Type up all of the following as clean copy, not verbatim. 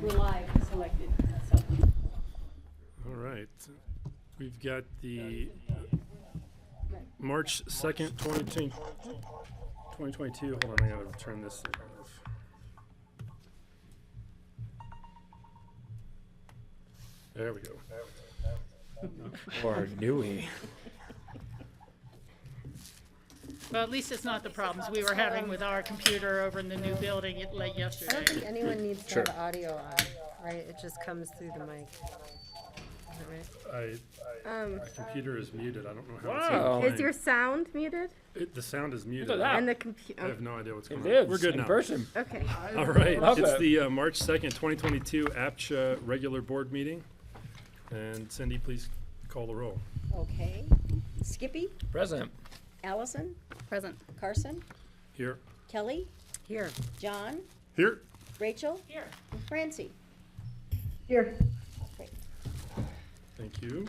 We're live selected. So. All right. We've got the March 2nd, 2022. Hold on, I gotta turn this off. There we go. Or do we? Well, at least it's not the problems we were having with our computer over in the new building late I don't yesterday. think anyone needs to Sure. have audio on, right? It just comes through the mic. Is that right? My computer is muted. I don't know how Wow. it's even playing. Is your sound muted? The sound is muted. Look at that. And the I computer, have no idea what's going It on. is. We're good in now. person. okay. All right. Love It's it. the March 2nd, 2022 APCHA regular board meeting. And Cindy, please call the roll. Okay. Skippy, Present. Allison, Present. Carson, Here. Kelly, Here. John, Here. Rachel, Here. and Francie. Here. Great. Thank you.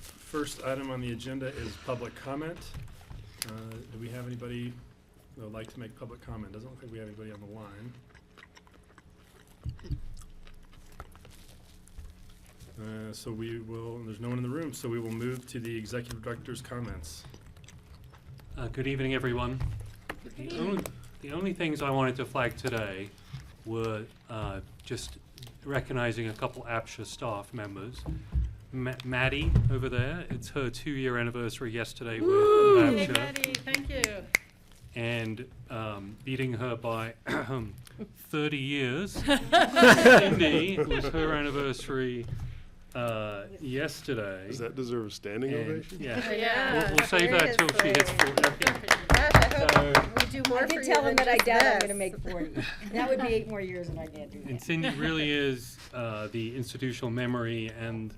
First item on the agenda is public comment. Do we have anybody that would like to make public comment? Doesn't look like we have anybody on the line. So we will, there's no one in the room, so we will move to the executive director's comments. Good evening, everyone. The only things I wanted to flag today were just recognizing a couple APCHA staff members. Maddie over there, it's her 2-year anniversary yesterday with Hey, APCHA, Maddie, thank you. and beating her by 30 years. Cindy, it was her anniversry yesterday. Does that deserve a standing And, ovation? yeah. Yeah. We'll save that till she hits 40. Gosh, I hope we do more I for did you tell than him that I just doubt I'm this. gonna make 40. That would be 8 more years and I can't do And that. Cindy really is the institutional memory and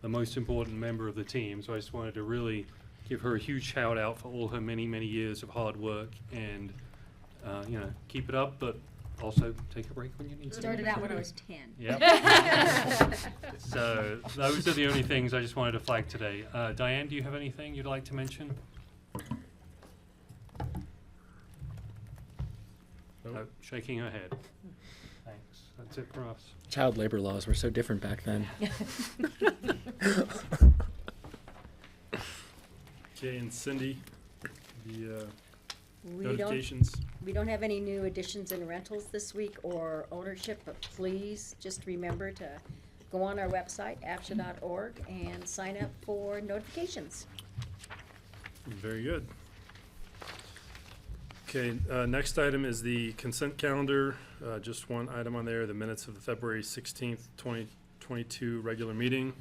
the most important member of the team. So I just wanted to really give her a huge shout out for all her many, many years of hard work and, keep it up, but also take a break when you need to. Started out when I was 10. Yep. So those are the only things I just wanted to flag today. Diane, do you have anything you'd like to mention? Nope. Shaking her head. Thanks. That's it for us. Child labor laws were so different back then. Okay, and Cindy, the We don't, notifications. we don't have any new additions and rentals this week or ownership, but please just remember to go on our website, apcha.org, and sign up for notifications. Very good. Okay, next item is the consent calendar. Just one item on there, the minutes of the February 16th, 2022 regular meeting.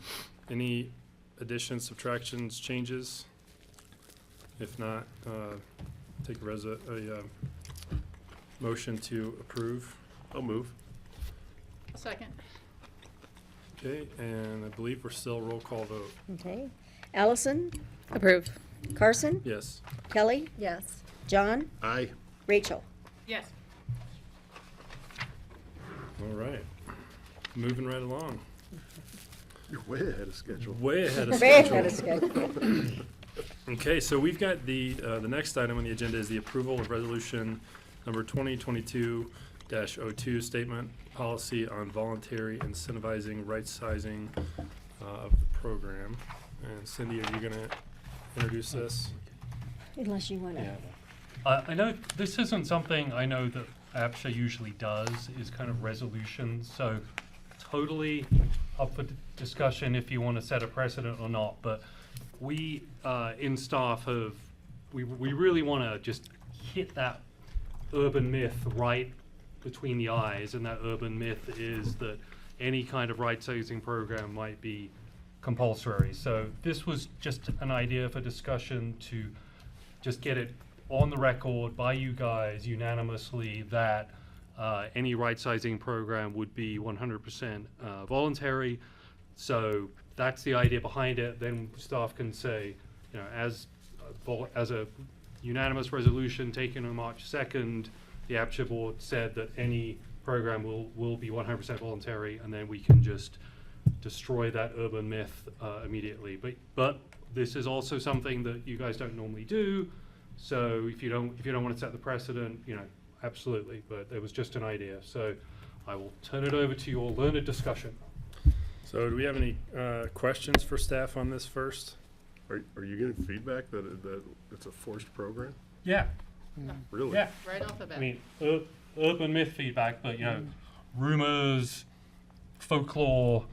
Any additions, subtractions, changes? If not, take a motion to approve. I'll move. Second. Okay, and I believe we're still roll call vote. Okay. Allison, Approved. Carson, Yes. Kelly, Yes. John, Aye. Rachel. Yes. All right. Moving right along. You're way ahead of schedule. Way ahead of Very schedule. ahead of schedule. Okay, so we've got the next item on the agenda is the approval of resolution number 2022-02, statement policy on voluntary incentivizing right sizing of the program. And Cindy, are you gonna introduce this? Unless you want to. Yeah. I know this isn't something I know that APCHA usually does, is kind of resolutions, so totally up for discussion if you want to set a precedent or not, but we in staff we really want to just hit that urban myth right between the eyes, and that urban myth is that any kind of right-sizing program might be compulsory. So this was just an idea for discussion to just get it on the record by you guys unanimously that any right-sizing program would be 100% voluntary. So that's the idea behind it. Then staff can say, as a unanimous resolution taken on March 2nd, the APCHA board said that any program will be 100% voluntary, and then we can just destroy that urban myth immediately. But this is also something that you guys don't normally do. So if you don't want to set the precedent, absolutely. But it was just an idea. So I will turn it over to your learned discussion. So do we have any questions for staff on this first? Are you getting feedback that it's a forced program? Yeah, Really? yeah. Right off the bat. I mean, urban myth feedback, but, you know, rumors, folklore,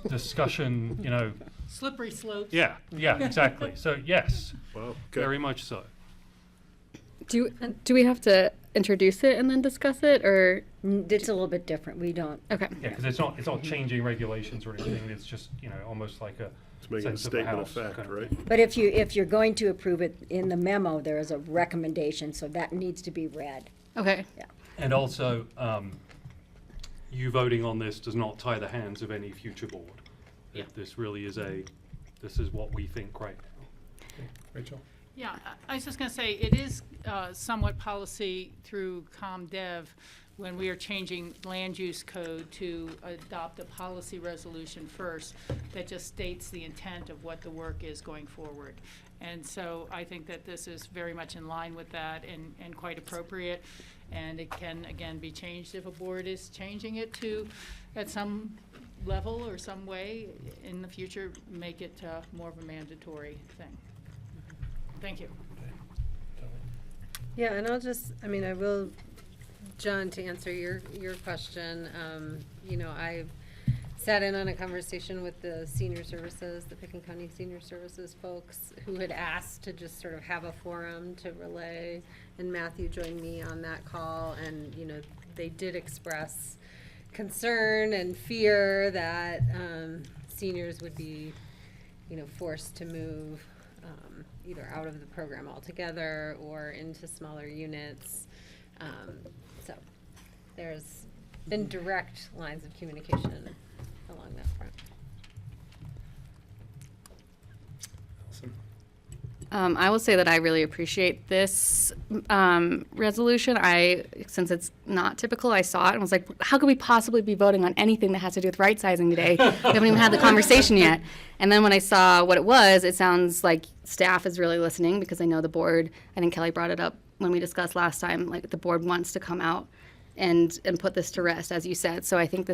discussion, you know. Slippery slopes. Yeah, exactly. So, yes, Wow. Okay. very much so. Do we have to introduce it and then discuss it, or It's a little bit different. We don't. okay? Yeah, because it's not changing regulations or anything. It's just, you know, almost like a It's making a sense of the statement of house fact, kind of right? thing. But if you're going to approve it in the memo, there is a recommendation, so that needs to be read. Okay. And also, you voting on this does not tie the hands of any future board. Yeah. This really is this is what we think right now. Rachel? Yeah, I was just going to say, it is somewhat policy through ComDev when we are changing land use code to adopt a policy resolution first that just states the intent of what the work is going forward. And so I think that this is very much in line with that and quite appropriate. And it can, again, be changed if a board is changing it to, at some level or some way in the future, make it more of a mandatory thing. Thank you. Yeah, and I will, John, to answer your question, you know, I sat in on a conversation with the senior services, the Pitkin County Senior Services folks, who had asked to just sort of have a forum to relay, and Matthew joined me on that call, and, you know, they did express concern and fear that seniors would be, you know, forced to move either out of the program altogether or into smaller units. So there's been direct lines of communication along that front. Allison? I will say that I really appreciate this resolution. Since it's not typical, I saw it and was like, how could we possibly be voting on anything that has to do with right sizing today? We haven't even had the conversation yet. And then when I saw what it was, it sounds like staff is really listening, because I know the board, I think Kelly brought it up when we discussed last time, like the board wants to come out and put this to rest, as you said. So I think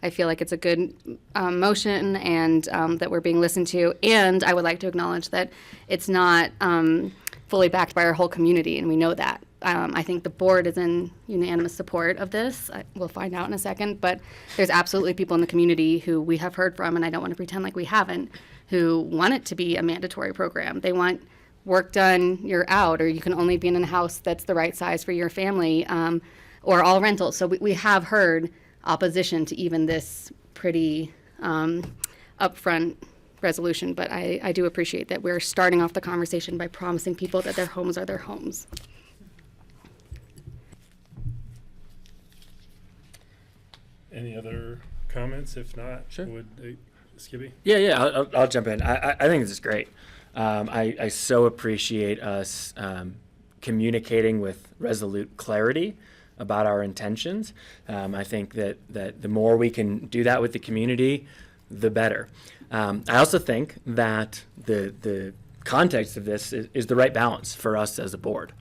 I feel like it's a good motion, and that we're being listened to. And I would like to acknowledge that it's not fully backed by our whole community, and we know that. I think the board is in unanimous support of this. We'll find out in a second, but there's absolutely people in the community who we have heard from, and I don't want to pretend like we haven't, who want it to be a mandatory program. They want work done, you're out, or you can only be in a house that's the right size for your family, or all rentals. So we have heard opposition to even this pretty upfront resolution, but I do appreciate that we're starting off the conversation by promising people that their homes are their homes. Any other comments? If not, Sure. would Skibby? Yeah, I'll jump in. I think this is great. I so appreciate us communicating with resolute clarity about our intentions. I think that the more we can do that with the community, the better. I also think that the context of this is the right balance for us as a board.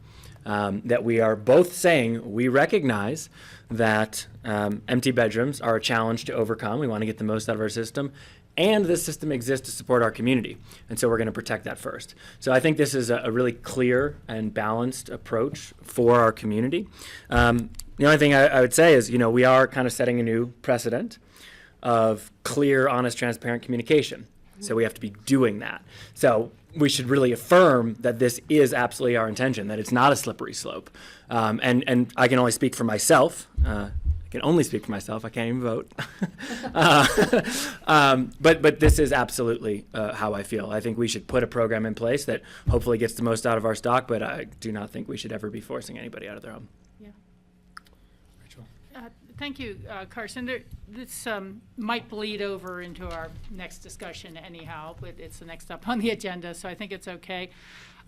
That we are both saying we recognize that empty bedrooms are a challenge to overcome. We want to get the most out of our system. And this system exists to support our community. And so we're going to protect that first. So I think this is a really clear and balanced approach for our community. The only thing I would say is, we are kind of setting a new precedent of clear, honest, transparent communication. So we have to be doing that. So we should really affirm that this is absolutely our intention, that it's not a slippery slope. And I can only speak for myself. I can only speak for myself. I can't even vote. But this is absolutely how I feel. I think we should put a program in place that hopefully gets the most out of our stock, but I do not think we should ever be forcing anybody out of their home. Yeah. Rachel? Thank you, Carson. This might bleed over into our next discussion anyhow, but it's the next up on the agenda, so I think it's okay.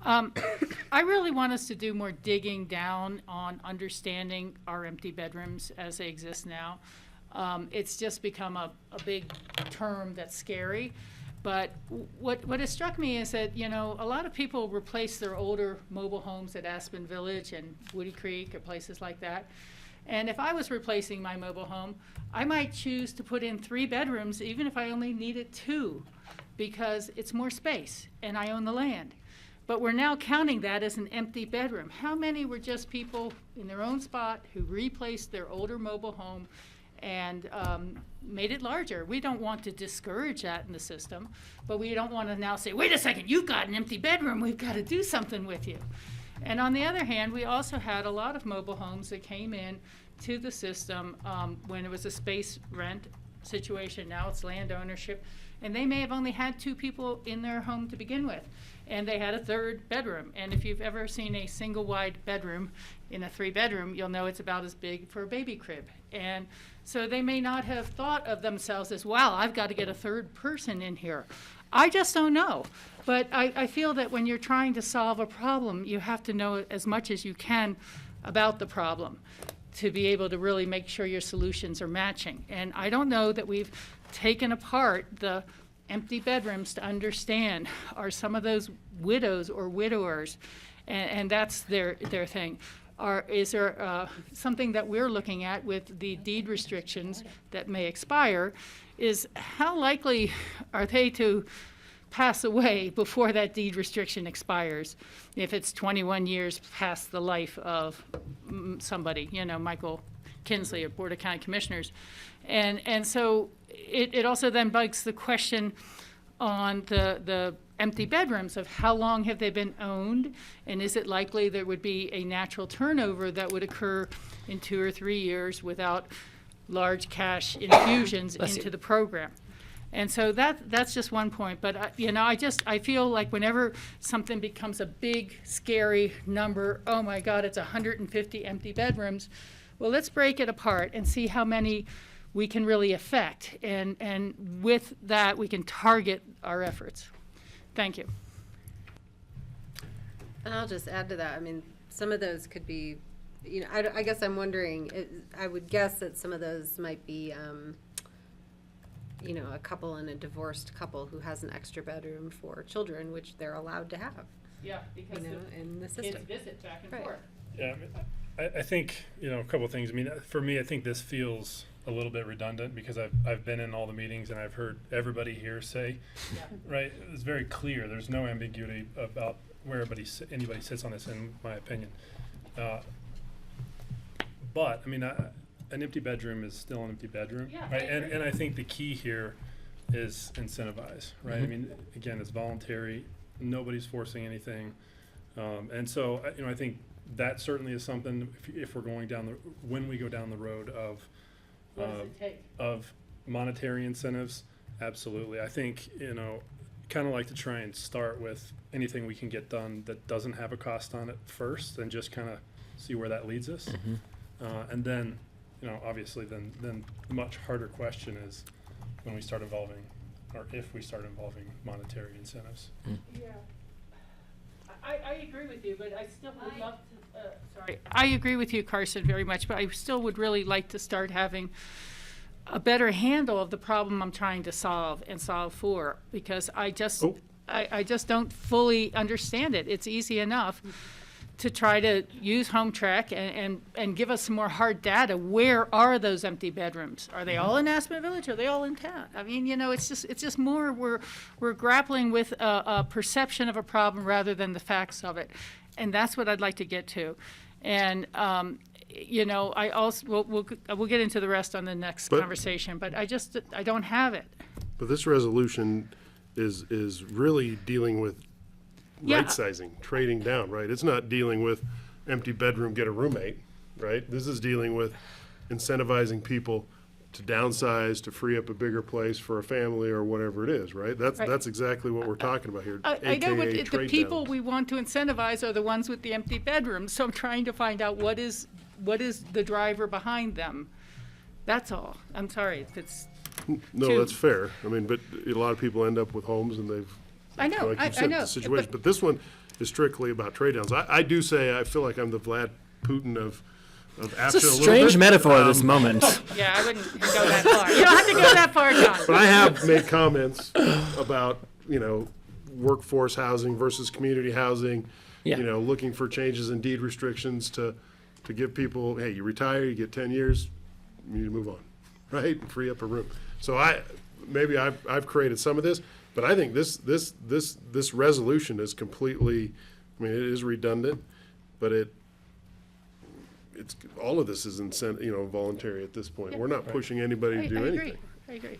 I really want us to do more digging down on understanding our empty bedrooms as they exist now. It's just become a big term that's scary. But what has struck me is that, a lot of people replace their older mobile homes at Aspen Village and Woody Creek or places like that. And if I was replacing my mobile home, I might choose to put in 3 bedrooms, even if I only needed 2, because it's more space and I own the land. But we're now counting that as an empty bedroom. How many were just people in their own spot who replaced their older mobile home and made it larger? We don't want to discourage that in the system, but we don't want to now say, wait a second, you've got an empty bedroom, we've got to do something with you. And on the other hand, we also had a lot of mobile homes that came in to the system when it was a space rent situation. Now it's land ownership. And they may have only had 2 people in their home to begin with, and they had a 3rd bedroom. And if you've ever seen a single wide bedroom in a 3-bedroom, you'll know it's about as big for a baby crib. And so they may not have thought of themselves as, wow, I've got to get a 3rd person in here. I just don't know. But I feel that when you're trying to solve a problem, you have to know as much as you can about the problem to be able to really make sure your solutions are matching. And I don't know that we've taken apart the empty bedrooms to understand, are some of those widows or widowers, and that's their thing. Is there something that we're looking at with the deed restrictions that may expire, is how likely are they to pass away before that deed restriction expires, if it's 21 years past the life of somebody, Michael Kinsley of Board of County Commissioners. And so it also then begs the question on the empty bedrooms of how long have they been owned, and is it likely there would be a natural turnover that would occur in 2 or 3 years without large cash infusions into the program. And so that's just one point. But I feel like whenever something becomes a big, scary number, oh my God, it's 150 empty bedrooms. Well, let's break it apart and see how many we can really affect. And with that, we can target our efforts. Thank you. And I'll just add to that. I mean, some of those could be, I guess I'm wondering, I would guess that some of those might be, a couple and a divorced couple who has an extra bedroom for children, which they're allowed to have. Yeah, because in the kids system. visit back and Right. forth. Yeah, I think, a couple of things. I mean, for me, I think this feels a little bit redundant because I've been in all the meetings and I've heard everybody here say, right, it's very clear. There's no ambiguity about where anybody sits on this, in my opinion. But, I mean, an empty bedroom is still an empty bedroom, Yeah, right? I agree. And I think the key here is incentivize, right? I mean, again, it's voluntary. Nobody's forcing anything. And so, I think that certainly is something, if we're going when we go down the road of What does it take? of monetary incentives, absolutely. I think, kind of like to try and start with anything we can get done that doesn't have a cost on it first, and just kind of see where that leads us. And then, obviously, then the much harder question is when we start involving, or if we start involving monetary incentives. Yeah. I agree with you, but I still would love to, sorry. I agree with you, Carson, very much, but I still would really like to start having a better handle of the problem I'm trying to solve and solve for, because I just don't fully understand it. It's easy enough to try to use Home Track and give us some more hard data. Where are those empty bedrooms? Are they all in Aspen Village? Are they all in town? I mean, it's just more we're grappling with a perception of a problem rather than the facts of it, and that's what I'd like to get to. And I also we'll get into the rest on the next conversation, but I don't have it. But this resolution is really dealing with right sizing, trading down, right? It's not dealing with empty bedroom, get a roommate, right? This is dealing with incentivizing people to downsize, to free up a bigger place for a family or whatever it is, right? That's exactly what we're talking about here. I know, but AKA the trade people down. we want to incentivize are the ones with the empty bedrooms, so I'm trying to find out what is the driver behind them. That's all. I'm sorry if it's No, to- that's fair. I mean, but a lot of people end up with homes and they've, I know, like I you said, know, the situation. but- But this one is strictly about trade downs. I do say, I feel like I'm the Vlad Putin of APCHA It's a little strange bit. metaphor this moment. Yeah, I wouldn't go that far. You don't have to go that far, John. But I have made comments about, workforce housing versus community housing, Yeah. looking for changes in deed restrictions to to give people, hey, you retire, you get 10 years, you need to move on, right? Free up a room. So I've created some of this, but I think this resolution is completely, I mean, it is redundant, but it's all of this is voluntary at this point. Yeah. We're not pushing anybody to do anything. I agree. I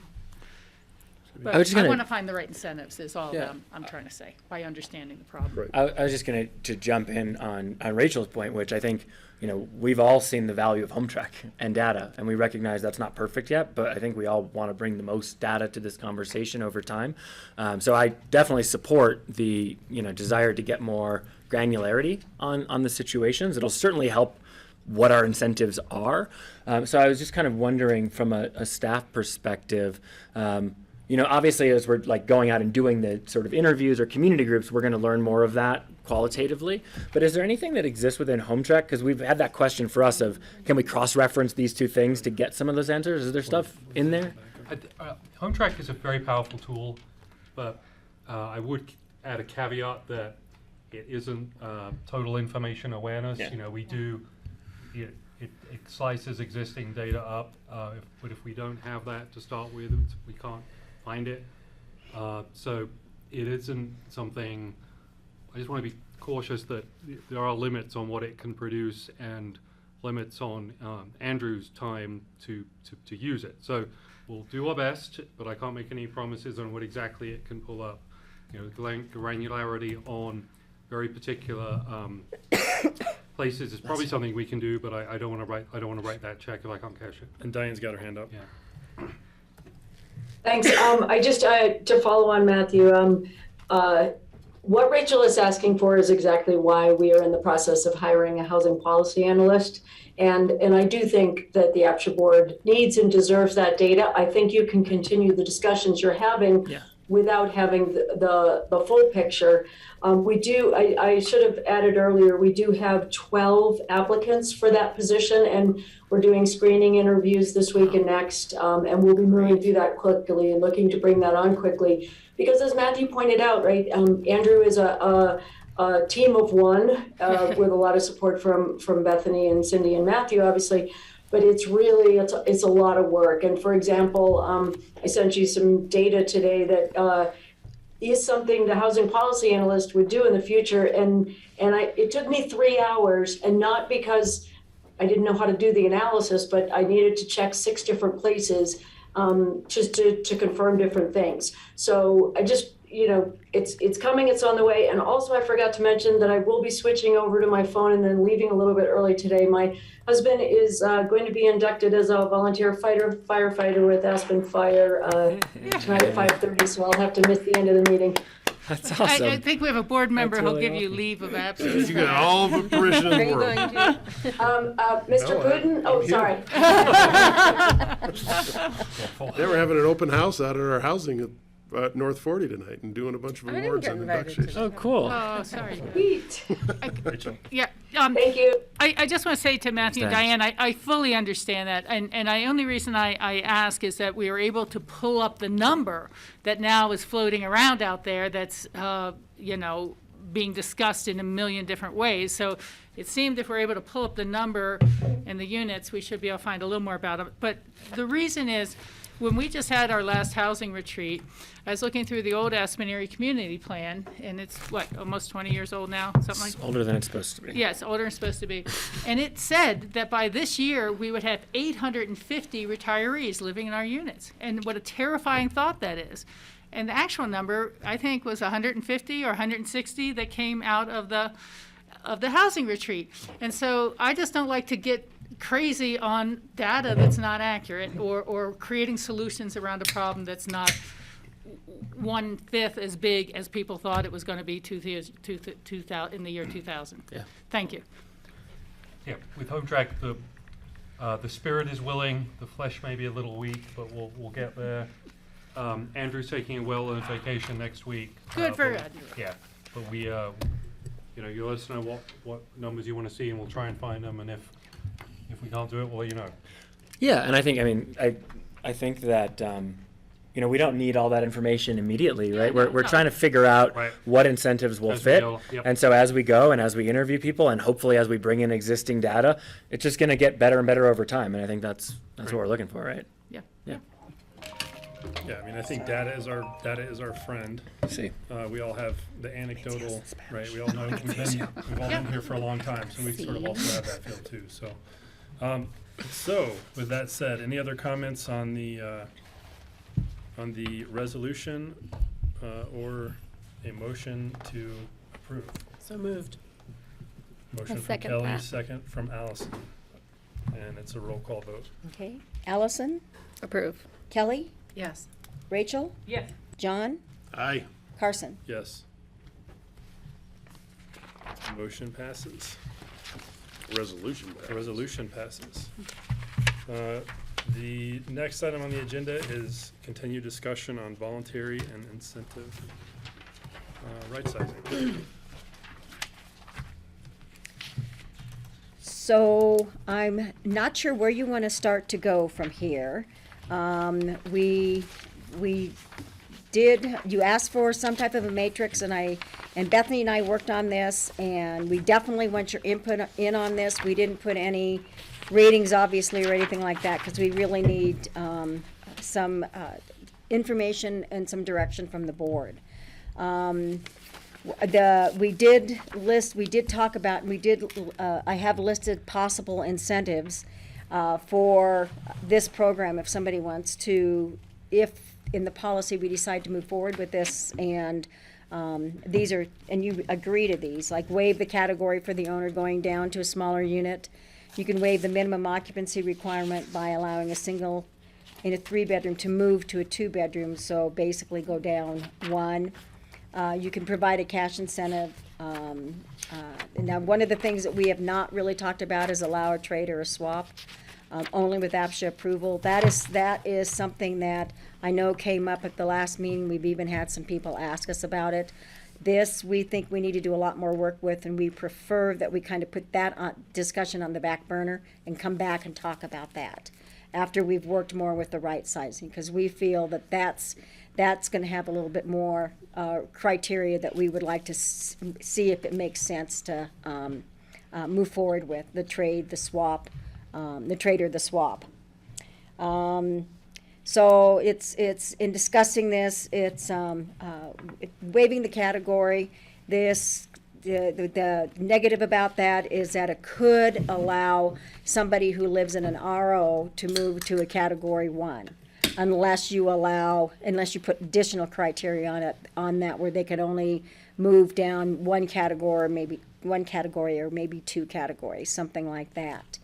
But was just I gonna- want to find the right incentives is all Yeah. I'm trying to say, by understanding the problem. Right. I was just going to jump in on Rachel's point, which I think, we've all seen the value of home track and data, and we recognize that's not perfect yet, but I think we all want to bring the most data to this conversation over time. So I definitely support the, desire to get more granularity on the situations. It'll certainly help what our incentives are. So I was just kind of wondering from a staff perspective, obviously as we're like going out and doing the sort of interviews or community groups, we're going to learn more of that qualitatively. But is there anything that exists within home track? Because we've had that question for us of, can we cross-reference these two things to get some of those answers? Is there stuff in there? Home track is a very powerful tool, but I would add a caveat that it isn't total information awareness. Yeah. We do, it slices existing data up, but if we don't have that to start with, we can't find it. So it isn't something, I just want to be cautious that there are limits on what it can produce and limits on Andrew's time to use it. So we'll do our best, but I can't make any promises on what exactly it can pull up. Granularity on very particular places is probably something we can do, but I don't want to write that check if I can't cash it. And Diane's got her hand up. Yeah. Thanks. I just, to follow on Matthew, what Rachel is asking for is exactly why we are in the process of hiring a housing policy analyst. And I do think that the APCHA board needs and deserves that data. I think you can continue the discussions you're having without having the full picture. I should have added earlier, we do have 12 applicants for that position, and we're doing screening interviews this week and next, and we'll be moving through that quickly and looking to bring that on quickly. Because as Matthew pointed out, right, Andrew is a team of one with a lot of support from Bethany and Cindy and Matthew, obviously. But it's really, it's a lot of work. And for example, I sent you some data today that is something the housing policy analyst would do in the future. And it took me 3 hours, and not because I didn't know how to do the analysis, but I needed to check 6 different places just to confirm different things. So I just, it's coming, it's on the way. And also I forgot to mention that I will be switching over to my phone and then leaving a little bit early today. My husband is going to be inducted as a volunteer firefighter with Aspen Fire tonight at 5:30, so I'll have to miss the end of the meeting. That's awesome. I think we have a board member That's who'll really give you awesome. leave of absence. You got all the permission in Are the you world. going to? Mr. No, Putin? Oh, sorry. They were having an open house out at our housing at North 40 tonight and doing a bunch of I didn't awards get and invited inductions. to Oh, cool. Oh, sorry. Sweet. Yeah. Thank you. I just want to say to Matthew and Thanks. Diane, I fully understand that. And the only reason I ask is that we were able to pull up the number that now is floating around out there that's, being discussed in a million different ways. So it seemed if we're able to pull up the number and the units, we should be able to find a little more about it. But the reason is, when we just had our last housing retreat, I was looking through the old Aspen Area Community Plan, and it's, almost 20 years old now, something like It's older than it's supposed to be. Yeah, it's older than it's supposed to be. And it said that by this year, we would have 850 retirees living in our units. And what a terrifying thought that is. And the actual number, I think, was 150 or 160 that came out of the housing retreat. And so I just don't like to get crazy on data that's not accurate, or creating solutions around a problem that's not 1/5 as big as people thought it was going to be in the year 2000. Yeah. Thank you. Yeah, with home track, the spirit is willing, the flesh may be a little weak, but we'll get there. Andrew's taking a well-earned vacation next week. Good for but- Andrew. Yeah, but we, you let us know what numbers you want to see, and we'll try and find them, and if we can't do it, we'll let you know. Yeah, and I think, I think that, we don't need all that information immediately, right? no, We're no. trying to figure out Right. what incentives will As we fit. go, yep. And so as we go and as we interview people and hopefully as we bring in existing data, it's just going to get better and better over time. And I think that's what we're looking for, right? Yeah. Yeah. Yeah, I mean, I think data is our friend. See. We all have the anecdotal, right? We all know we've all been here for a long time, so we sort of also have that feel too. So, with that said, any other comments on the resolution or a motion to approve? So moved. Motion from second Kelly, that. second from Allison, and it's a roll call vote. Okay. Allison, Approve. Kelly, Yes. Rachel, Yes. John, Aye. Carson. Yes. Motion passes. Resolution. The resolution passes. The next item on the agenda is continued discussion on voluntary and incentive right sizing. So I'm not sure where you want to start to go from here. We did, you asked for some type of a matrix, and Bethany and I worked on this, and we definitely want your input in on this. We didn't put any ratings, obviously, or anything like that, because we really need some information and some direction from the board. We did talk about, I have listed possible incentives for this program if somebody wants to, if in the policy we decide to move forward with this, and these are, and you agree to these, like waive the category for the owner going down to a smaller unit. You can waive the minimum occupancy requirement by allowing a single in a 3-bedroom to move to a 2-bedroom, so basically go down one. You can provide a cash incentive. Now, one of the things that we have not really talked about is allow a trade or a swap, only with APCHA approval. That is something that I know came up at the last meeting. We've even had some people ask us about it. This, we think we need to do a lot more work with, and we prefer that we kind of put that discussion on the back burner and come back and talk about that after we've worked more with the right sizing, because we feel that that's going to have a little bit more criteria that we would like to see if it makes sense to move forward with the trade, the swap, the trade or the swap. So it's in discussing this, it's waiving the category. The negative about that is that it could allow somebody who lives in an RO to move to a category 1. Unless you put additional criteria on that where they could only move down one category or maybe 2 categories, something like that.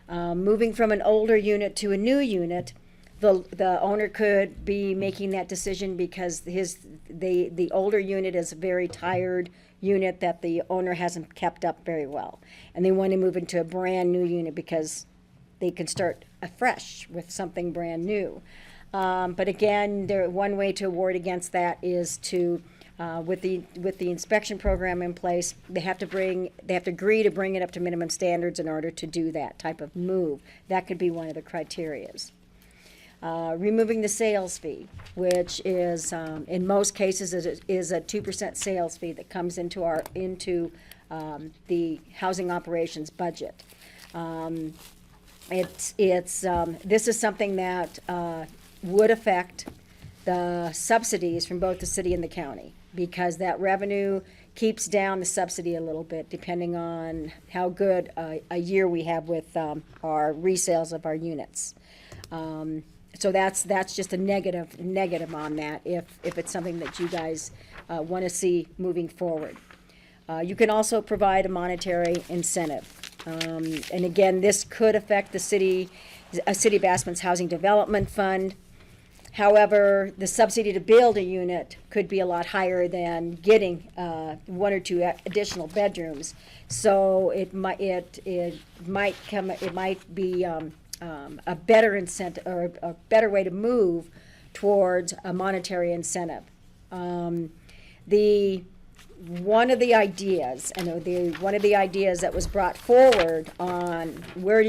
Moving from an older unit to a new unit, the owner could be making that decision because the older unit is a very tired unit that the owner hasn't kept up very well, and they want to move into a brand new unit because they can start afresh with something brand new. But again, one way to award against that is to, with the inspection program in place, they have to agree to bring it up to minimum standards in order to do that type of move. That could be one of the criterias. Removing the sales fee, which is, in most cases, is a 2% sales fee that comes into the housing operations budget. This is something that would affect the subsidies from both the city and the county, because that revenue keeps down the subsidy a little bit depending on how good a year we have with our resales of our units. So that's just a negative on that if it's something that you guys want to see moving forward. You can also provide a monetary incentive. And again, this could affect the city of Aspen's Housing Development Fund. However, the subsidy to build a unit could be a lot higher than getting 1 or 2 additional bedrooms. So it might be a better incentive or a better way to move towards a monetary incentive. The one of the ideas, one of the ideas that was brought forward on where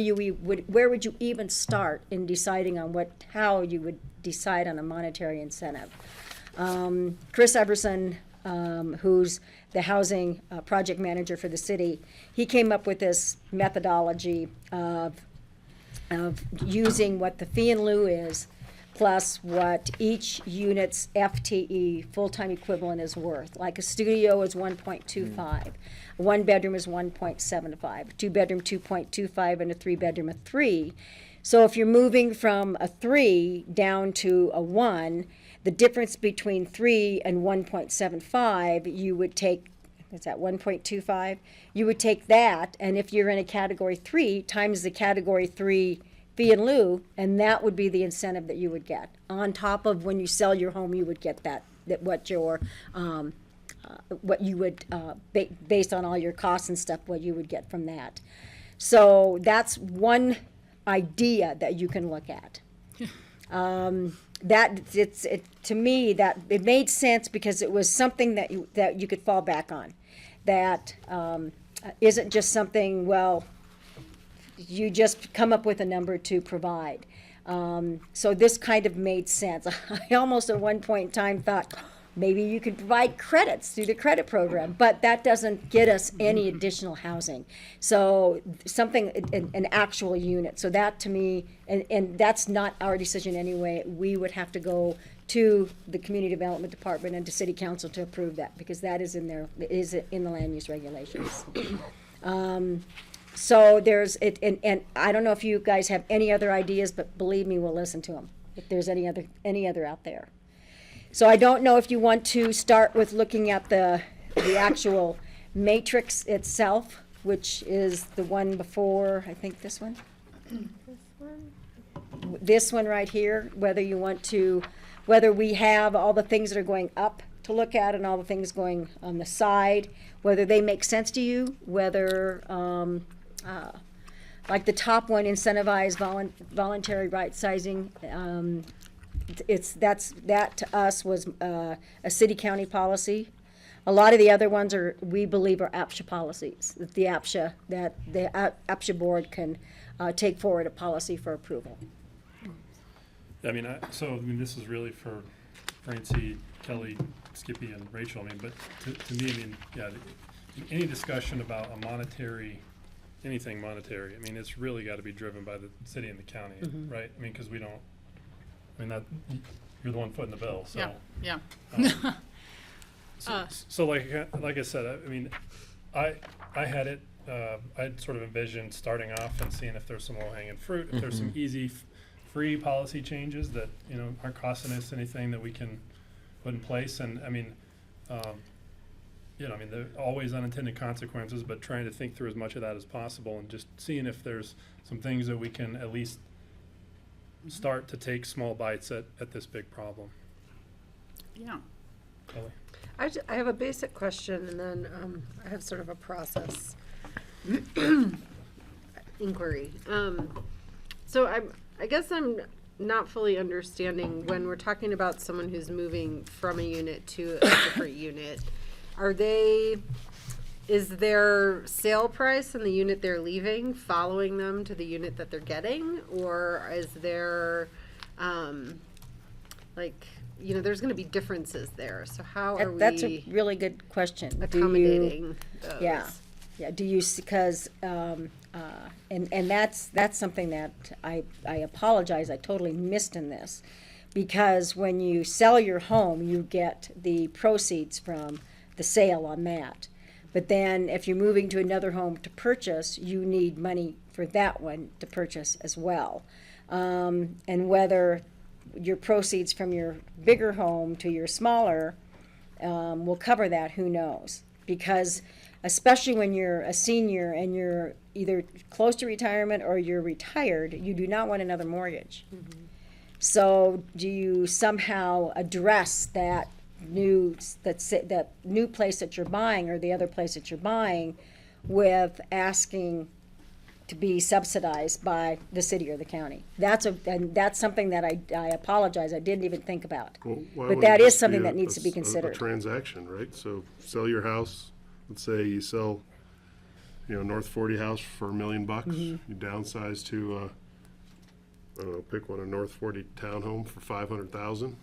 would you even start in deciding on how you would decide on a monetary incentive. Chris Everson, who's the housing project manager for the city, he came up with this methodology of using what the fee in lieu is plus what each unit's FTE, full-time equivalent, is worth. Like a studio is 1.25, a one-bedroom is 1.75, two-bedroom 2.25, and a three-bedroom a 3. So if you're moving from a 3 down to a 1, the difference between 3 and 1.75, you would take, is that 1.25? You would take that, and if you're in a category 3, times the category 3 fee in lieu, and that would be the incentive that you would get. On top of when you sell your home, you would get that what you would, based on all your costs and stuff, what you would get from that. So that's one idea that you can look at. To me, that it made sense because it was something that you could fall back on. That isn't just something, well, you just come up with a number to provide. So this kind of made sense. I almost at one point in time thought maybe you could provide credits through the credit program, but that doesn't get us any additional housing. So something, an actual unit. So that to me, and that's not our decision anyway, we would have to go to the Community Development Department and to City Council to approve that, because that is in the land use regulations. So there's it, and I don't know if you guys have any other ideas, but believe me, we'll listen to them if there's any other out there. So I don't know if you want to start with looking at the actual matrix itself, which is the one before, I think this one? This one right here, whether we have all the things that are going up to look at and all the things going on the side, whether they make sense to you, whether, like the top one, Incentivize, voluntary right sizing, that to us was a city-county policy. A lot of the other ones we believe are APCHA policies, that the APCHA board can take forward a policy for approval. I mean, this is really for Francie, Kelly, Skippy, and Rachel. I mean, but to me, I mean, yeah, any discussion about anything monetary, I mean, it's really got to be driven by the city and the county, right? I mean, because we don't. I mean, you're the one footing the bill, so. Yeah. So like I said, I mean, I had it. I'd sort of envisioned starting off and seeing if there's some low-hanging fruit, if there's some easy, free policy changes that aren't costing us anything that we can put in place. And I mean, I mean, there are always unintended consequences, but trying to think through as much of that as possible and just seeing if there's some things that we can at least start to take small bites at this big problem. Yeah. Kelly? I have a basic question, and then I have sort of a process inquiry. So I guess I'm not fully understanding when we're talking about someone who's moving from a unit to a different unit. Is their sale price in the unit they're leaving following them to the unit that they're getting? Or is there, there's going to be differences there. So how are That's we a really good question. accommodating those? Yeah. Do you, because, and that's something that I apologize, I totally missed in this. Because when you sell your home, you get the proceeds from the sale on that. But then if you're moving to another home to purchase, you need money for that one to purchase as well. And whether your proceeds from your bigger home to your smaller will cover that, who knows? Because especially when you're a senior and you're either close to retirement or you're retired, you do not want another mortgage. Mm-hmm. So do you somehow address that new place that you're buying or the other place that you're buying with asking to be subsidized by the city or the county. And that's something that I apologize, I didn't even think about. Well, why But wouldn't that it is just something be that needs to be a considered. transaction, right? So sell your house, let's say you sell, North 40 house for $1 million. Mm-hmm. You downsize to, I don't know, pick one, a North 40 townhome for 500,000,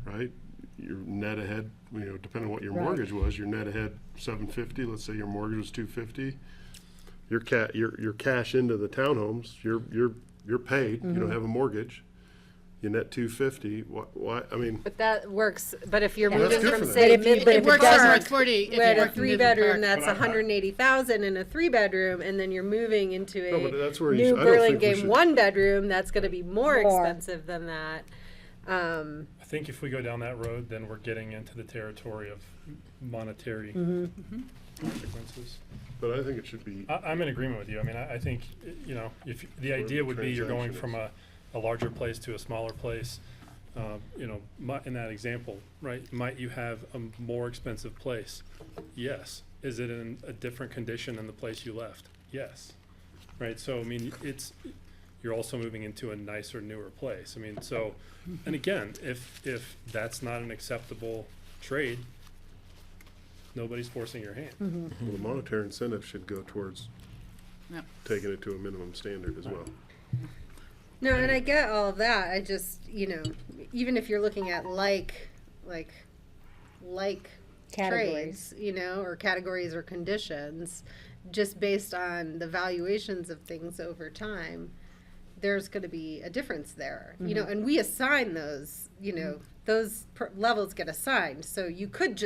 right? You're net ahead, depending on what your Right. mortgage was, you're net ahead 750. Let's say your mortgage was 250. Your cash into the townhomes, you're paid. You Mm-hmm. don't have a mortgage. You net 250. Why? I mean, But that works, but if you're Yeah. Well, that's moving from, different. say, But if you- mid- but It if it works for doesn't- North 40 if you we're at a work in Midland 3-bedroom, Park. that's But I- 180,000 in a 3-bedroom, and then you're moving into No, but a that's where you new should- I don't think we Burlingame should- 1-bedroom, that's gonna be more More. expensive than that. I think if we go down that road, then we're getting into the territory of monetary consequences. but I think it should be. I'm in agreement with you. I mean, I think, if the idea would be you're going from transaction a larger place to a smaller place, in that example, right, might you have a more expensive place? Yes. Is it in a different condition than the place you left? Yes. Right, so, I mean, you're also moving into a nicer, newer place. I mean, so, and again, if that's not an acceptable trade, nobody's forcing your hand. Well, the monetary incentive should go towards Yeah. taking it to a minimum standard as well. No, and I get all of that, I just, even if you're looking at like Categories. trades, or categories or conditions, just based on the valuations of things over time, there's going to be a difference there, and we assign those, those levels get assigned. So you could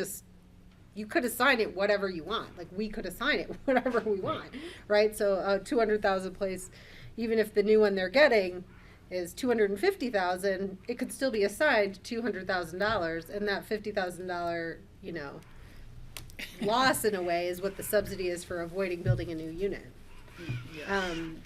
assign it whatever you want. Like we could assign it whatever we want, right? So a 200,000 place, even if the new one they're getting is 250,000, it could still be assigned $200,000, and that $50,000, loss in a way is what the subsidy is for avoiding building a new unit.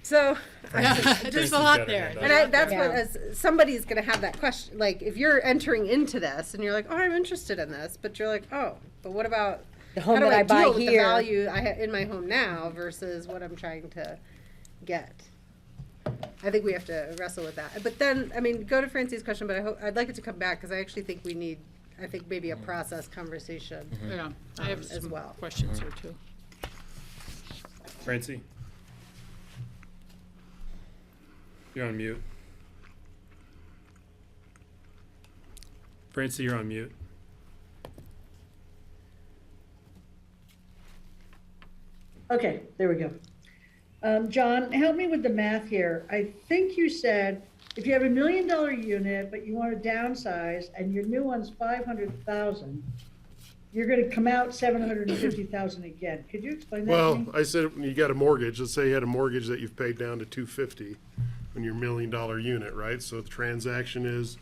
So, There's a lot there. and that's Yeah. what, as somebody's going to have that question. Like, if you're entering into this and you're like, oh, I'm interested in this, but you're like, oh, but what about The home how do that I I buy deal with the here. value I have in my home now versus what I'm trying to get? I think we have to wrestle with that. But then, I mean, go to Francie's question, but I'd like it to come back because I actually think we need, maybe a process conversation. Yeah, I have as some well. questions here too. Francie? You're on mute. Francie, you're on mute. Okay, there we go. John, help me with the math here. I think you said if you have $1 million unit, but you want to downsize and your new one's 500,000, you're going to come out 750,000 again. Could you explain that to Well, me? I said when you got a mortgage, let's say you had a mortgage that you've paid down to 250 on your $1 million unit, right? So the transaction is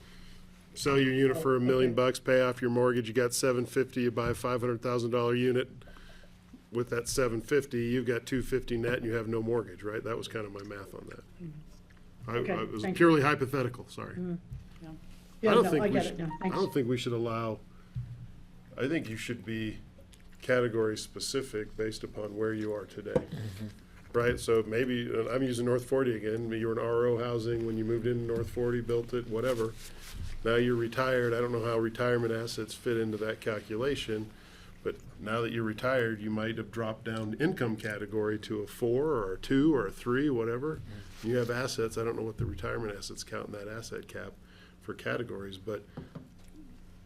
sell your unit for $1 million, pay off your mortgage, you got 750, you buy a $500,000 unit. With that 750, you've got 250 net and you have no mortgage, right? That was kind of my math on that. Okay, It was thank you. purely hypothetical, sorry. Yeah, I don't no, think I we get should, it now. I Thanks. don't think we should allow, I think you should be category specific based upon where you are today. Right, so maybe, I'm using North 40 again, maybe you were in RO housing when you moved into North 40, built it, whatever. Now you're retired, I don't know how retirement assets fit into that calculation, but now that you're retired, you might have dropped down income category to a 4 or a 2 or a 3, whatever. You have assets, I don't know what the retirement assets count in that asset cap for categories, but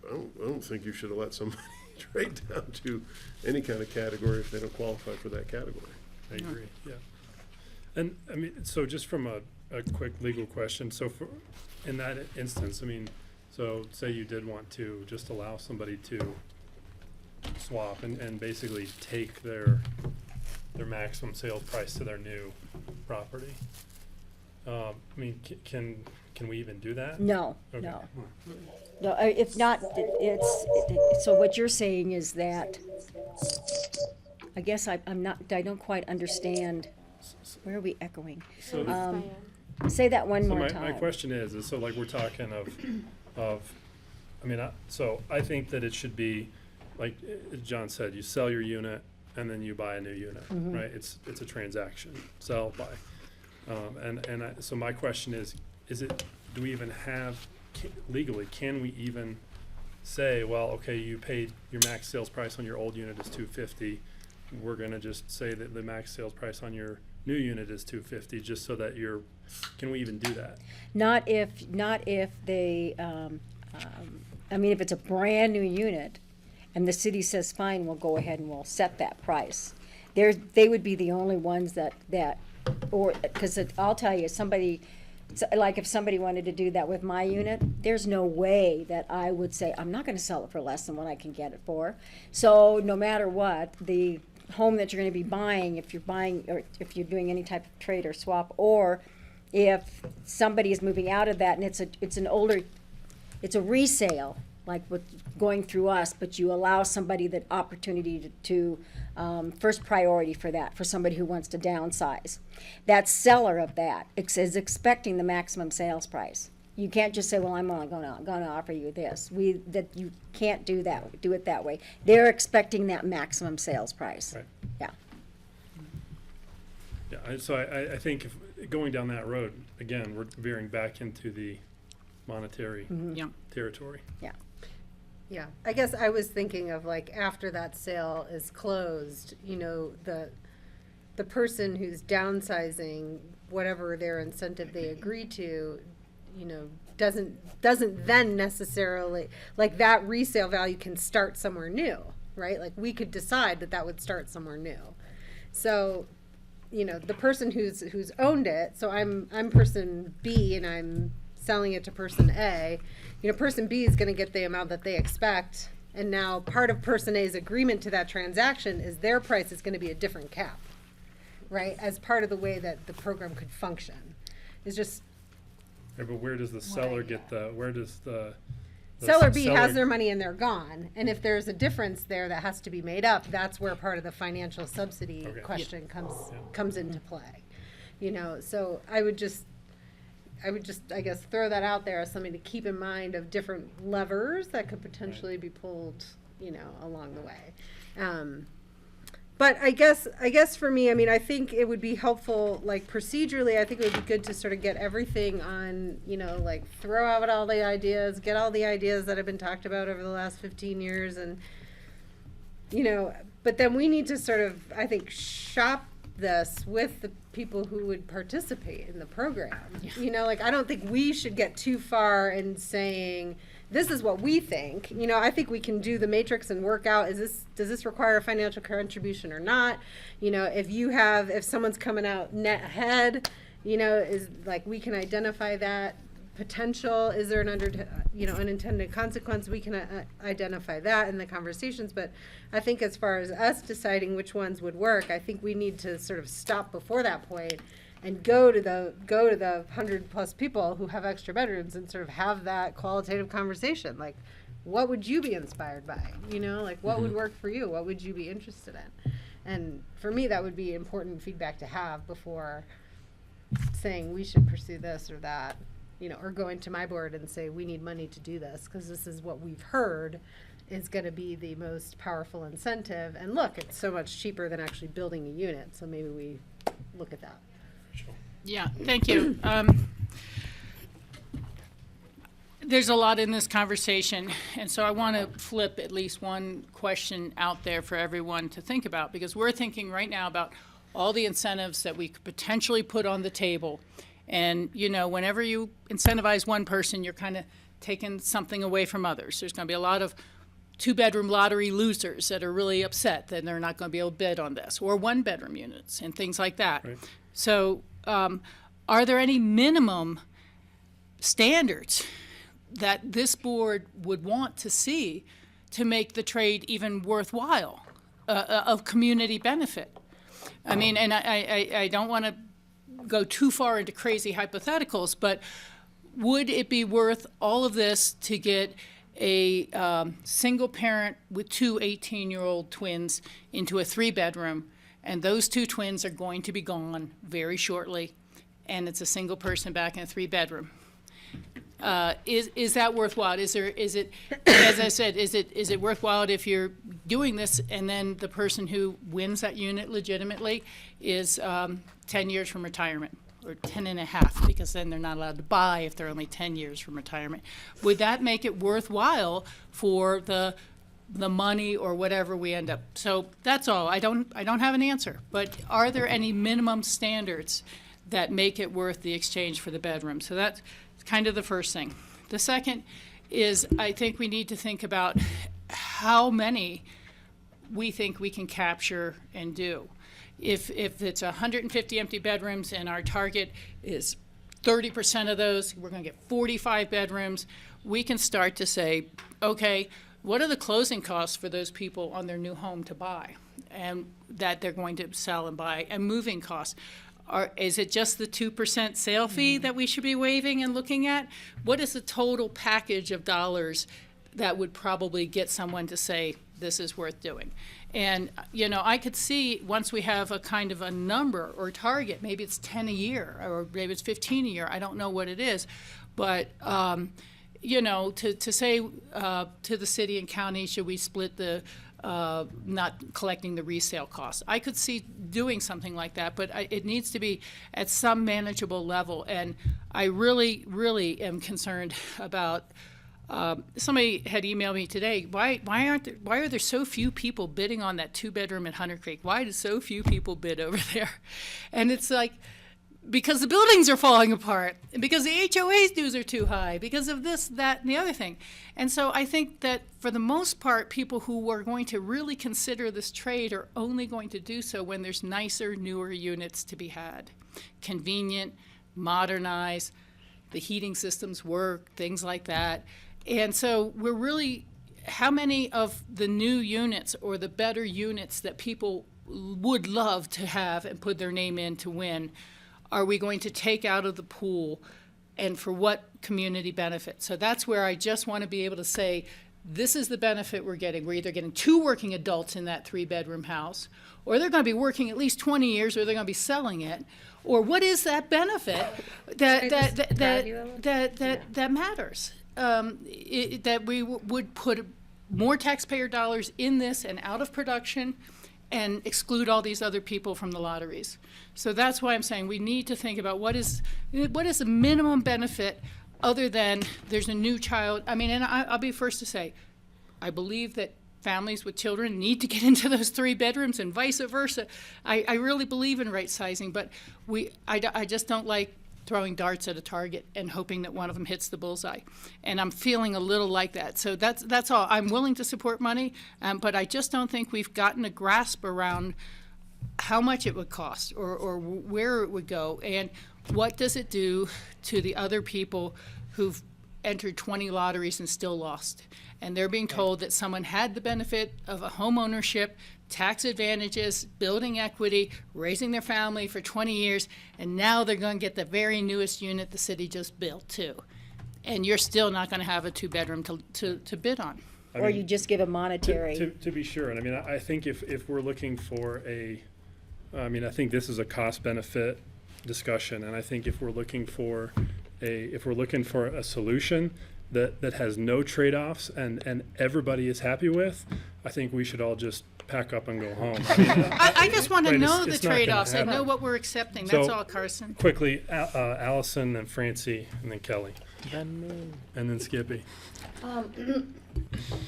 I don't think you should have let somebody trade down to any kind of category if they don't qualify for that category. I agree, yeah. And, I mean, so just from a quick legal question, so in that instance, I mean, so say you did want to just allow somebody to swap and basically take their maximum sales price to their new property. I mean, can we even do that? No, Okay. no. No, it's not, so what you're saying is that, I guess I don't quite understand, where are we echoing? So, Say that one so more my time. question is so like we're talking of, I mean, so I think that it should be, like John said, you sell your unit and then you buy a new unit, right? It's a transaction, sell, buy. So my question is do we even have, legally, can we even say, well, okay, you paid your max sales price on your old unit is $250. We're gonna just say that the max sales price on your new unit is $250, just so that can we even do that? Not if they, I mean, if it's a brand new unit and the city says, fine, we'll go ahead and we'll set that price. They would be the only ones that, or, because I'll tell you, like if somebody wanted to do that with my unit, there's no way that I would say, I'm not gonna sell it for less than what I can get it for. So no matter what, the home that you're gonna be buying, if you're buying, or if you're doing any type of trade or swap, or if somebody is moving out of that and it's a resale, like with going through us, but you allow somebody the opportunity to first priority for that, for somebody who wants to downsize. That seller of that is expecting the maximum sales price. You can't just say, well, I'm only gonna offer you this. That you can't do that, do it that way. They're expecting that maximum sales price. Right. Yeah. Yeah, so I think if going down that road, again, we're veering back into the monetary Yeah. territory. Yeah. Yeah, I guess I was thinking of like after that sale is closed, you know, the person who's downsizing, whatever their incentive they agree to, you know, doesn't then necessarily, like that resale value can start somewhere new, right? Like we could decide that would start somewhere new. So, you know, the person who's owned it, so I'm person B and I'm selling it to person A, you know, person B is going to get the amount that they expect, and now part of person A's agreement to that transaction is their price is going to be a different cap, right? As part of the way that the program could function. It's just Yeah, but where does the seller get where does the seller B has their money and they're gone, and if there's a difference there that has to be made up, that's where part of the financial subsidy Okay. question comes into play. You know, so I would just, I guess, throw that out there as something to keep in mind of different levers that could potentially be pulled, you know, along the way. But I guess for me, I mean, I think it would be helpful, like procedurally, I think it would be good to sort of get everything on, you know, like throw out all the ideas, get all the ideas that have been talked about over the last 15 years and, you know, but then we need to sort of, I think, shop this with the people who would participate in the program. You know, like I don't think we should get too far in saying this is what we think. You know, I think we can do the matrix and work out, does this require a financial contribution or not? You know, if someone's coming out net ahead, you know, is like we can identify that potential. Is there an unintended consequence? We can identify that in the conversations. But I think as far as us deciding which ones would work, I think we need to sort of stop before that point and go to the 100+ people who have extra bedrooms and sort of have that qualitative conversation. Like, what would you be inspired by? You know, like what would work for you? What would you be interested in? And for me, that would be important feedback to have before saying we should pursue this or that. You know, or going to my board and say, we need money to do this because this is what we've heard is going to be the most powerful incentive. And look, it's so much cheaper than actually building a unit. So maybe we look at that. Sure. Yeah, thank you. There's a lot in this conversation, and so I want to flip at least one question out there for everyone to think about, because we're thinking right now about all the incentives that we could potentially put on the table. And, you know, whenever you incentivize one person, you're kind of taking something away from others. There's going to be a lot of 2-bedroom lottery losers that are really upset that they're not going to be able to bid on this, or 1-bedroom units and things like that. Right. So are there any minimum standards that this board would want to see to make the trade even worthwhile, of community benefit? I mean, and I don't want to go too far into crazy hypotheticals, but would it be worth all of this to get a single parent with 2 18-year-old twins into a 3-bedroom, and those 2 twins are going to be gone very shortly, and it's a single person back in a 3-bedroom? Is that worthwhile? Is it, as I said, is it worthwhile if you're doing this, and then the person who wins that unit legitimately is 10 years from retirement, or 10 and a half, because then they're not allowed to buy if they're only 10 years from retirement. Would that make it worthwhile for the money or whatever we end up? So that's all. I don't have an answer, but are there any minimum standards that make it worth the exchange for the bedroom? So that's kind of the first thing. The second is, I think we need to think about how many we think we can capture and do. If it's 150 empty bedrooms and our target is 30% of those, we're going to get 45 bedrooms, we can start to say, okay, what are the closing costs for those people on their new home to buy and that they're going to sell and buy, and moving costs? Is it just the 2% sale fee that we should be waiving and looking at? What is the total package of dollars that would probably get someone to say, this is worth doing? And, you know, I could see once we have a kind of a number or target, maybe it's 10 a year or maybe it's 15 a year, I don't know what it is, but, you know, to say to the city and county, should we split the not collecting the resale costs? I could see doing something like that, but it needs to be at some manageable level. And I really, really am concerned about, somebody had emailed me today, why are there so few people bidding on that 2-bedroom at Hunter Creek? Why do so few people bid over there? And it's like, because the buildings are falling apart, because the HOA's dues are too high, because of this, that, and the other thing. And so I think that for the most part, people who are going to really consider this trade are only going to do so when there's nicer, newer units to be had. Convenient, modernized, the heating systems work, things like that. And so we're really, how many of the new units or the better units that people would love to have and put their name in to win are we going to take out of the pool, and for what community benefit? So that's where I just want to be able to say, this is the benefit we're getting. We're either getting 2 working adults in that 3-bedroom house, or they're going to be working at least 20 years, or they're going to be selling it. Or what is that benefit that matters? That we would put more taxpayer dollars in this and out of production and exclude all these other people from the lotteries. So that's why I'm saying we need to think about what is the minimum benefit other than there's a new child. I mean, and I'll be first to say, I believe that families with children need to get into those 3 bedrooms and vice versa. I really believe in right sizing, but I just don't like throwing darts at a target and hoping that one of them hits the bullseye. And I'm feeling a little like that. So that's all. I'm willing to support money, but I just don't think we've gotten a grasp around how much it would cost or where it would go, and what does it do to the other people who've entered 20 lotteries and still lost. And they're being told that someone had the benefit of a home ownership, tax advantages, building equity, raising their family for 20 years, and now they're going to get the very newest unit the city just built too. And you're still not going to have a 2-bedroom to bid on. Or you just give a monetary. To be sure, and I mean, I think if we're looking for I think this is a cost-benefit discussion, and I think if we're looking for a solution that has no trade-offs and everybody is happy with, I think we should all just pack up and go home. I mean, I just want to right, know it's the not gonna trade-offs and happen. know what we're accepting. That's So, all, Carson. Quickly, Allison and Francie, and then Kelly, and then Skippy.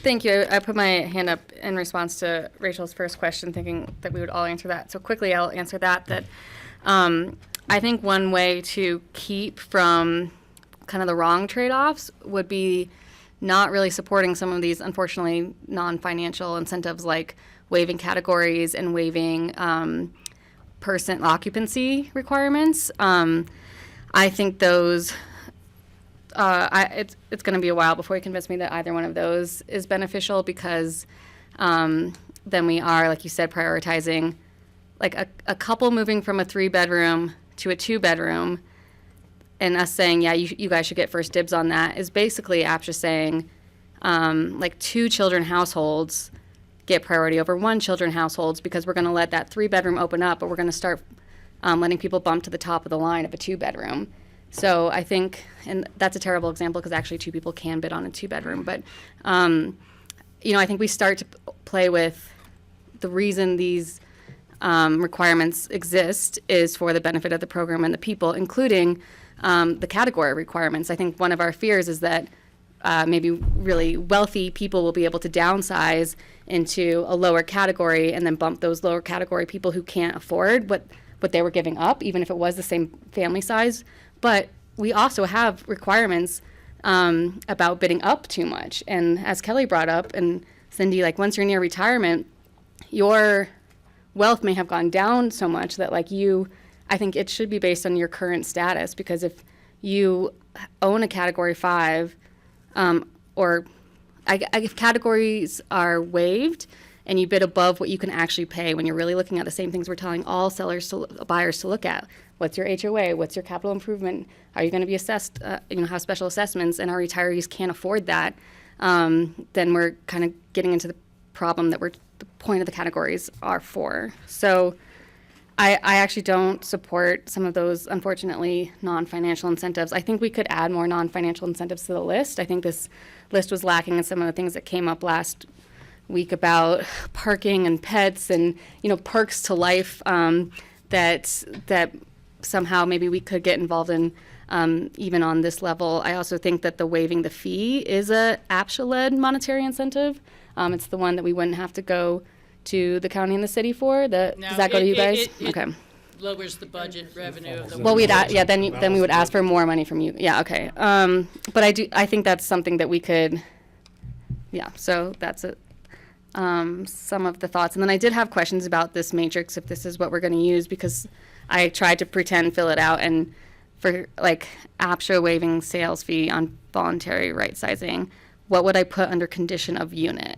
Thank you. I put my hand up in response to Rachel's first question, thinking that we would all answer that. So quickly, I'll answer that I think one way to keep from kind of the wrong trade-offs would be not really supporting some of these, unfortunately, non-financial incentives like waiving categories and waiving person occupancy requirements. I think those, it's going to be a while before you convince me that either one of those is beneficial, because then we are, like you said, prioritizing like a couple moving from a 3-bedroom to a 2-bedroom, and us saying, yeah, you guys should get first dibs on that, is basically APCHA saying, like 2-children households get priority over 1-children households, because we're going to let that 3-bedroom open up, but we're going to start letting people bump to the top of the line of a 2-bedroom. So I think, and that's a terrible example because actually 2 people can bid on a 2-bedroom, but I think we start to play with the reason these requirements exist is for the benefit of the program and the people, including the category requirements. I think one of our fears is that maybe really wealthy people will be able to downsize into a lower category and then bump those lower category people who can't afford what they were giving up, even if it was the same family size. But we also have requirements about bidding up too much. And as Kelly brought up, and Cindy, like once you're near retirement, your wealth may have gone down so much that I think it should be based on your current status, because if you own a category 5, if categories are waived and you bid above what you can actually pay, when you're really looking at the same things we're telling all buyers to look at. What's your HOA? What's your capital improvement? Are you going to be assessed, have special assessments, and our retirees can't afford that, then we're kind of getting into the problem that the point of the categories are for. So I actually don't support some of those, unfortunately, non-financial incentives. I think we could add more non-financial incentives to the list. I think this list was lacking in some of the things that came up last week about parking and pets and, perks to life that somehow maybe we could get involved in even on this level. I also think that the waiving the fee is a APCHA-led monetary incentive. It's the one that we wouldn't have to go to the county and the city for. Does that go to you guys? Okay. Lowers the budget revenue of the. Well, then we would ask for more money from you. Yeah, okay. But I think that's something that we could. Yeah. So that's it. Some of the thoughts, and then I did have questions about this matrix, if this is what we're going to use, because I tried to fill it out, and for APCHA waiving sales fee on voluntary right sizing, what would I put under condition of unit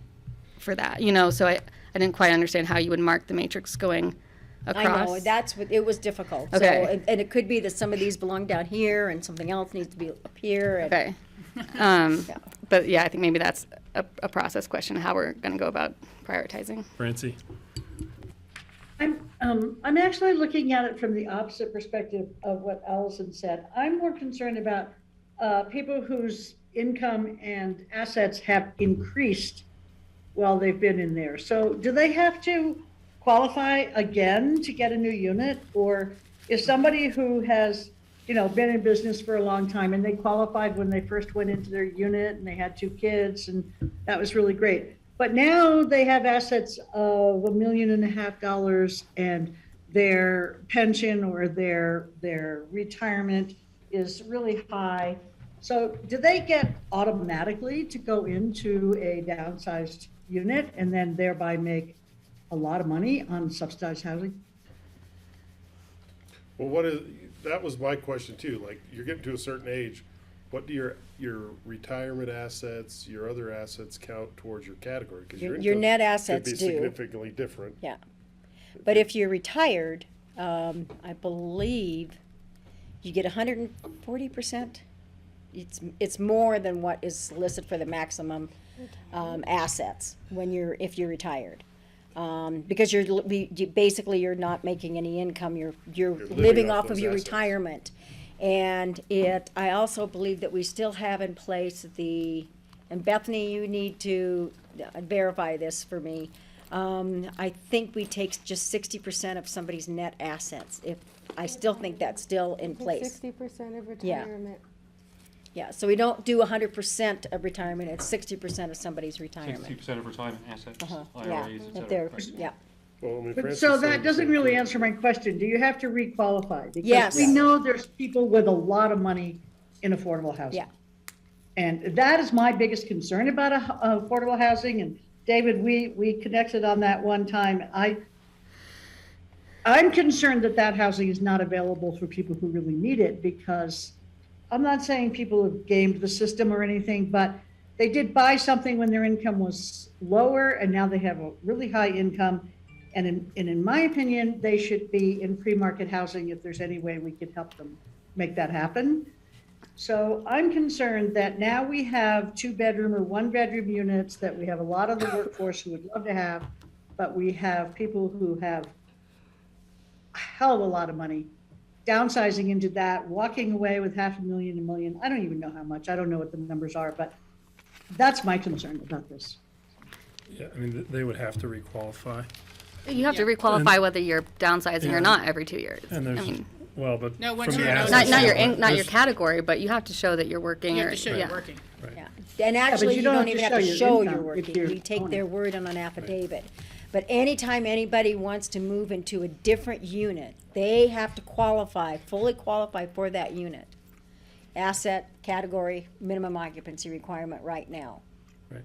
for that? So I didn't quite understand how you would mark the matrix going across. I know, it was difficult. Okay. So, and it could be that some of these belong down here and something else needs to be up here. And, Okay. But yeah, I think maybe that's a process question, how we're going to go about prioritizing. Francie? I'm actually looking at it from the opposite perspective of what Allison said. I'm more concerned about people whose income and assets have increased while they've been in there. So do they have to qualify again to get a new unit? Or is somebody who has, been in business for a long time and they qualified when they first went into their unit and they had 2 kids and that was really great. But now they have assets of $1.5 million and their pension or their retirement is really high. So do they get automatically to go into a downsized unit and then thereby make a lot of money on subsidized housing? Well, that was my question too. You're getting to a certain age, what do your retirement assets, your other assets count towards your category? Because Your income net assets could do. be significantly different. Yeah. But if you're retired, I believe you get 140%. It's more than what is listed for the maximum assets if you're retired. Because you're not making any income. You're living off of your retirement. And I also believe that we still have in place and Bethany, you need to verify this for me. I think we take just 60% of somebody's net assets. I still think that's still in place. 60% of retirement. Yeah, so we don't do 100% of retirement, it's 60% of somebody's retirement. 60% of retirement assets, Yeah, IRAs, if et they're, cetera. yeah. Well, But so that doesn't really answer my question. Do you have to requalify? Because Yes. we know there's people with a lot of money in affordable housing. Yeah. And that is my biggest concern about affordable housing. And David, we connected on that one time. I'm concerned that housing is not available for people who really need it, because I'm not saying people have gamed the system or anything, but they did buy something when their income was lower and now they have a really high income. And in my opinion, they should be in pre-market housing if there's any way we could help them make that happen. So I'm concerned that now we have 2-bedroom or 1-bedroom units that we have a lot of the workforce who would love to have, but we have people who have a hell of a lot of money downsizing into that, walking away with $500,000, $1 million. I don't even know how much. I don't know what the numbers are, but that's my concern about this. Yeah, I mean, they would have to requalify. You have to Yeah. requalify whether you're downsizing Yeah. or not every 2 years. And I there's, mean, well, but No, from once the you're asset out- not your standpoint, not your there's- category, but you have to show that you're working. You or, have to show yeah. you're working. Yeah, and actually, you don't don't have even to have to show your show income you're if working. you're We take their owning. word on an affidavit. But anytime anybody wants to move into a different unit, they have to qualify, fully qualify for that unit. Asset, category, minimum occupancy requirement right now. Right.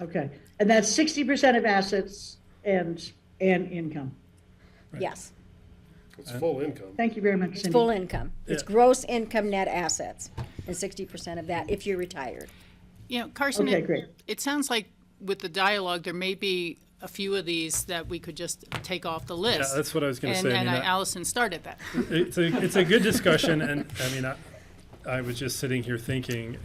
Okay, and that's 60% of assets and income. Right. Yes, It's full income. Thank you very much, it's Cindy. full income. It's Yeah. gross income net assets, and 60% of that if you're retired. You know, Carson, Okay, great. it sounds like with the dialogue, there may be a few of these that we could just take off the list. Yeah, that's what I was gonna And- say. I And mean, Allison started that. it's a good discussion, and I mean, I was just sitting here thinking,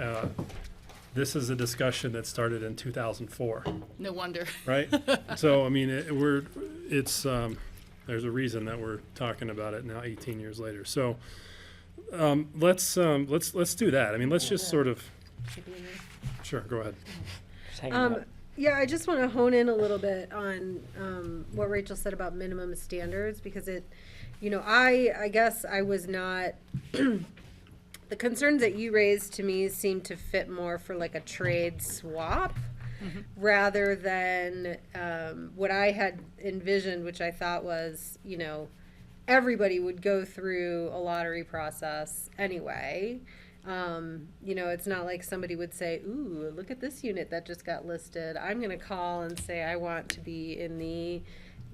this is a discussion that started in 2004, No wonder. right? So, I mean, there's a reason that we're talking about it now 18 years later. So, let's do that. I mean, let's just sort of, sure, go ahead. Just hanging out. Yeah, I just want to hone in a little bit on what Rachel said about minimum standards, because I guess I was not, the concerns that you raised to me seem to fit more for like a trade swap rather than what I had envisioned, which I thought was, everybody would go through a lottery process anyway. It's not like somebody would say, ooh, look at this unit that just got listed. I'm going to call and say I want to be in the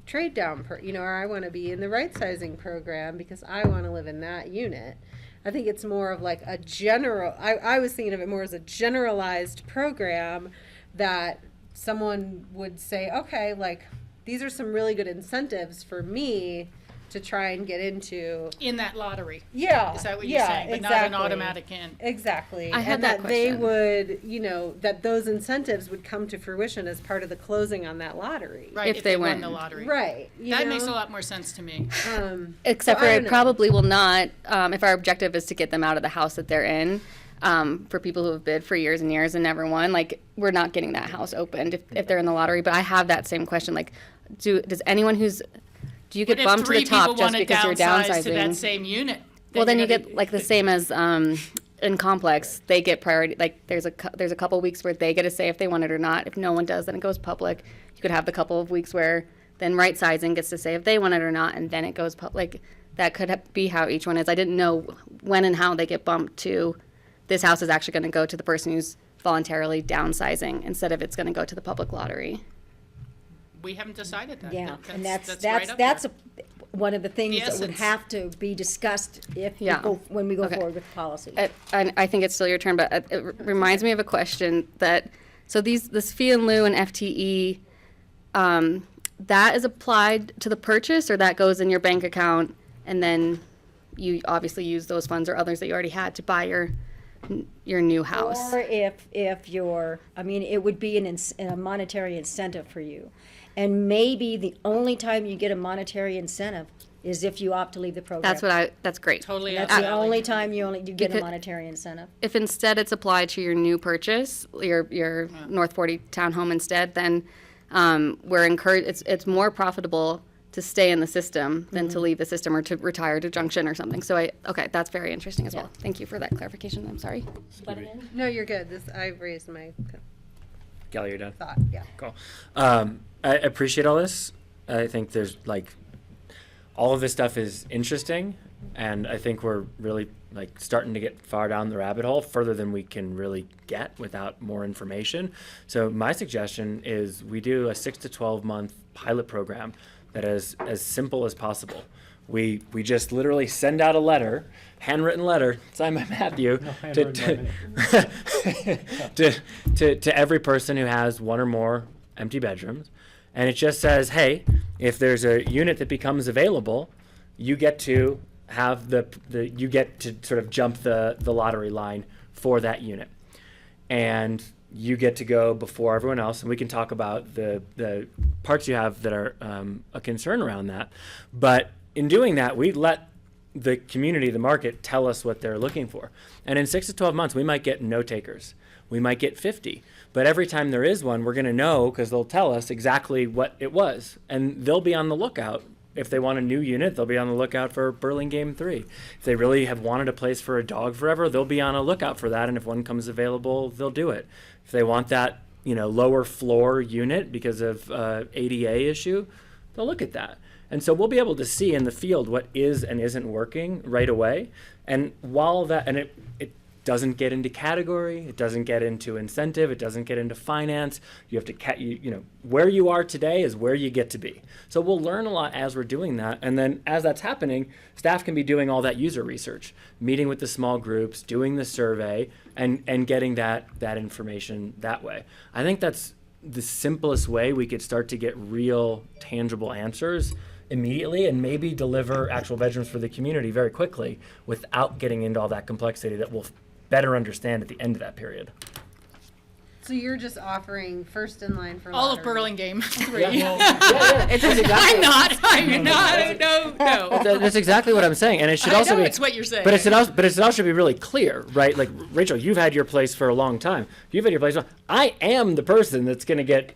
trade down, or I want to be in the right sizing program because I want to live in that unit. I think it's more of like a general, I was thinking of it more as a generalized program that someone would say, okay, like these are some really good incentives for me to try and get into. In that lottery. Yeah. Is that what you're saying? But not an automatic in. Exactly. I had and that they question. would, that those incentives would come to fruition as part of the closing on that lottery. Right, If they won win. the lottery. Right. That makes a lot more sense to me. Except So for I it don't know. probably will not, if our objective is to get them out of the house that they're in, for people who have bid for years and years and never won, like, we're not getting that house opened if they're in the lottery. But I have that same question, like, do you get But if bumped to three the top people just want to because you're downsize to that downsizing? same unit. Well, then you you're get gonna- like the same as in complex. They get priority. Like there's a couple weeks where they get to say if they want it or not. If no one does, then it goes public. You could have the couple of weeks where then right sizing gets to say if they want it or not, and then it goes public. That could be how each one is. I didn't know when and how they get bumped to. This house is actually going to go to the person who's voluntarily downsizing instead of it's going to go to the public lottery. We haven't decided that. Yeah, and that's right up there. one of the things that would essence. have to be discussed Yeah. when we go Okay. forward with policy. And I think it's still your turn, but it reminds me of a question that, so this fee in lieu and FTE, that is applied to the purchase, or that goes in your bank account, and then you obviously use those funds or others that you already had to buy your new house? Or if you're, I mean, it would be a monetary incentive for you. And maybe the only time you get a monetary incentive is if you opt to leave the program. That's great. Totally. That's up the your alley. only time you get a Because- monetary incentive. If instead it's applied to your new purchase, your North 40 townhome instead, then we're encouraged, it's more profitable to stay in the system than to leave the system or to retire to Junction or something. So okay, that's very interesting as well. Thank you for that clarification. I'm sorry. No, you're good. I've raised my Kelly, you're done. thought, yeah. Cool. I appreciate all this. I think there's all of this stuff is interesting, and I think we're really starting to get far down the rabbit hole, further than we can really get without more information. So my suggestion is we do a 6 to 12 month pilot program that is as simple as possible. We just literally send out a letter, handwritten letter, signed by Matthew, to every person who has one or more empty bedrooms. And it just says, hey, if there's a unit that becomes available, you get to have you get to sort of jump the lottery line for that unit. And you get to go before everyone else, and we can talk about the parts you have that are a concern around that. But in doing that, we let the community, the market, tell us what they're looking for. And in 6 to 12 months, we might get no takers. we might get 50. But every time there is one, we're going to know because they'll tell us exactly what it was. And they'll be on the lookout. If they want a new unit, they'll be on the lookout for Burlingame 3. If they really have wanted a place for a dog forever, they'll be on a lookout for that. And if one comes available, they'll do it. If they want that, lower floor unit because of ADA issue, they'll look at that. And so we'll be able to see in the field what is and isn't working right away. And while that, and it doesn't get into category, it doesn't get into incentive, it doesn't get into finance. You have to, where you are today is where you get to be. So we'll learn a lot as we're doing that. And then as that's happening, staff can be doing all that user research, meeting with the small groups, doing the survey, and getting that information that way. I think that's the simplest way we could start to get real, tangible answers immediately and maybe deliver actual bedrooms for the community very quickly without getting into all that complexity that we'll better understand at the end of that period. So you're just offering first in line for All of lottery. Burlingame 3. It's exactly, I'm not. No. that's exactly what I'm saying, and it should I also know be. it's what you're saying. But it also should be really clear, right? Like Rachel, you've had your place for a long time. You've had your place. I am the person that's going to get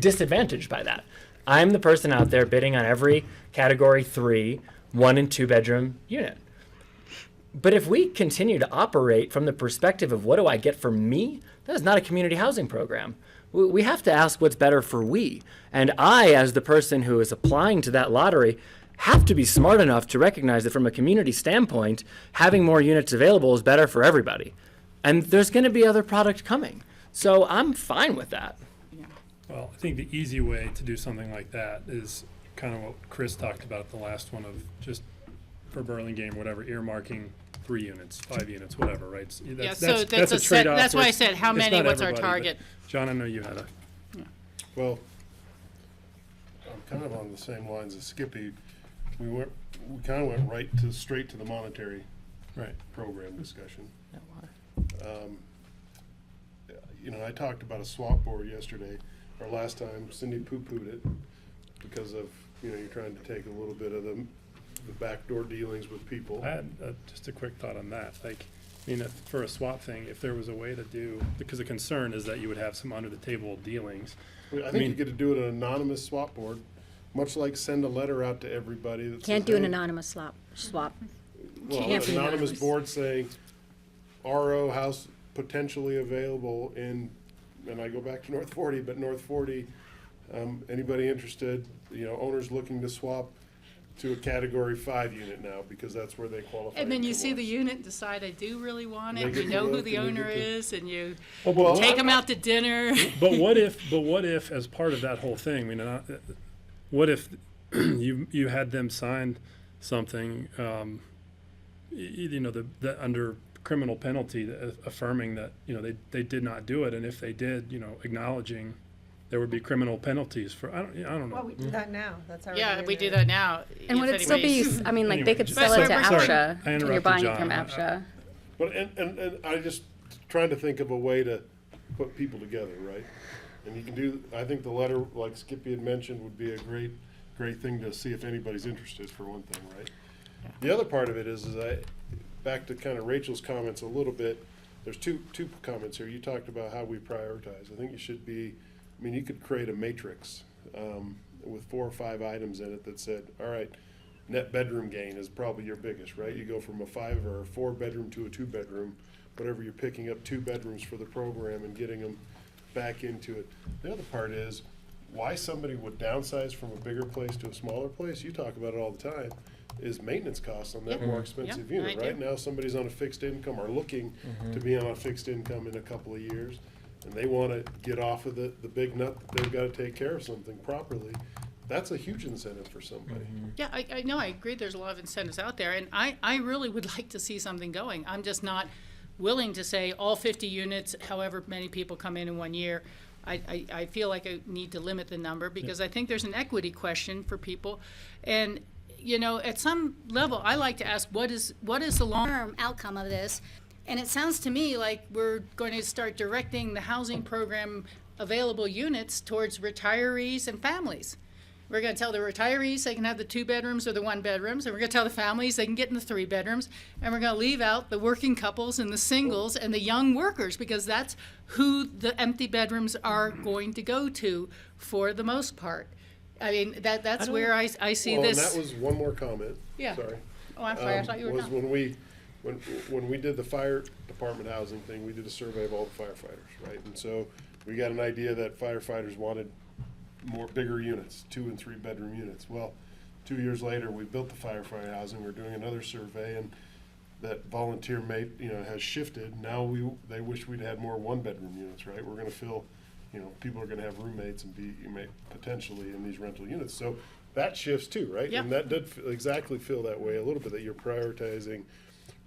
disadvantaged by that. I'm the person out there bidding on every category 3, 1 and 2 bedroom unit. But if we continue to operate from the perspective of what do I get for me, that is not a community housing program. We have to ask what's better for we. And I, as the person who is applying to that lottery, have to be smart enough to recognize that from a community standpoint, having more units available is better for everybody. And there's going to be other product coming. So I'm fine with that. Well, I think the easy way to do something like that is kind of what Chris talked about at the last one of just for Burlingame, whatever, earmarking 3 units, 5 units, whatever, right? That's a set. trade-off That's why where I it's- said, how it's many, not what's our everybody, but target? John, I know you had a, Well, I'm kind of on the same lines as Skippy. We kind of went straight to the monetary right. program discussion. I talked about a swap board yesterday, or last time. Cindy poo-pooed it because of, you're trying to take a little bit of the backdoor dealings with people. I had just a quick thought on that. For a swap thing, if there was a way to do, because the concern is that you would have some under the table dealings. I think you get to do it an anonymous swap board, much like send a letter out to everybody that Can't says, do an hey, anonymous swap. Well, Can't an be anonymous anonymous. board saying, RO house potentially available in, and I go back to North 40, but North 40, anybody interested, owners looking to swap to a category 5 unit now because that's where they qualify. And then you income see the wise. unit, decide I do really want They it, get you to know who look the and they owner get to- is, and you Well, take them out to dinner. But what if, as part of that whole thing, what if you had them sign something, that under criminal penalty affirming that they did not do it, and if they did, acknowledging there would be criminal penalties for I don't know. Well, we do that now. That's already Yeah, in we do there. that now. And would if it still be, anybody's- I mean, like, they could Anyway, sell it to sorry, APCHA, I and you're interrupted buying it John. from APCHA. But and I just trying to think of a way to put people together, right? And you can do. I think the letter, like Skippy had mentioned, would be a great thing to see if anybody's interested. For one thing, right? The other part of it is back to kind of Rachel's comments a little bit. There's two comments here. You talked about how we prioritize. I think it should be. You could create a matrix with 4 or 5 items in it that said, all right, net bedroom gain is probably your biggest, right? You go from a 5 or a 4 bedroom to a 2 bedroom, whatever, you're picking up 2 bedrooms for the program and getting them back into it. The other part is why somebody would downsize from a bigger place to a smaller place. You talk about it all the time. Is maintenance costs on that more expensive Yep, unit. I Right do. now, somebody's on a fixed income or looking to be on a fixed income in a couple of years, and they want to get off of the big nut that they've got to take care of something properly. That's a huge incentive for somebody. Yeah, I know, I agree, there's a lot of incentives out there, and I really would like to see something going. I'm just not willing to say all 50 units, however many people come in 1 year. I feel like I need to limit the number, because I think there's an equity question for people. And, at some level, I like to ask, what is the long-term outcome of this? And it sounds to me like we're going to start directing the housing program available units towards retirees and families. We're gonna tell the retirees they can have the 2 bedrooms or the 1 bedrooms, and we're gonna tell the families they can get in the 3 bedrooms, and we're gonna leave out the working couples and the singles and the young workers, because that's who the empty bedrooms are going to go to for the most part. I mean, that's where I see Well, and this. that was one more comment. Yeah. Sorry. Oh, I'm sorry, I thought you were Was done. when we did the fire department housing thing, we did a survey of all the firefighters, right? And so we got an idea that firefighters wanted bigger units, 2 and 3 bedroom units. Well, 2 years later, we built the firefighter housing. We're doing another survey, and that volunteer has shifted. Now they wish we'd had more 1 bedroom units, right? We're gonna fill, people are gonna have roommates and potentially in these rental units. So that shifts too, right? Yeah. And that did exactly feel that way a little bit, that you're prioritizing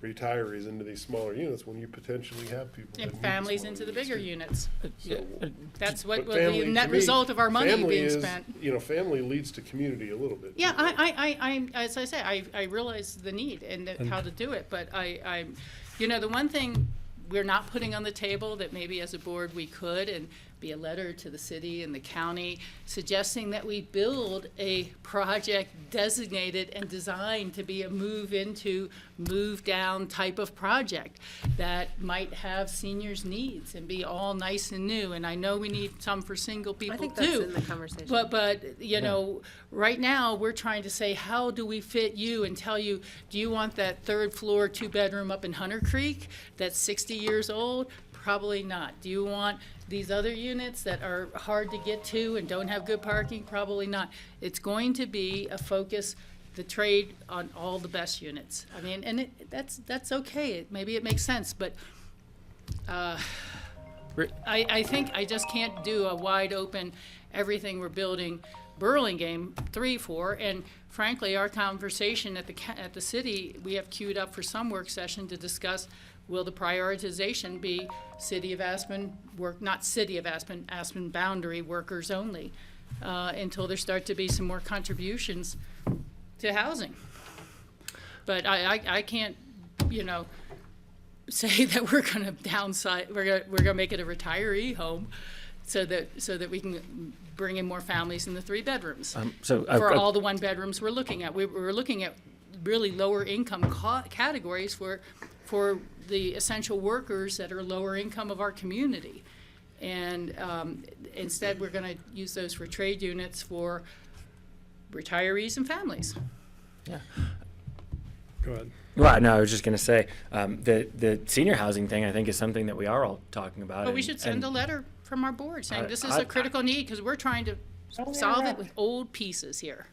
retirees into these smaller units when you potentially have people that And need the families smaller into the units bigger too. units. That's what But will family, be the to net me, result of our money family being is, spent. Family leads to community a little bit. Yeah, too, right? as I say, I realize the need and how to do it, but the one thing we're not putting on the table that maybe as a board we could, and be a letter to the city and the county suggesting that we build a project designated and designed to be a move into, move down type of project that might have seniors' needs and be all nice and new. And I know we need some for single people too. I think that's in the conversation. But right now, we're trying to say, how do we fit you and tell you, do you want that 3rd floor, 2 bedroom up in Hunter Creek that's 60 years old? Probably not. Do you want these other units that are hard to get to and don't have good parking? Probably not. It's going to be a focus, the trade on all the best units. I mean, and that's okay. Maybe it makes sense, but I think I just can't do a wide open, everything we're building Burlingame 3 for. And frankly, our conversation at the city, we have queued up for some work session to discuss, will the prioritization be City of Aspen not City of Aspen, Aspen boundary workers only, until there start to be some more contributions to housing. But I can't, say that we're gonna downsize, we're gonna make it a retiree home so that we can bring in more families in the 3 bedrooms. For all the 1 bedrooms we're looking at. We're looking at really lower income categories for the essential workers that are lower income of our community. And instead, we're going to use those for trade units for retirees and families. Yeah. Go ahead. Well, no, I was just going to say the senior housing thing, I think, is something that we are all talking about. But we should send a letter from our board saying this is a critical need, because we're trying to solve it with old pieces here.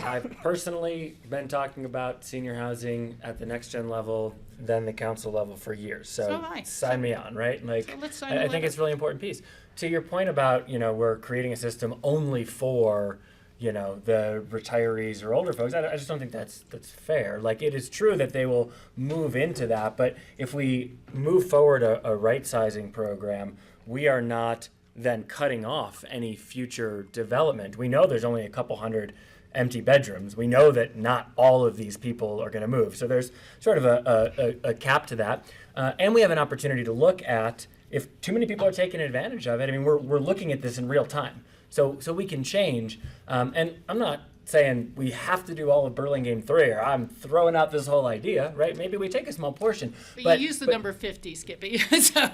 I've personally been talking about senior housing at the next gen level, then the council level for years. So have I. sign me on, right? Like, So let's sign I the think letter. it's a really important piece. To your point about, we're creating a system only for, the retirees or older folks, I just don't think that's fair. Like, it is true that they will move into that, but if we move forward a right sizing program, we are not then cutting off any future development. We know there's only a couple hundred empty bedrooms. We know that not all of these people are going to move. So there's sort of a cap to that. And we have an opportunity to look at if too many people are taking advantage of it. I mean, we're looking at this in real time. So we can change. And I'm not saying we have to do all of Burlingame 3, or I'm throwing out this whole idea, right? Maybe we take a small portion. But you use the number 50, Skippy, so.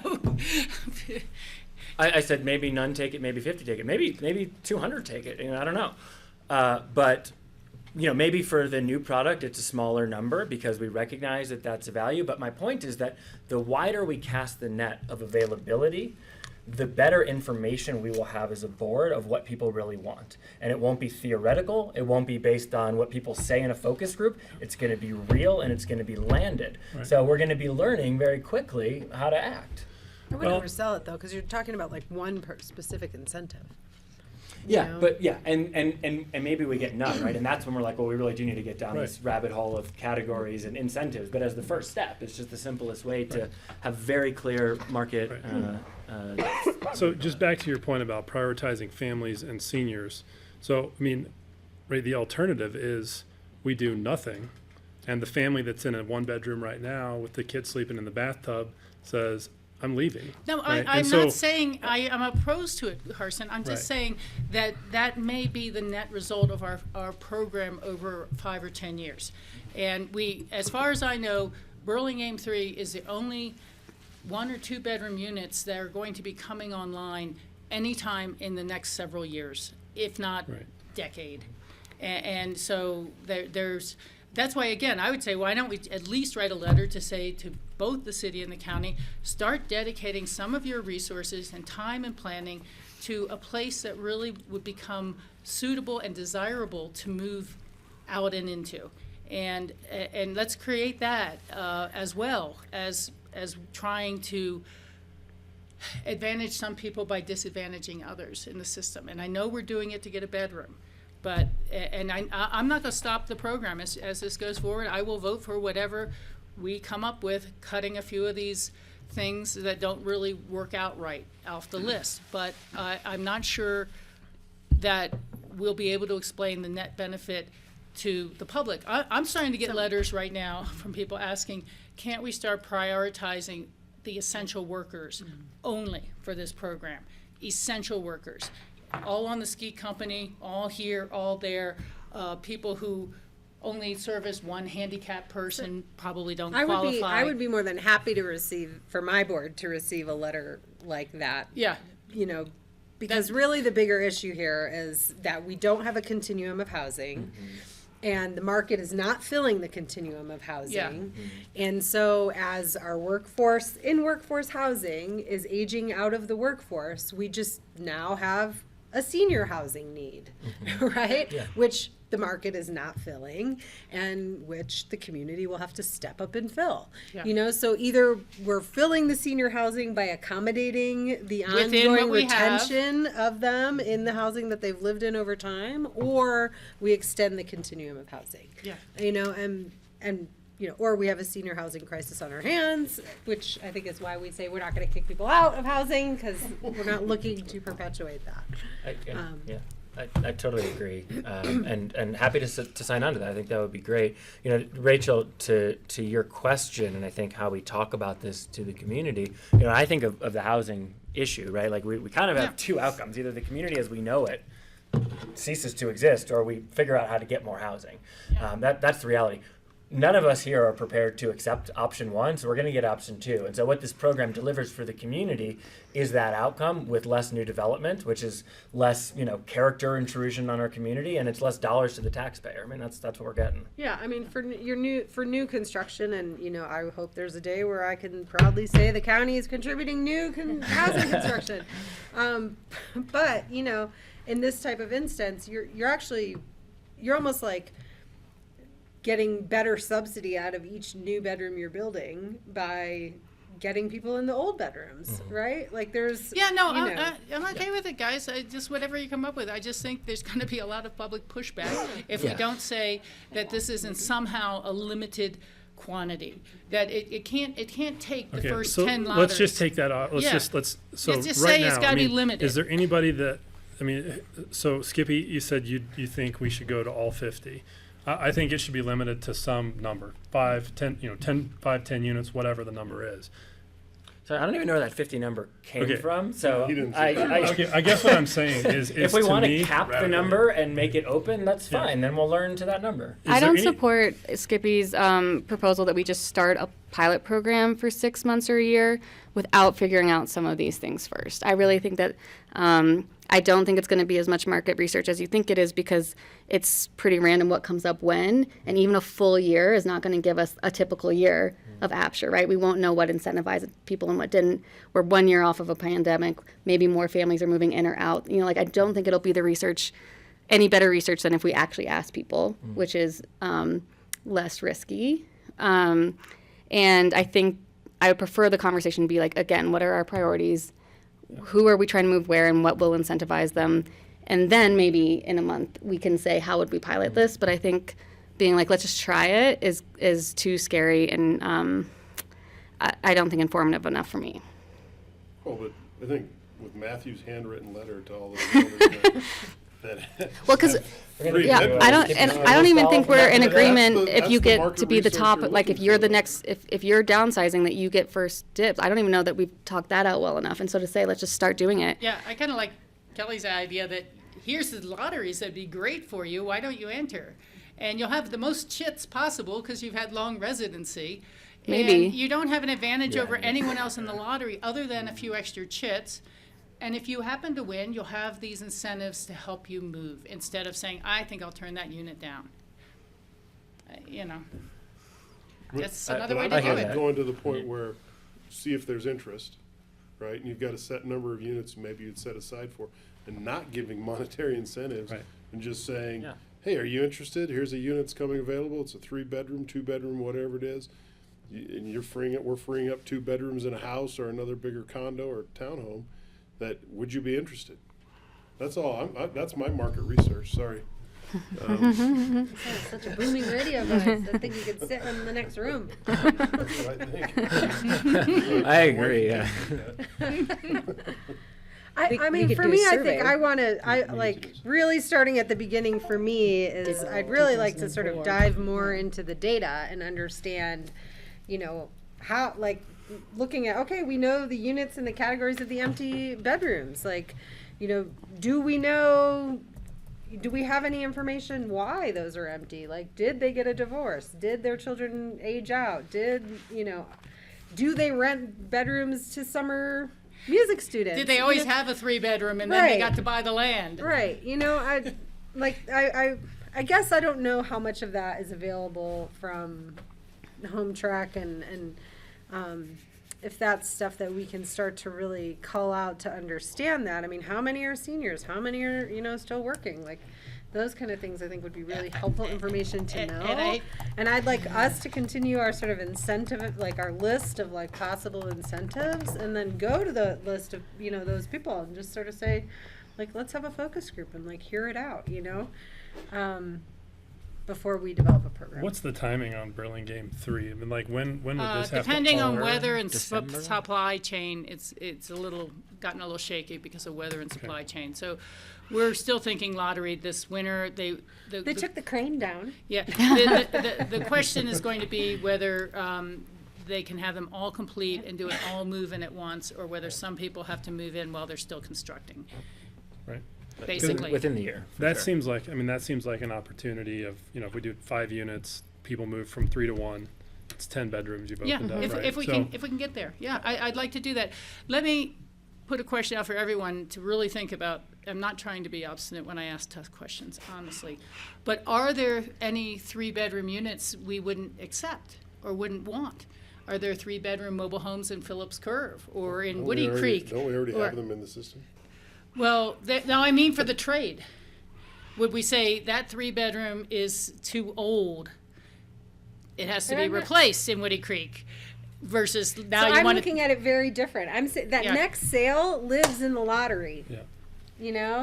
I said maybe none take it, maybe 50 take it, maybe 200 take it. I don't know. But maybe for the new product, it's a smaller number because we recognize that that's a value. But my point is that the wider we cast the net of availability, the better information we will have as a board of what people really want. And it won't be theoretical. It won't be based on what people say in a focus group. It's going to be real and it's going to be landed. Right. So we're going to be learning very quickly how to act. I would never sell it though, because you're talking about like one specific incentive. Yeah, know? but yeah, and maybe we get none, right? And that's when we're like, well, we really do need to get down this rabbit hole of categories and incentives. But as the first step, it's just the simplest way to have very clear market. So just back to your point about prioritizing families and seniors. So, I mean, right, the alternative is we do nothing, and the family that's in a 1 bedroom right now with the kid sleeping in the bathtub says, I'm leaving. No, right? I'm And so- not saying I am opposed to it, Carson. I'm just Right. saying that that may be the net result of our program over 5 or 10 years. And we, as far as I know, Burlingame 3 is the only 1 or 2 bedroom units that are going to be coming online anytime in the next several years, if not Right. decade. And so that's why, again, I would say, why don't we at least write a letter to say to both the city and the county, start dedicating some of your resources and time and planning to a place that really would become suitable and desirable to move out and into. And let's create that as well as trying to advantage some people by disadvantaging others in the system. And I know we're doing it to get a bedroom. But, and I'm not going to stop the program as this goes forward. I will vote for whatever we come up with, cutting a few of these things that don't really work out right off the list. But I'm not sure that we'll be able to explain the net benefit to the public. I'm starting to get letters right now from people asking, can't we start prioritizing the essential workers only for this program? Essential workers. All on the ski company, all here, all there. People who only service one handicapped person probably don't qualify. I would be more than happy to receive, for my board, to receive a letter like that. Yeah. You know, because really the bigger issue here is that we don't have a continuum of housing. And the market is not filling the continuum of housing. Yeah. And so as our workforce housing is aging out of the workforce, we just now have a senior housing need, right? Yeah. Which the market is not filling and which the community will have to step up and fill. Yeah. You know, so either we're filling the senior housing by accommodating the Within what ongoing we have. retention of them in the housing that they've lived in over time, or we extend the continuum of housing. Yeah. You know, and you know, or we have a senior housing crisis on our hands, which I think is why we say we're not going to kick people out of housing, because we're not looking to perpetuate that. I totally agree, and happy to sign on to that. I think that would be great. You know, Rachel, to your question, and I think how we talk about this to the community. You know, I think of the housing issue, right? Like we kind of have two outcomes: either the community as we know it ceases to exist, or we figure out how to get more housing. That's the reality. None of us here are prepared to accept option one, so we're going to get option two. And so what this program delivers for the community is that outcome with less new development, which is less, you know, character intrusion on our community, and it's less dollars to the taxpayer. I mean, that's what we're getting. Yeah, I mean, for new construction, and you know, I hope there's a day where I can proudly say the county is contributing new housing construction. But you know, in this type of instance, you're almost like getting better subsidy out of each new bedroom you're building by getting people in the old bedrooms, right? Like there's I'm okay with it, guys. Just whatever you come up with. I just think there's going to be a lot of public pushback if we don't say that this isn't somehow a limited quantity. That it can't take the first 10 lotters. Let's just take that off. Let's so Let's just right say it's now, gotta I be mean, limited. Is there anybody that so Skippy, you said you think we should go to all 50. I think it should be limited to some number, 5, 10, 10 units, whatever the number is. So I don't even know where that 50 number came Okay. from. So He didn't say that. Okay, I guess what I'm saying is if we to want me, to cap the radical. number and make it open, that's Yeah. fine. Then we'll learn to that number. Is I there don't any- support Skippy's proposal that we just start a pilot program for 6 months or a year without figuring out some of these things first. I really think that I don't think it's going to be as much market research as you think it is, because it's pretty random what comes up when, and even a full year is not going to give us a typical year of APCHA, right? We won't know what incentivized people and what didn't. We're 1 year off of a pandemic. Maybe more families are moving in or out. You know, like I don't think it'll be the research, any better research than if we actually ask people, which is less risky. And I think I would prefer the conversation to be like, again, what are our priorities? Who are we trying to move where, and what will incentivize them? And then maybe in a month we can say, how would we pilot this? But I think being like, let's just try it is too scary, and I don't think informative enough for me. Oh, but I think with Matthew's handwritten letter to all the builders, that. Well, 'cause- Three Yeah, bedrooms. I don't even think we're in That's agreement the- if that's you the get market to be the research top, you're like if looking you're the for. next, if you're downsizing, that you get first dibs. I don't even know that we've talked that out well enough. And so to say, let's just start doing it. Yeah, I kind of like Kelly's idea that here's the lotteries that'd be great for you, why don't you enter? And you'll have the most chits possible because you've had long residency. Maybe. And you don't have an advantage over anyone else in the lottery other than a few extra chits. And if you happen to win, you'll have these incentives to help you move instead of saying, I think I'll turn that unit down. You know, that's another way to I do hear it. that. Going to the point where, see if there's interest, right? And you've got a set number of units maybe you'd set aside for, and not giving monetary incentives. Right. And just saying, Yeah. hey, are you interested? Here's a unit that's coming available. It's a 3-bedroom, 2-bedroom, whatever it is. And we're freeing up 2 bedrooms in a house or another bigger condo or townhome. That, would you be interested? That's all. That's my market research. Sorry. Such a booming radio voice. I think you could sit in the next room. That's what I think. I agree, yeah. I mean, could for do a me, I survey. think I like really starting at the beginning for me is I'd really like to sort of 2004. dive more into the data and understand, how, like, looking at, okay, we know the units and the categories of the empty bedrooms. Like, do we have any information why those are empty? Like, did they get a divorce? Did their children age out? Do they rent bedrooms to summer music students? Did they always have a 3-bedroom and then they Right. got to buy the land? Right. I guess I don't know how much of that is available from Home Track and if that's stuff that we can start to really call out to understand that. I mean, how many are seniors? How many are, still working? Like, those kind of things I think would be really helpful information to know. And I'd like us to continue our sort of incentive, like our list of like possible incentives, and then go to the list of, those people and just sort of say, like, let's have a focus group and like hear it out, before we develop a program. What's the timing on Burlingame 3? I mean, like, when would this have to Depending on fall? weather and December? supply chain, it's gotten a little shaky because of weather and supply chain. So we're still thinking lottery this winter. They took the crane down. Yeah, the question is going to be whether they can have them all complete and do it all move in at once, or whether some people have to move in while they're still constructing, Right. basically. Within the year. for That sure. seems like, that seems like an opportunity of, if we do 5 units, people move from 3 to 1, it's 10 bedrooms you've Yeah, opened up, right? if we can get there. Yeah, I'd like to do that. Let me put a question out for everyone to really think about. I'm not trying to be obstinate when I ask tough questions, honestly. But are there any 3-bedroom units we wouldn't accept or wouldn't want? Are there 3-bedroom mobile homes in Phillips Curve or in Woody Creek? Don't we already or- have them in the system? Well, no, I mean for the trade. Would we say that 3-bedroom is too old? It has to And be I'm not- replaced in Woody Creek versus now So you I'm want looking at it very different. I'm saying that Yeah. next sale lives in the lottery. Yeah.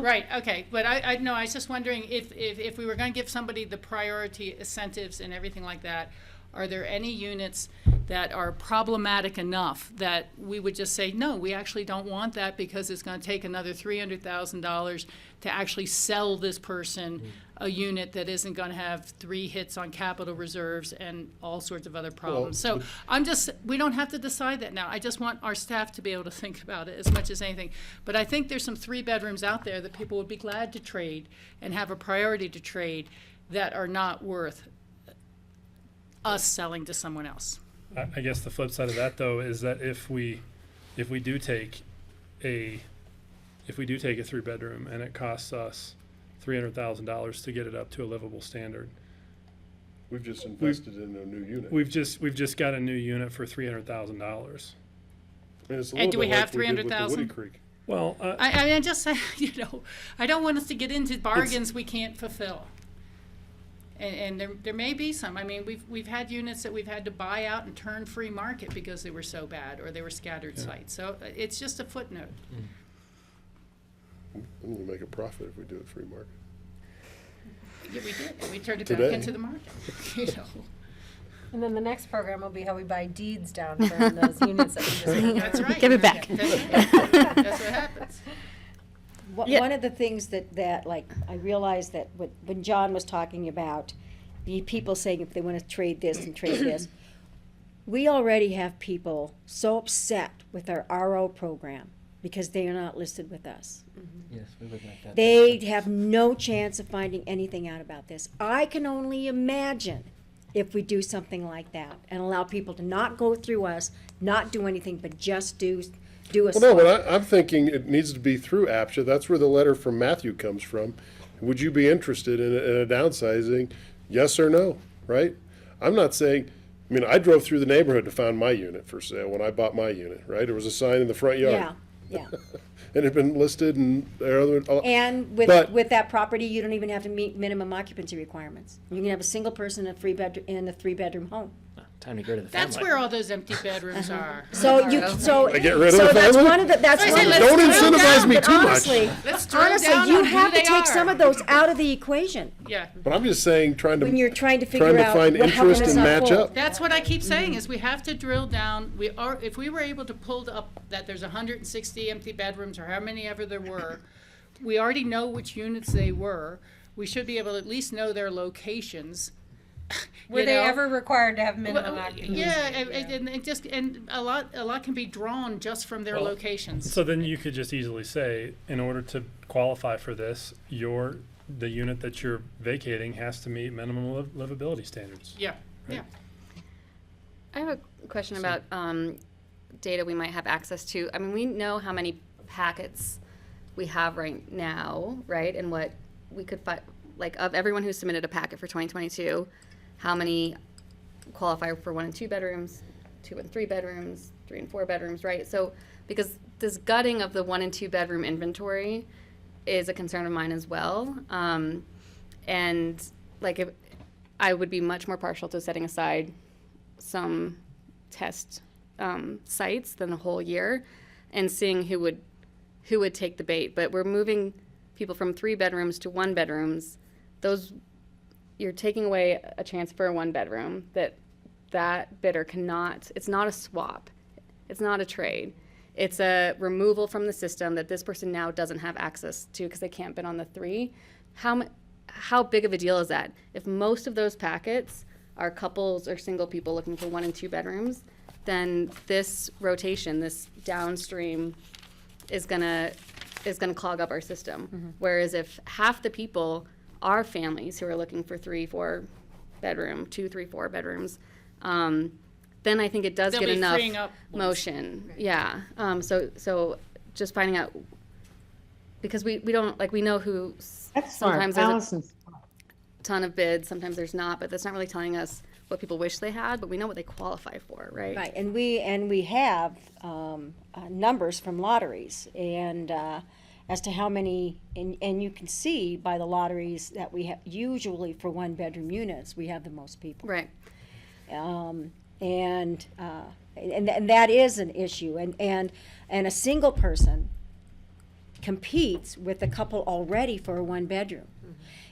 Right, okay, but I was just wondering if we were gonna give somebody the priority incentives and everything like that, are there any units that are problematic enough that we would just say, no, we actually don't want that because it's gonna take another $300,000 to actually sell this person a unit that isn't gonna have 3 hits on capital reserves and all sorts of other problems. So we don't have to decide that now. I just want our staff to be able to think about it as much as anything. But I think there's some 3-bedrooms out there that people would be glad to trade and have a priority to trade that are not worth us selling to someone else. I guess the flip side of that, though, is that if we do take a 3-bedroom and it costs us $300,000 to get it up to a livable standard, We've just invested in a new unit. we've just got a new unit for $300,000. And it's a And little do we bit have like we did with the 300,000? Woody Creek. Well, I mean, just say, I don't want us to get into bargains we can't fulfill. And there may be some. I mean, we've had units that we've had to buy out and turn free market because they were so bad or they were scattered sites. So it's just a footnote. I'm gonna make a profit if we do it free market. Yeah, we did. We turned it Today. back into the market. You know. And then the next program will be how we buy deeds down from those units that we just. That's right. Give it back. That's what happens. Yeah. One of the things that like, I realized that when John was talking about the people saying if they want to trade this and trade this, we already have people so upset with our RO program because they are not listed with us. Yes, we would like that. They have no chance of finding anything out about this. I can only imagine if we do something like that and allow people to not go through us, not do anything, but just do a Well, no, swap. but I'm thinking it needs to be through APCHA. That's where the letter from Matthew comes from. Would you be interested in a downsizing? Yes or no, right? I'm not saying, I mean, I drove through the neighborhood to find my unit for sale when I bought my unit, right? There was a sign in the front yard. Yeah, yeah. It had been listed and there are other. And But- with that property, you don't even have to meet minimum occupancy requirements. You can have a single person in a three-bedroom home. Time to go to the That's family. where all those empty bedrooms are. So you, so, I get rid of so the that's family? one of the, that's I one say of the. let's Don't drill incentivize down. me But too much. honestly, Let's drill honestly, down you on who have to they take some are. of those out of the equation Yeah. But I'm just saying, trying when you're to, trying to trying figure to out find how can interest this and match unfold. up. That's what I keep saying, is we have to drill down, if we were able to pull up that there's 160 empty bedrooms, or how many ever there were, we already know which units they were, we should be able to at least know their locations. Were you they know? ever required to have minimum Well, occupancy? yeah, and a lot can be drawn just from their Well, locations. So then you could just easily say, in order to qualify for this, the unit that you're vacating has to meet minimum livability standards. Yeah, yeah. I have a question about data we might have access to. I mean, we know how many packets we have right now, right? And what we could find, like, of everyone who submitted a packet for 2022, how many qualify for 1 and 2 bedrooms, 2 and 3 bedrooms, 3 and 4 bedrooms, right? So, because this gutting of the 1 and 2 bedroom inventory is a concern of mine as well. And like, if I would be much more partial to setting aside some test sites than a whole year and seeing who would take the bait. But we're moving people from 3 bedrooms to 1 bedrooms. Those, you're taking away a chance for a 1 bedroom that bidder cannot, it's not a swap. It's not a trade. It's a removal from the system that this person now doesn't have access to because they can't bid on the 3. How big of a deal is that? If most of those packets are couples or single people looking for 1 and 2 bedrooms, then this rotation, this downstream, is gonna clog up our system. Whereas if half the people are families who are looking for 3-4 bedroom, 2-3-4 bedrooms, then I think it does They'll get be enough freeing up ones. motion. Yeah. So just finding out, because we don't, like, we know who That's smart. sometimes there's Allison's a ton of bids, sometimes there's not, but that's not really telling us what people wish they had, but we know what they qualify for, right? Right, and we have numbers from lotteries, and as to how many, and you can see by the lotteries that we have, usually for 1-bedroom units, we have the most people. Right. And that is an issue, and a single person competes with a couple already for a 1-bedroom.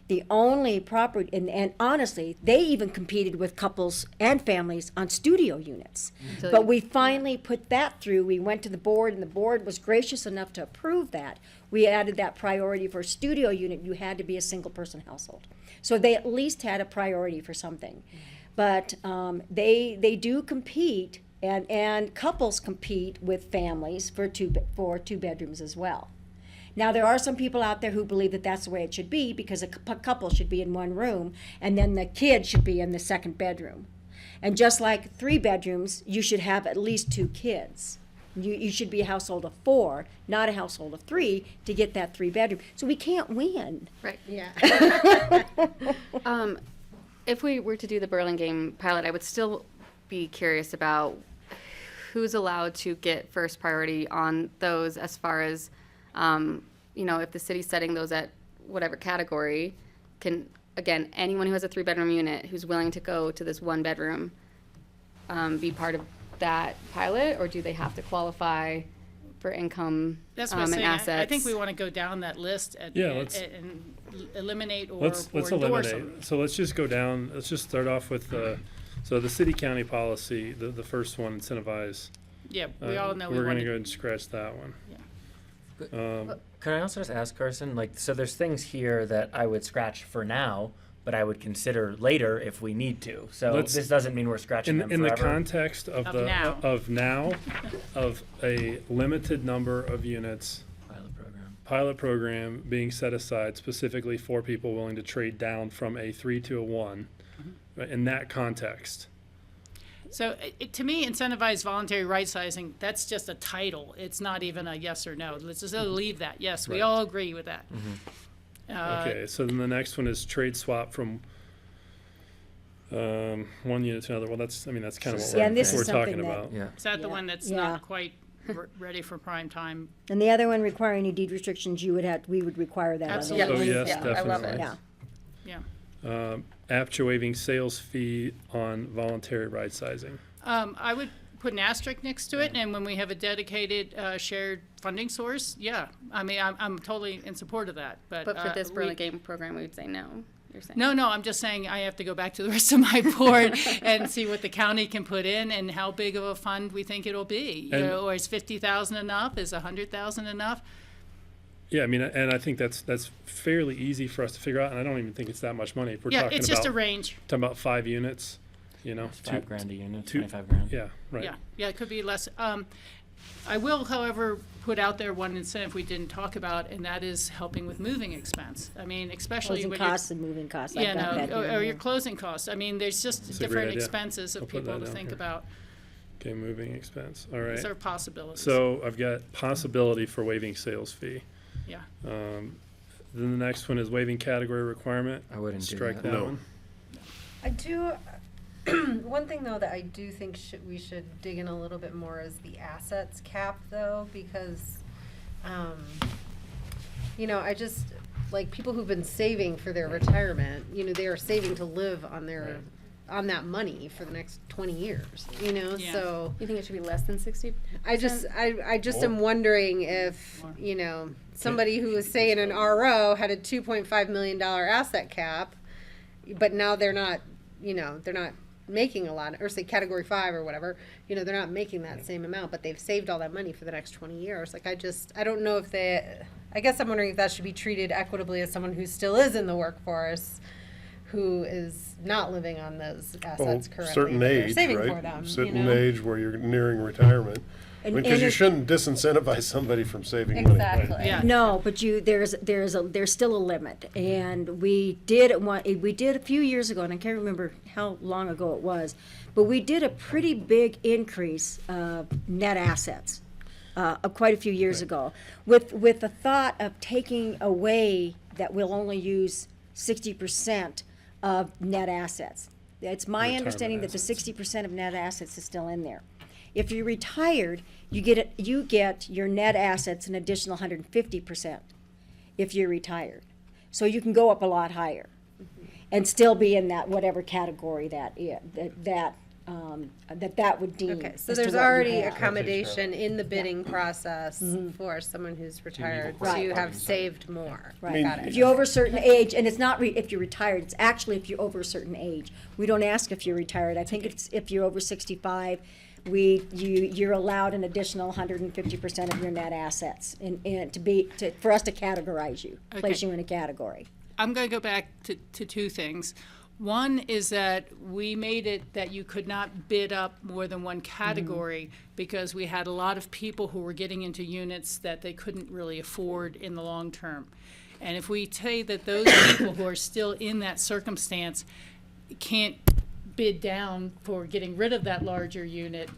The only property, and honestly, they even competed with couples and families on studio units. So- But we finally put that through. We went to the board, and the board was gracious enough to approve that. We added that priority for a studio unit. You had to be a single-person household. So they at least had a priority for something. But they do compete, and couples compete with families for two bedrooms as well. Now, there are some people out there who believe that that's the way it should be, because a couple should be in 1 room, and then the kid should be in the 2nd bedroom. And just like 3 bedrooms, you should have at least 2 kids. You should be a household of 4, not a household of 3, to get that 3-bedroom. So we can't win. Right. Yeah. If we were to do the Burlingame pilot, I would still be curious about who's allowed to get first priority on those, as far as, if the city's setting those at whatever category, can, again, anyone who has a 3-bedroom unit who's willing to go to this 1-bedroom be part of that pilot, or do they have to qualify for income That's what I'm and saying. assets? I think we want to go down that list and, Yeah, let's- and eliminate or Let's endorse eliminate. them. So let's just go down, let's just start off with so the city-county policy, the first one, Incentivize. Yeah, we all know we We're want gonna go to. ahead and scratch that one. Can I also just ask Carson, like, so there's things here that I would scratch for now, but I would consider later if we need to. So Let's- this doesn't mean we're scratching them In the forever. context of Of the, now. of a limited number of units, pilot program being set aside specifically for people willing to trade down from a 3 to a 1, right, in that context. So to me, incentivize voluntary right sizing, that's just a title. It's not even a yes or no. Let's just leave that. Yes, we Right. all agree with that. Okay, so then the next one is trade swap from one unit to another. Well, that's kind of what Yeah, and this we're is talking something that- about. Yeah. Is that the Yeah. one that's Yeah. not quite ready for prime time? And the other one requiring any deed restrictions, we would require that. on the Absolutely. other Oh, one. yes, Yeah, I love definitely. it. Yeah. Yeah. APCHA waiving sales fee on voluntary right sizing. I would put an asterisk next to it, and when we have a dedicated shared funding source, yeah. I mean, I'm totally in support of that, but. But for this we- Berlin game program, we would say no, you're saying? No, I'm just saying I have to go back to the rest of my board and see what the county can put in and how big of a fund we think it'll be. You And- know, or is 50,000 enough? Is 100,000 enough? Yeah, I mean, and I think that's fairly easy for us to figure out, and I don't even think it's that much money. If we're Yeah, talking it's just a about, range. talking about 5 units, you know. It's $5,000 a unit, two- 25 grand. Yeah, right. Yeah, it could be less. I will, however, put out there one incentive we didn't talk about, and that is helping with moving expense. I mean, especially Closing when you're. costs and moving costs. Yeah, I've got that no, here or and your there. closing costs. I mean, there's just That's a great different idea. expenses I'll of put people that to down think here. about. Okay, moving expense. All right. These are possibilities. So I've got possibility for waiving sales fee. Yeah. Then the next one is waiving category requirement. I wouldn't do Strike that. that No. one. I do, one thing though that I do think we should dig in a little bit more is the assets cap though, because, you know, I just, like, people who've been saving for their retirement, you know, they are saving to live on their, on that money for the next 20 years, you know, Yeah. so. You think it should be less than 60? I just am wondering if, you know, somebody who was say in an RO had a $2.5 million asset cap, but now they're not, you know, they're not making a lot, or say category 5 or whatever, you know, they're not making that same amount, but they've saved all that money for the next 20 years. Like, I don't know if I guess I'm wondering if that should be treated equitably as someone who still is in the workforce, who is not living on those assets currently. Certain but they're age, saving for right? them, you Certain know? age where you're nearing retirement. And- Because and you it- shouldn't disincentivize somebody from saving money. right? Exactly. Yeah. No, but there's still a limit, and we did a few years ago, and I can't remember how long ago it was, but we did a pretty big increase of net assets, quite a few years ago, with the thought of taking away that we'll only use 60% of net assets. It's my Retirement understanding that the assets. 60% of net assets is still in there. If you're retired, you get your net assets an additional 150% if you're retired. So you can go up a lot higher and still be in that whatever category that would deem. Okay, so as to there's what you already have. accommodation in the bidding process for someone who's retired Right. to have saved more. Right. Got it. If you're over a certain age, and it's not if you're retired, it's actually if you're over a certain age. We don't ask if you're retired. I think it's if you're over 65, you're allowed an additional 150% of your net assets for us to categorize you, place Okay. you in a category. I'm going to go back to two things. One is that we made it that you could not bid up more than one category because we had a lot of people who were getting into units that they couldn't really afford in the long term. And if we say that those people who are still in that circumstance can't bid down for getting rid of that larger unit,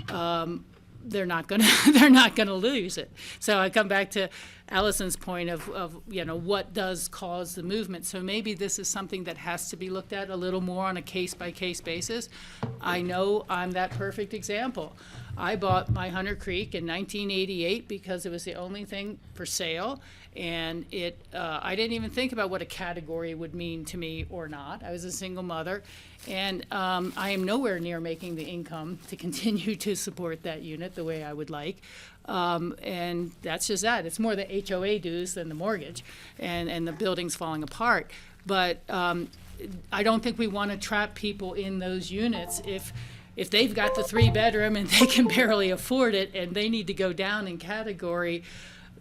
they're not gonna lose it. So I come back to Allison's point of you know, what does cause the movement. So maybe this is something that has to be looked at a little more on a case-by-case basis. I know I'm that perfect example. I bought my Hunter Creek in 1988 because it was the only thing for sale, and I didn't even think about what a category would mean to me or not. I was a single mother, and I am nowhere near making the income to continue to support that unit the way I would like. And that's just that. It's more the HOA dues than the mortgage, and the building's falling apart. But I don't think we want to trap people in those units if they've got the 3-bedroom and they can barely afford it and they need to go down in category.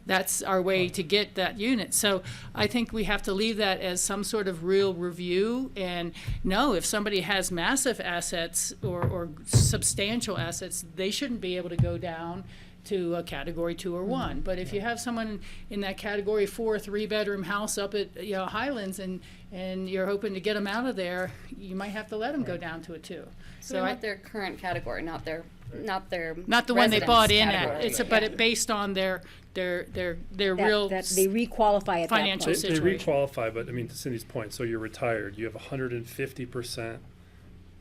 that's our way to get that unit. So I think we have to leave that as some sort of real review, and no, if somebody has massive assets or substantial assets, they shouldn't be able to go down to a category 2 or 1. But if you have someone in that category 4, 3-bedroom house up at, you know, Highlands, and you're hoping to get them out of there, you might have to let them go down to a 2. So not their current category, not the one they bought in category. at. It's but it based on their real That they requalify at that financial point. They situation. requalify, but I mean, to Cindy's point, so you're retired, you have 150%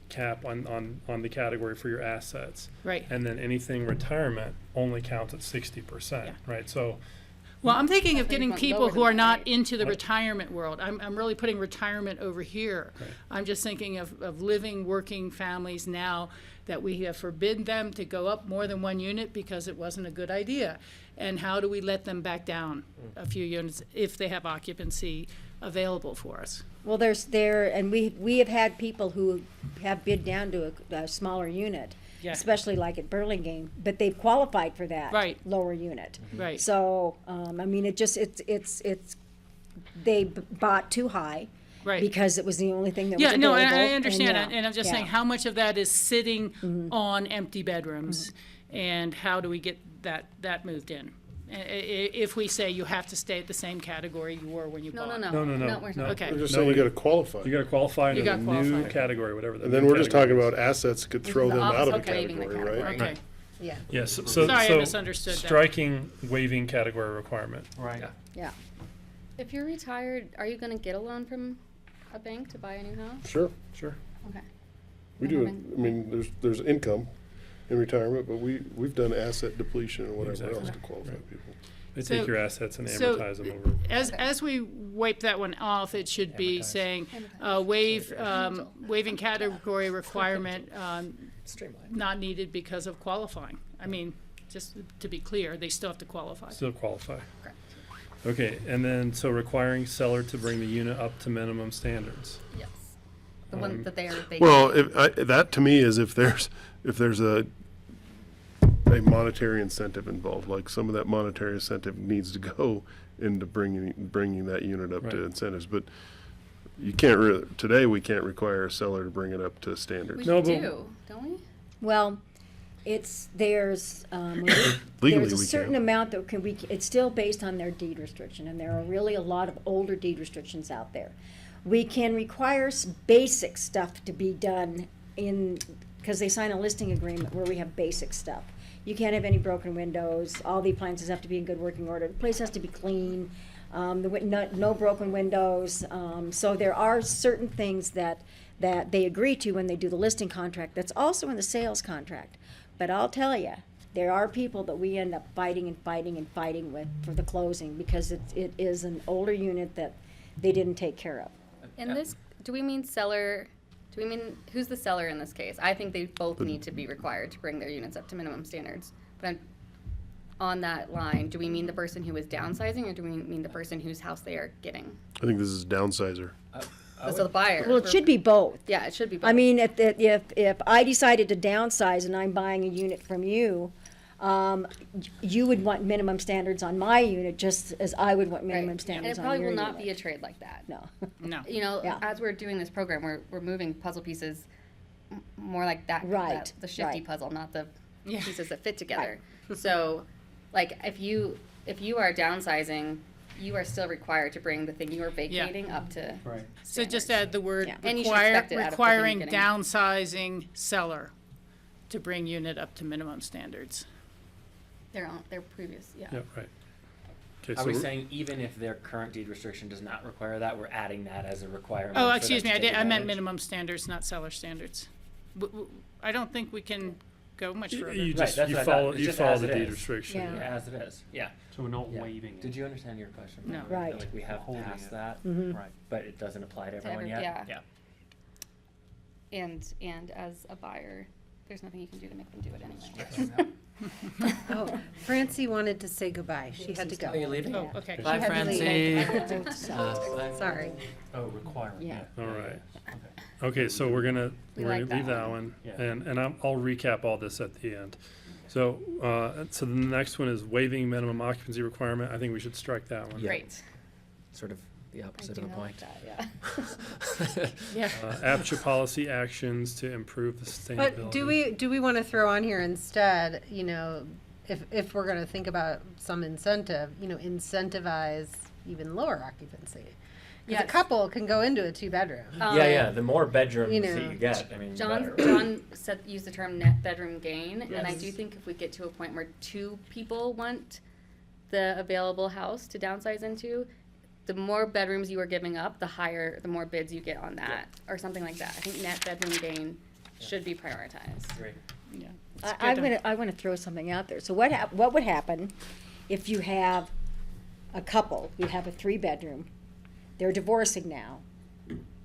cap on the category for your assets. Right. And then anything retirement only counts at 60%, right? So, Well, I'm thinking of I think getting went people lower who than are that, not right? into the What? retirement world. I'm really putting retirement over here. Right. I'm just thinking of living, working families now that we have forbidden them to go up more than 1 unit because it wasn't a good idea. And how do we let them back down a few units if they have occupancy available for us? Well, and we have had people who have bid down to a smaller unit, Yeah. especially like at Burlingame, but they've qualified for that Right. lower unit. Right. So, I mean, they bought too high. Right. Because it was the only thing that was Yeah, available. no, and I understand, yeah, and I'm just yeah. saying, how much of that is sitting on empty bedrooms? And how do we get that moved in? If we say you have to stay at the same category you were when you No, bought. no. No. Okay. We're just No, saying you we- gotta qualify. you gotta qualify You into the gotta new qualify. category, whatever the And new then we're just talking category about is. assets that could This is throw the them out of the opposite of waiving the category, right? Okay, Yeah. Yes, so, Sorry, I so misunderstood that. striking waiving category requirement. Right. Yeah. If you're retired, are you gonna get a loan from a bank to buy a new house? Sure, Sure. Okay. we do, I mean, there's income in retirement, but we've done asset depletion and whatever Exactly. else to qualify people. They So- take your assets and so- amortize them over. As we wipe that one off, it should be saying, waiving category requirement, not needed because of qualifying. I mean, just to be clear, they still have to qualify. Still qualify. Correct. Okay, and then, so requiring seller to bring the unit up to minimum standards. Yes. The one that they Well, that to me is if there's a monetary incentive involved, like some of that monetary incentive needs to go into bringing that unit up to Right. incentives, but you can't really, today we can't require a seller to bring it up to we standards. No, but- do, don't we? Well, there's Legally, a we certain can. amount that it's still based on their deed restriction, and there are really a lot of older deed restrictions out there. We can require basic stuff to be done because they sign a listing agreement where we have basic stuff. You can't have any broken windows, all the appliances have to be in good working order, the place has to be clean, no broken windows. So there are certain things that they agree to when they do the listing contract, that's also in the sales contract. But I'll tell you, there are people that we end up fighting with for the closing because it is an older unit that they didn't take care of. In this, do we mean seller, who's the seller in this case? I think they both need to be required to bring their units up to minimum standards. But on that line, do we mean the person who is downsizing, or do we mean the person whose house they are getting? I think this is downsizer. So the buyer. Well, it should be both. Yeah, it should be both. I mean, if I decided to downsize and I'm buying a unit from you, you would want minimum standards on my unit just as I would want minimum Right. standards And it on probably your will unit. not be a trade like that. No. No. You know, Yeah. as we're doing this program, we're moving puzzle pieces more like that, Right, the shifty right. puzzle, not the Yeah. pieces that fit together. So, like, if you are downsizing, you are still required to bring the thing you are vacating up to. Right. So just standards. add the word Yeah. And you should expect it out of the requiring beginning. downsizing seller to bring unit up to minimum standards. Their previous, yeah. Yeah, right. Okay, Are so we saying even if their current deed restriction does not require that, we're adding that as a requirement? Oh, for excuse them me, to take I meant advantage? minimum standards, not seller standards. I don't think we can go much further. you Right, just, that's you what I thought. follow, It's you just follow as the it deed is. restriction. Yeah. Yeah, as it is, yeah. So we're not Yeah. waiving it. Did you understand your question? No. Mary? Right. Like we have Holding passed it. that, Right. but it doesn't apply to everyone every- yet? yeah. And as a buyer, there's nothing you can do to make them do it anyway. Oh, Francie wanted to say goodbye. She had to go. Are you leaving? Oh, okay. Bye, She had to Francie. leave. So, Sorry. Oh, requirement. Yeah. All right. Okay, so we're gonna We leave like that that one. one, Yeah. and I'll recap all this at the end. So, so the next one is waiving minimum occupancy requirement. I think we should strike that one. Yeah. Great. Sort of the I opposite do of a not like point. that, yeah. Yeah. APCHA policy actions to improve the sustainability. But do we want to throw on here instead, you know, if we're going to think about some incentive, you know, incentivize even lower occupancy? Because a Yes. couple can go into a 2-bedroom. Yeah, the more bedrooms You that know, you get, I mean, John better. used the term net bedroom gain, and I Yes. do think if we get to a point where 2 people want the available house to downsize into, the more bedrooms you are giving up, the more bids you get on that, or something like that. I think net bedroom gain should be prioritized. Great. Yeah. I want to throw something out there. So what would happen if you have a couple, you have a 3-bedroom, they're divorcing now,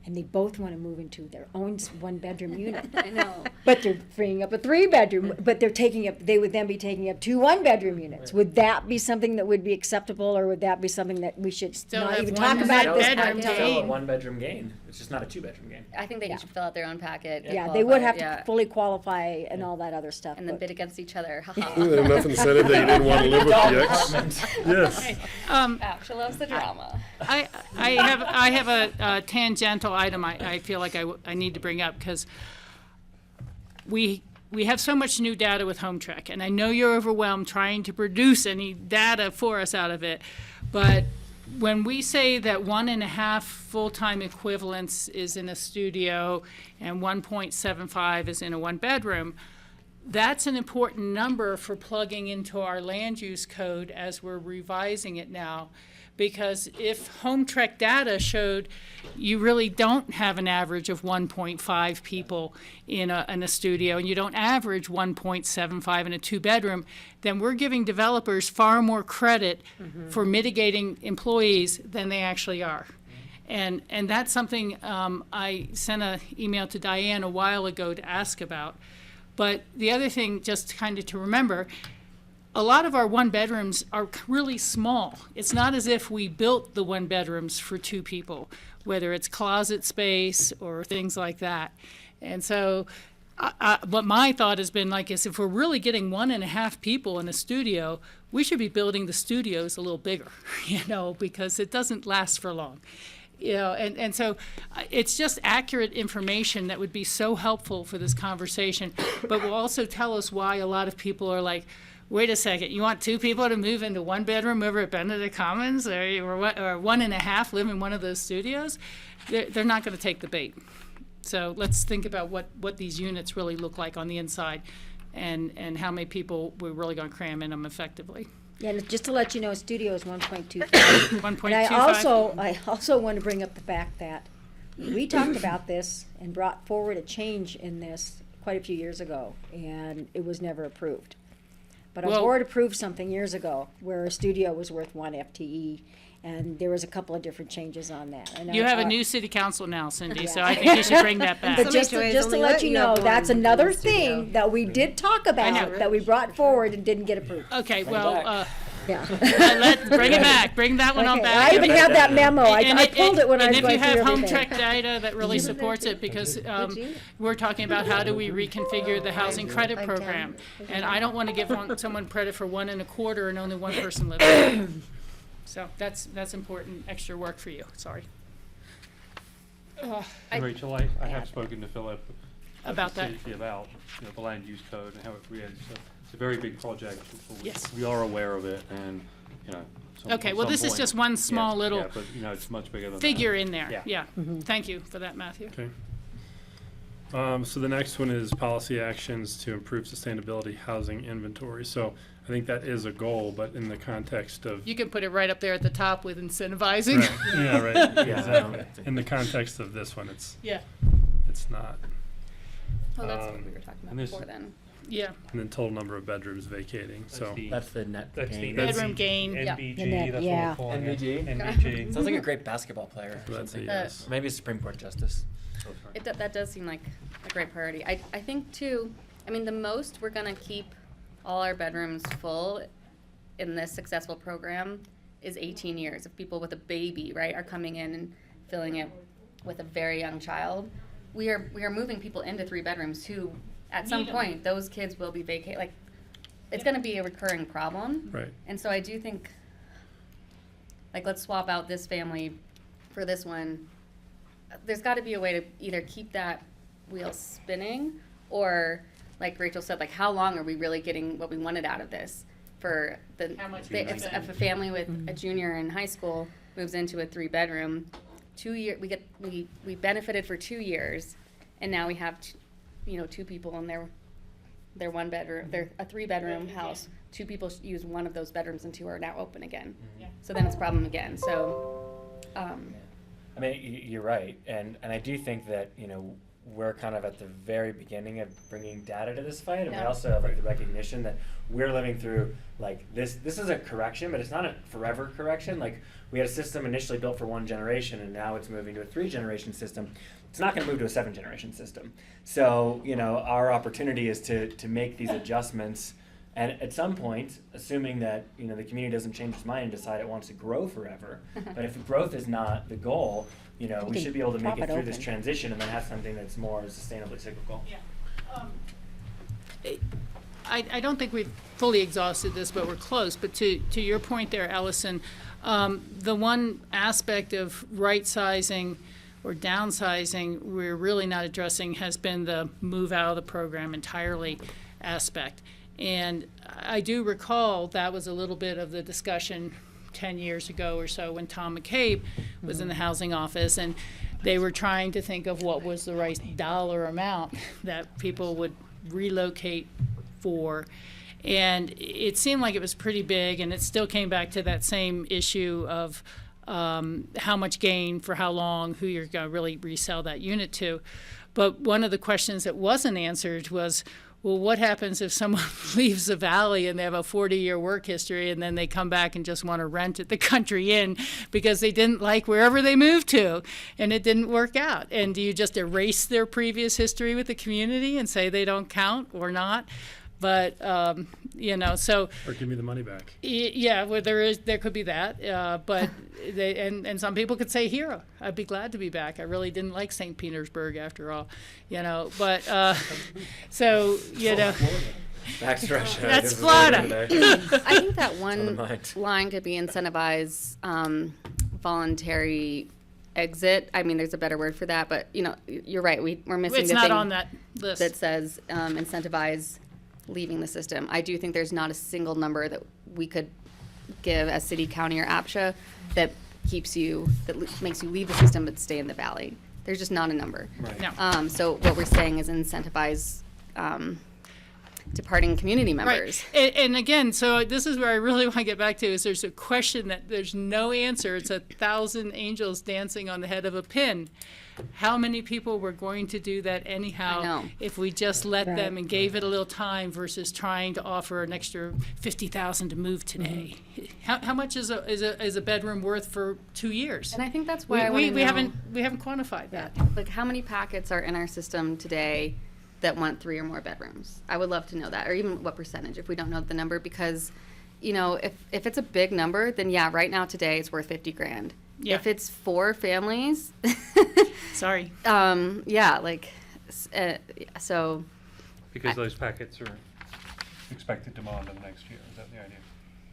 and they both want to move into their own 1-bedroom unit. I know. But they're freeing up a 3-bedroom, but they would then be taking up 2 1-bedroom units. Would that be something that would be acceptable, or would that be something that we should Still not have even one talk net about at this bedroom point in time? gain. Still a 1-bedroom gain. It's just not a 2-bedroom gain. I think they Yeah. each should fill out their own packet. Yeah, qualify, they would have to yeah, fully qualify and all that other stuff. and then but- bid against each other. Enough incentive that you didn't want to live with the ex. Yes. APCHA loves the drama. I have a tangential item I feel like I need to bring up, because we have so much new data with Home Trek, and I know you're overwhelmed trying to produce any data for us out of it, but when we say that 1.5 full-time equivalents is in a studio and 1.75 is in a 1-bedroom, that's an important number for plugging into our land use code as we're revising it now. Because if Home Trek data showed you really don't have an average of 1.5 people in a studio, and you don't average 1.75 in a 2-bedroom, then we're giving developers far more credit for mitigating employees than they actually are. And that's something I sent an email to Diane a while ago to ask about. But the other thing, just kind of to remember, a lot of our 1-bedrooms are really small. It's not as if we built the 1-bedrooms for 2 people, whether it's closet space or things like that. And so what my thought has been like is, if we're really getting 1.5 people in a studio, we should be building the studios a little bigger, you know, because it doesn't last for long. You know, and so it's just accurate information that would be so helpful for this conversation, but will also tell us why a lot of people are like, wait a second, you want 2 people to move into 1-bedroom over at Benedict Commons, or 1.5 live in one of those studios? They're not going to take the bait. So let's think about what these units really look like on the inside, and how many people we're really going to cram in them effectively. Yeah, and just to let you know, studio is 1.25. 1.25. And I also want to bring up the fact that we talked about this and brought forward a change in this quite a few years ago, and it was never approved. But our Well- board approved something years ago where a studio was worth 1 FTE, and there was a couple of different changes on that. And You have a new city council now, Cindy, so I think you should bring that back. But Some just HOAs to only let let you you have know, that's one in another the studio. thing that we did talk know. about, that we brought forward and didn't get approved. Okay, well, Yeah. let's bring it back. Bring that one on Okay, back. I even have that memo. I pulled it when I was going And if you through have Home everything. Trek data that really supports it, because we're talking about how do we reconfigure the housing credit program. And I don't want to give someone credit for 1.25 and only 1 person living there. So that's important extra work for you, sorry. Rachel, I have spoken to Philip About that. about, you know, the land use code and how it creates. It's a very big project. Yes. We are aware of it, and, you know. Okay, well, this is just one small little Yeah, but, you know, it's much bigger than that. figure in there, Yeah. yeah. Thank you for that, Matthew. Okay. So the next one is policy actions to improve sustainability housing inventory. So I think that is a goal, but in the context of. You can put it right up there at the top with incentivizing. Right, yeah, right, Yeah, exactly. In the context of this one, it's Yeah, not. Oh, that's what we were talking about and this- before then. yeah. And then total number of bedrooms vacating, so. That's the net That's the gain. Bedroom gain, yeah. NBG, that's Yeah. what we're calling it. NBG? NBG. Sounds like a great basketball player. or That's a something. yes. Maybe a Supreme Court justice. That does seem like a great priority. I think too, I mean, the most we're gonna keep all our bedrooms full in this successful program is 18 years. If people with a baby, right, are coming in and filling it with a very young child, we are moving people into 3 bedrooms who, at some Need 'em. point, those kids will be vacate, like, it's gonna be a recurring problem. Right. And so I do think, like, let's swap out this family for this one. There's gotta be a way to either keep that wheel spinning, or, like Rachel said, like, how long are we really getting what we wanted out of this? For the, How much the- we if spend. a family with a junior in high school moves into a 3-bedroom, we benefited for 2 years, and now we have, you know, 2 people in their 1 bedroom, they're a 3-bedroom house. 2 people use one of those bedrooms and 2 are now open again. Yeah. So then it's a problem again, so, I mean, you're right, and I do think that, you know, we're kind of at the very beginning of bringing data to this fight, and we Yeah. also have like the recognition that we're living through like this is a correction, but it's not a forever correction. Like, we had a system initially built for 1 generation, and now it's moving to a 3-generation system. It's not going to move to a 7-generation system. So, you know, our opportunity is to make these adjustments. And at some point, assuming that, you know, the community doesn't change its mind and decide it wants to grow forever, but if growth is not the goal, you know, we can should be able to make prop it it through this open. transition and then have something that's more sustainably cyclical. Yeah. I don't think we've fully exhausted this, but we're close. But to your point there, Allison, the one aspect of right-sizing or downsizing we're really not addressing has been the move out of the program entirely aspect. And I do recall that was a little bit of the discussion 10 years ago or so when Tom McCabe was in the housing office, and they were trying to think of what was the right dollar amount that people would relocate for. And it seemed like it was pretty big, and it still came back to that same issue of how much gain for how long, who you're going to really resell that unit to. But one of the questions that wasn't answered was, well, what happens if someone leaves the valley and they have a 40-year work history, and then they come back and just want to rent at the Country Inn because they didn't like wherever they moved to and it didn't work out? And do you just erase their previous history with the community and say they don't count or not? But, you know, so. Or give me the money back. Yeah, well, there could be that, but and some people could say, here, I'd be glad to be back. I really didn't like St. Petersburg after all, you know, but, so, you know. Back to Russia. That's Florida. I think that the one mind. line could be incentivize voluntary exit. I mean, there's a better word for that, but, you know, you're right, we're missing It's the not thing on that list. that says incentivize leaving the system. I do think there's not a single number that we could give as city, county, or APCHA that makes you leave the system but stay in the valley. There's just not a number. Right. No. So what we're saying is incentivize departing community members. Right. And again, so this is where I really want to get back to is there's a question that there's no answer. It's 1,000 angels dancing on the head of a pin. How many people were going to do that anyhow I know. if we just let Right. them and gave it a little time versus trying to offer an extra $50,000 to move today? How much is a bedroom worth for 2 years? And I think that's why I want to know, we haven't quantified that. like, how many packets are in our system today that want 3 or more bedrooms? I would love to know that, or even what percentage if we don't know the number, because, you know, if it's a big number, then yeah, right now today it's worth $50,000. Yeah. If it's 4 families, Sorry. yeah, like, so, Because those packets are expected demand in the next year, is that the idea?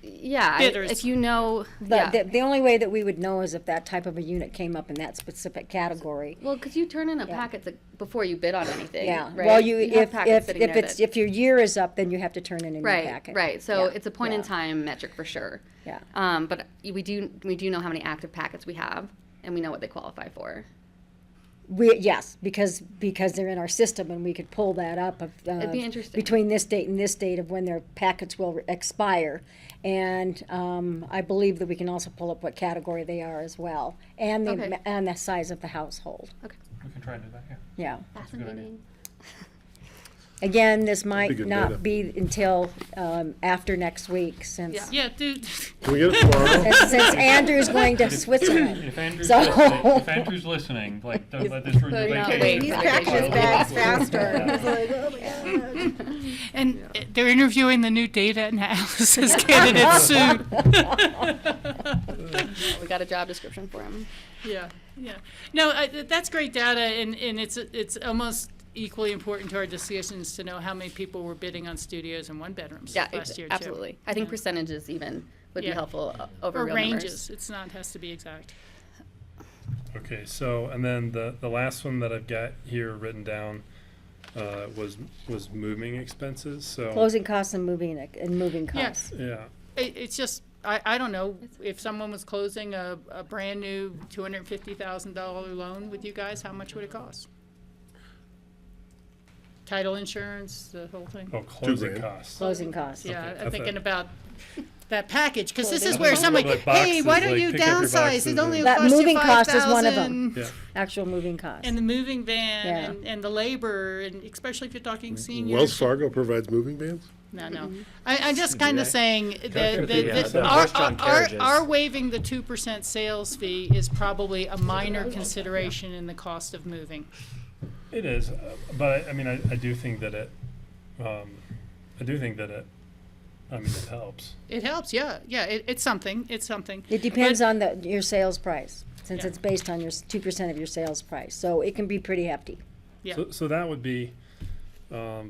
yeah, Bidders. if you know, But yeah. the only way that we would know is if that type of a unit came up in that specific category. Well, because you turn in a Yeah. packet before you bid on anything, Yeah, right? well, have if packets sitting there that- if your year is up, then you have to turn in a new Right, packet. right. So Yeah, it's a point in yeah, time metric for sure. Yeah. But we do know how many active packets we have, and we know what they qualify for. Yes, because they're in our system and we could pull that up of, It'd be interesting. between this date and this date of when their packets will expire. And I believe that we can also pull up what category they are as well, and Okay. and the size of the household. Okay. We can try and do that, yeah. Yeah. a good idea. Fascinating. Again, this might good not data. be until after next week, since Yeah. Yeah, dude. Can we get it tomorrow? since Andrew's going to Switzerland. If Andrew's So- listening, if Andrew's listening, like, don't let this ruin your Could not vacation. wait He's for packing his vacation. bags faster. He's like, oh my God. And they're interviewing the new data analysis candidates soon. We got a job description for him. Yeah, yeah. No, that's great data, and it's almost equally important to our decisions to know how many people were bidding on studios and one-bedrooms Yeah, last year, too. absolutely. I think Yeah. percentages even would be Yeah. helpful over Or real ranges, numbers. it's not, has to be exact. Okay, so, and then the last one that I've got here written down, was moving expenses, so. Closing costs and moving Yeah. costs. Yeah, It's just, I don't know, if someone was closing a brand-new $250,000 loan with you guys, how much would it cost? Title insurance, the whole thing? oh, closing grand. costs. Closing costs. Yeah, Okay, I I'm thought- thinking about that package, because this Closing is where costs. somebody, Like hey, why boxes, don't like you pick up your downsize? boxes It only and- That cost you moving cost is one of them. $5,000. Yeah. Actual moving costs. And the moving van Yeah. and the labor, and especially if you're talking seniors. Wells Fargo provides moving vans? No. I'm just kind of saying that the horse-drawn carriages. our waiving the 2% sales fee is probably a minor consideration in the cost of moving. It is, but I mean, I do think that it, I mean, it helps. It helps, yeah, it's something. It depends on your sales price, since Yeah. it's based on your 2% of your sales price. So it can be pretty hefty. Yeah. So that would be, I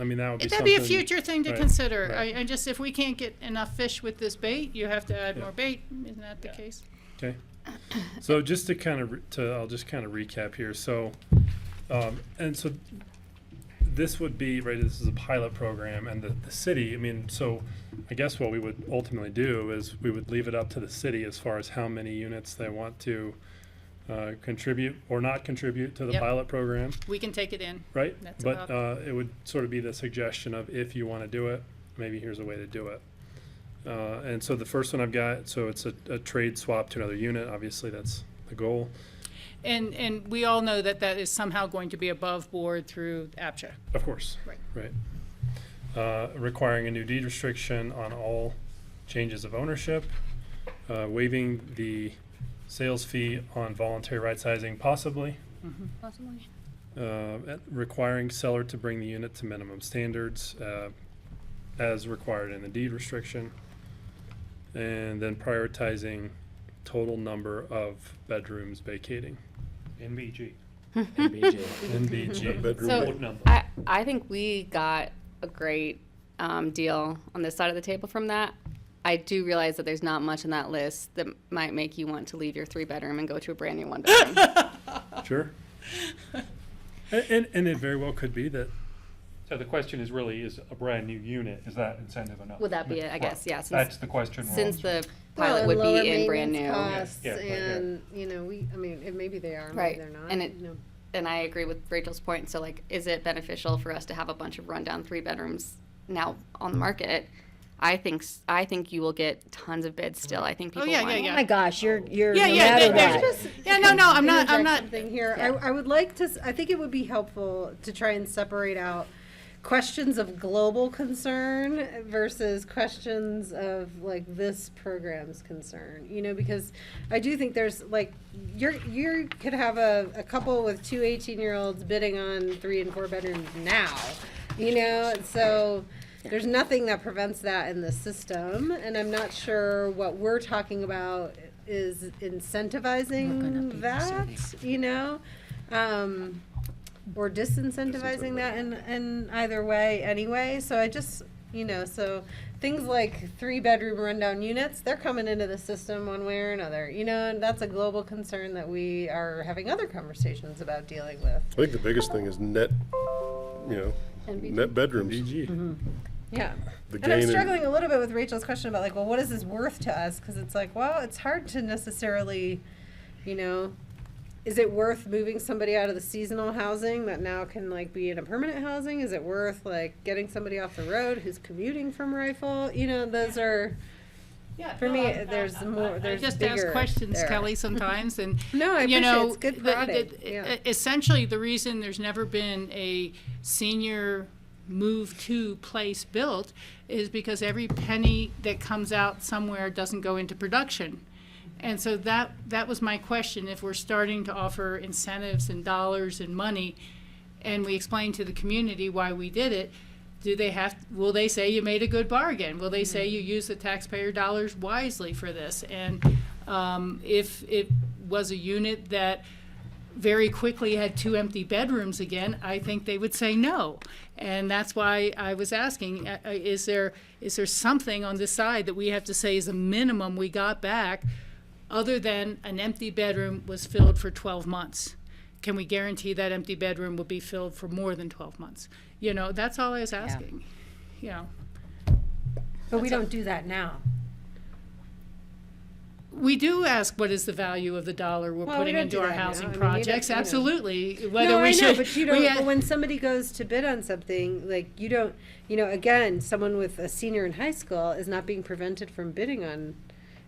mean, that would be That'd be a something- future thing to right, consider. right. I just, if we can't get enough fish with this bait, you have to add Yeah. more bait. Isn't that the case? Okay. So just to kind of, I'll just kind of recap here. So, and so this would be, right, this is a pilot program, and the city, I mean, so I guess what we would ultimately do is we would leave it up to the city as far as how many units they want to contribute or not contribute to the Yep. pilot program, We can take it in. right? That's But about- it would sort of be the suggestion of if you want to do it, maybe here's a way to do it. And so the first one I've got, so it's a trade swap to another unit. Obviously, that's the goal. And we all know that that is somehow going to be above board through APCHA. Of course. Right. Requiring a new deed restriction on all changes of ownership, waiving the sales fee on voluntary right sizing possibly, requiring seller to bring the unit to minimum standards as required in the deed restriction, and then prioritizing total number of bedrooms vacating. NBG. NBG. NBG. Bedroom So Board number. I think we got a great deal on this side of the table from that. I do realize that there's not much on that list that might make you want to leave your 3-bedroom and go to a brand new 1-bedroom. Sure. And it very well could be that. So the question is really, is a brand new unit, is that incentive enough? Would that be it? I guess, yeah, since- That's the question we're Since answering. the Well, pilot and would lower be in brand new. maintenance costs, Yeah, right, yeah. and, you know, maybe they are, Right. maybe they're not. And it- you know. And I agree with Rachel's point. So, like, is it beneficial for us to have a bunch of rundown 3-bedrooms now on the market? I think you will get tons of bids still. I think Oh, people yeah, want. Oh my gosh, you're no Yeah, matter there's- what. Yeah, no, I'm Interject not. something here. I would like to, I think it would be helpful to try and separate out questions of global concern versus questions of like this program's concern, you know, because I do think there's like, you could have a couple with 2 18-year-olds bidding on 3 and 4 bedrooms now, you know, so there's nothing that prevents that in the system, and I'm not sure what we're talking about is incentivizing that, you know, or disincentivizing that in either way anyway. So I just, you know, so things like 3-bedroom rundown units, they're coming into the system one way or another, you know, and that's a global concern that we are having other conversations about dealing with. I think the biggest thing is net, you know, NBG. net bedrooms. NBG. Yeah. The And I'm gain in- struggling a little bit with Rachel's question about like, well, what is this worth to us? Because it's like, well, it's hard to necessarily, you know, is it worth moving somebody out of the seasonal housing that now can like be in a permanent housing? Is it worth like getting somebody off the road who's commuting from Rifle? You know, those are, Yeah, for no, me, I- there's more, I there's just bigger ask questions, there. Kelly, sometimes, and No, I you appreciate it. know, It's good the- prodding. the- Yeah. essentially, the reason there's never been a senior move to place built is because every penny that comes out somewhere doesn't go into production. And so that was my question. If we're starting to offer incentives and dollars and money, and we explain to the community why we did it, will they say you made a good bargain? Will they say you used the taxpayer dollars wisely for this? And if it was a unit that very quickly had 2 empty bedrooms again, I think they would say no. And that's why I was asking, is there something on this side that we have to say is a minimum we got back, other than an empty bedroom was filled for 12 months? Can we guarantee that empty bedroom will be filled for more than 12 months? You know, that's all I was asking, you know. But we don't do that now. We do ask what is the value of the dollar we're Well, we putting don't into do our that now. housing I mean, you don't- projects, you know. absolutely. Whether No, we I know, should, but you don't, but when somebody goes to bid on something, like, you don't, you know, again, someone with a senior in high school is not being prevented from bidding on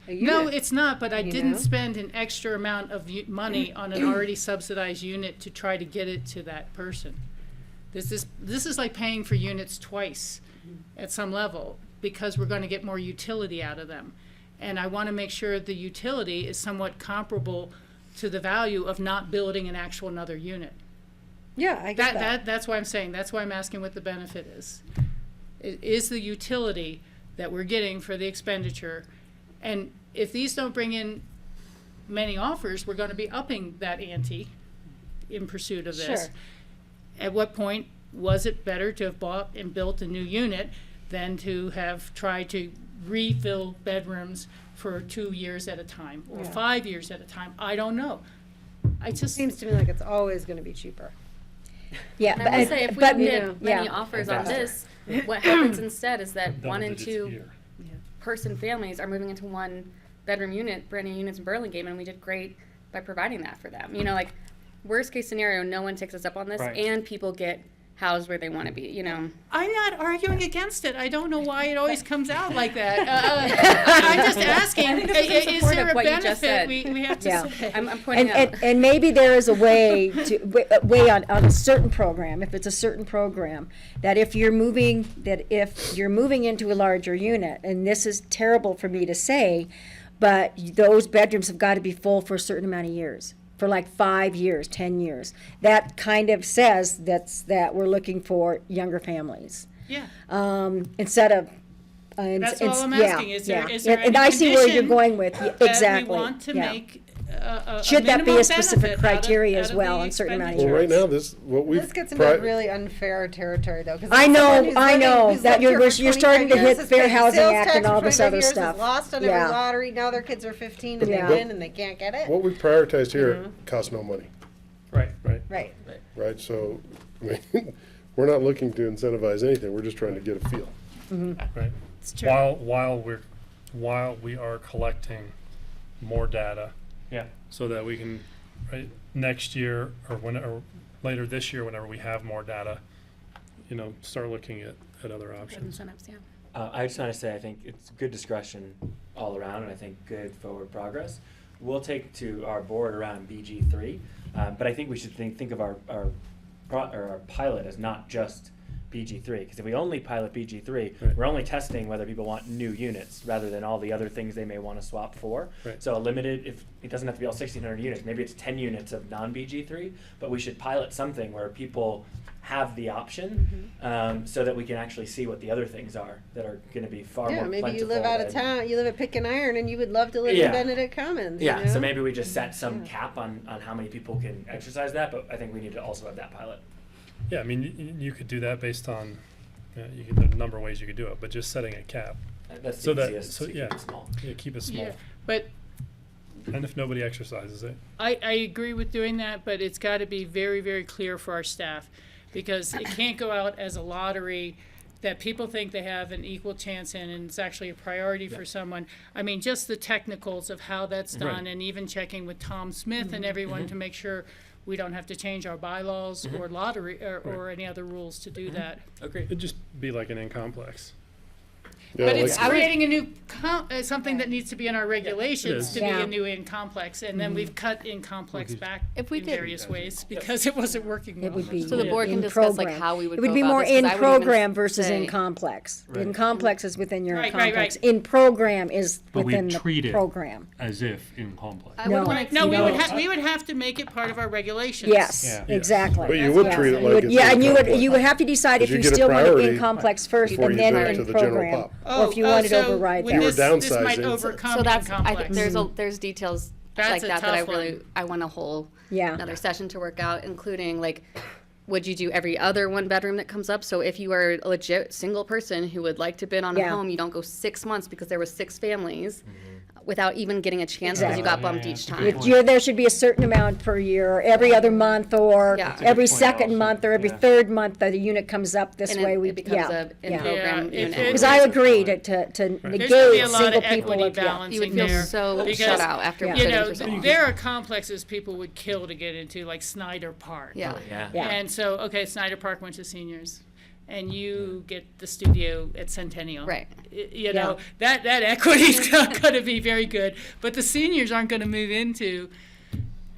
a unit. No, it's not, but I you didn't know? spend an extra amount of money on an already subsidized unit to try to get it to that person. This is like paying for units twice at some level, because we're going to get more utility out of them. And I want to make sure the utility is somewhat comparable to the value of not building an actual another unit. Yeah, I get that. That's why I'm saying, that's why I'm asking what the benefit is. Is the utility that we're getting for the expenditure, and if these don't bring in many offers, we're going to be upping that ante in pursuit of this. Sure. At what point was it better to have bought and built a new unit than to have tried to refill bedrooms for 2 years at a time, or 5 years at a time? I don't know. I just, Seems to me like it's always gonna be cheaper. Yeah, And I will say, if we but- don't get many yeah. offers on Faster. this, what happens instead is that Double 1 and digits 2 here. person families are moving into 1-bedroom unit, brand new units in Burlingame, and we did great by providing that for them. You know, like, worst case scenario, no one takes us up on this, Right. and people get housed where they want to be, you know. I'm not arguing against it. I don't know why it always comes out like that. I'm just asking, I think this is in is support there of a what you just benefit said. we have to Yeah. say? I'm pointing And, out. and maybe there is a way to, way on a certain program, if it's a certain program, that if you're moving into a larger unit, and this is terrible for me to say, but those bedrooms have got to be full for a certain amount of years, for like 5 years, 10 years. That kind of says that we're looking for younger families. Yeah. Instead of. That's all I'm yeah, asking. Is there, yeah. is there And any I see where you're condition going with, exactly. that we want to yeah. make a Should that be minimum a specific benefit out of- criteria out as of well the on certain amount of Well, years? right now, what we've. This gets into really unfair territory, though. 'cause I someone know, who's I living- know, who's that lived here you're for starting to 25 years, hit has Fair paid Housing sales Act tax and for all this 25 other years, has stuff. lost on Yeah. every lottery, now their kids are 15 and Yeah. they win and they can't get it. What we've prioritized here costs no money, Right. Right. right? So, I mean, we're not looking to incentivize anything, we're just trying to get a feel. Right. It's true. While we are collecting more data, Yeah. So that we can, right, next year or later this year, whenever we have more data, start looking at other options. Incentives, yeah. I just want to say I think it's good discussion all around, and I think good forward progress. We'll take to our board around BG3, but I think we should think of our pilot as not just BG3, because if we only pilot BG3, Right. we're only testing whether people want new units rather than all the other things they may want to swap for. Right. So a limited, if it doesn't have to be all 1,600 units, maybe it's 10 units of non-BG3, but we should pilot something where people have the option, so that we can actually see what the other things are that are going to be far more Yeah, plentiful. maybe you live out of than- town, you live at Pitkin Iron and you would love to live Yeah. in Benedict Commons, Yeah, you know? so maybe we just set some cap on how many people can exercise that, but I think we need to also have that pilot. Yeah, I mean, you could do that based on, there are a number of ways you could do it, but just setting a cap. That's So the that, easiest, so to yeah, keep it small. yeah, keep it small. Yeah, but And if nobody exercises it, I agree with doing that, but it's got to be very, very clear for our staff, because it can't go out as a lottery that people think they have an equal chance in, and it's actually a priority for someone. I mean, just the technicals of how that's done, Right. and even checking with Tom Smith and everyone to make sure we don't have to change our bylaws or lottery or any other rules to do that. Okay. it'd just be like an in-complex. Yeah, But like- it's creating a new, something that needs to be in our regulations is. to be Yeah. a new in-complex, and then we've cut in-complex back If we in did- various ways because it wasn't working well. It would be So the board can in discuss, like, program. how we would It would go be about more this, 'cause in I wouldn't even program versus in say- complex. Right. In complex is within your Right, right, complex. right. In program is But we within treat the it program. as if in complex. I would No. want to. No, No. we would have to make it part of our regulations. Yes, Yeah. exactly. But you would Yes. treat it You like would- it's Yeah, in and complex. you would have to decide if 'Cause you you get a still want it in priority complex first before and you then do it in to the general program. pop. Or if you wanted to override would You were that. this might downsizing. overcome So that's, I in-complex. think there's details That's like a that I tough really one. I want a whole Yeah. another session to work out, including like, would you do every other one bedroom that comes up? So if you are a legit single person who would like to bid on a Yeah. home, you don't go 6 months because there was 6 families without even getting a chance because you got bumped each time. There should be a certain amount per year, or every other month, or Yeah. That's a good every point second also. month, or every Yeah. third month that a unit comes up this And way. it becomes a in-program Yeah, unit. Because I agree to There's gonna be negate a lot single of people. equity of- yeah. balancing You would feel there. so because, shut out after Yeah. You bidding know, for so long. there are complexes people would kill to get into, like Snyder Park. Yeah. Yeah. Yeah. And so, okay, Snyder Park went to seniors, and you get the studio at Centennial. Right. You know, that equity's not gonna be very good, but the seniors aren't gonna move into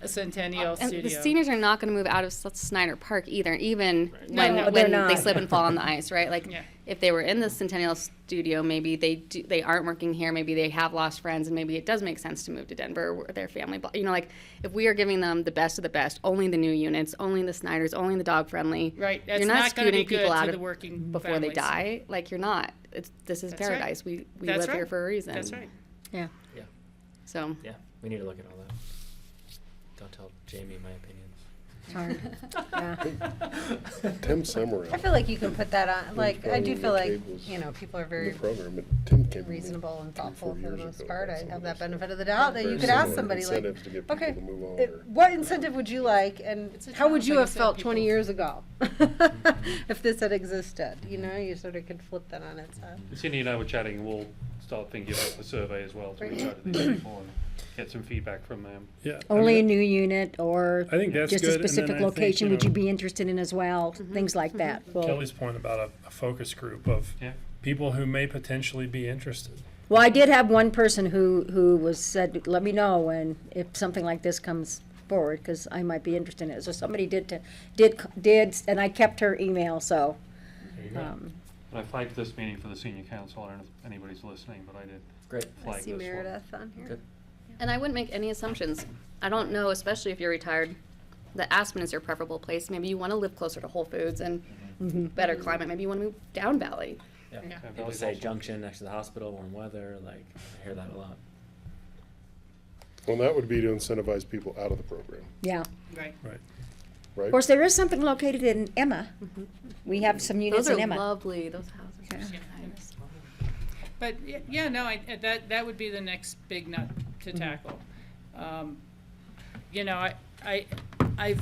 a Centennial And studio. the seniors are not going to move out of Snyder Park either, even No, when, they're when they not. slip and fall on the ice, right? Like, Yeah. if they were in the Centennial studio, maybe they aren't working here, maybe they have lost friends, and maybe it does make sense to move to Denver where their family, you know, like, if we are giving them the best of the best, only the new units, only the Snyders, only the dog friendly, Right, that's you're not not gonna be scooting good people to out the of working before they families. die. Like, you're not. This is That's right. paradise. We That's live here right. for a reason. That's right. Yeah. So, Yeah, we need to look at all that. Don't tell Jamie my opinions. It's hard. Yeah. Tim Summer. I feel like you can put that on, like, I do probably feel the like, tables you know, people are in very the program, but Tim came to me reasonable and 3-4 thoughtful for the years most ago part. about I some have of that this benefit stuff. of the doubt that you Very could ask similar somebody like, incentives to get people okay, to move on, or- what incentive would you like, and a how would challenge, you like I have said, felt people- 20 years ago? If this had existed, you know, you sort of could flip that on its head. Cindy and I were chatting, and we'll start thinking about the survey as well to reach out to these people and get some feedback from them. Yeah. Only a new unit, or I think that's just a good, and then specific I think, location, you would you know- be interested in as well? Things like that. Well, Kelly's point about a focus group of Yeah. people who may potentially be interested. well, I did have one person who was said, let me know when, if something like this comes forward, because I might be interested in it. So somebody did, and I kept her email, so. There you go. And I flagged this meeting for the senior council. I don't know if anybody's listening, but I did Great. I flag see this one. Meredith on here. Good. and I wouldn't make any assumptions. I don't know, especially if you're retired, that Aspen is your preferable place. Maybe you want to live closer to Whole Foods and better climate. Maybe you want to move down Valley. Yeah. Yeah. People Valley's say also- junction next to the hospital, warm weather. Like, I hear that a lot. Well, that would be to incentivize people out of the program, Yeah. Right. Right. right? Of course, there is something located in Emma. We have some units Those in are Emma. lovely. Those houses are Yeah. nice. But, yeah, no, that would be the next big nut to tackle. You know, I've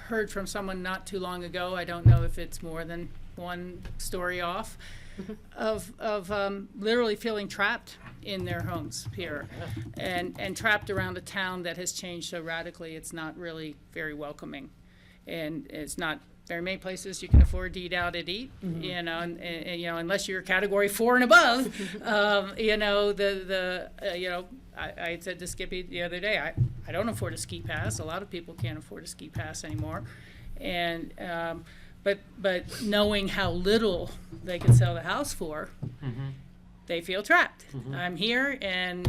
heard from someone not too long ago, I don't know if it's more than one story off, of literally feeling trapped in their homes here, and trapped around a town that has changed so radically, it's not really very welcoming. And it's not very many places you can afford to eat out and eat, you know, and you know, unless you're category 4 and above, you know, you know, I said to Skippy the other day, I don't afford a ski pass. A lot of people can't afford a ski pass anymore. And, but knowing how little they can sell the house for, they feel trapped. I'm here, and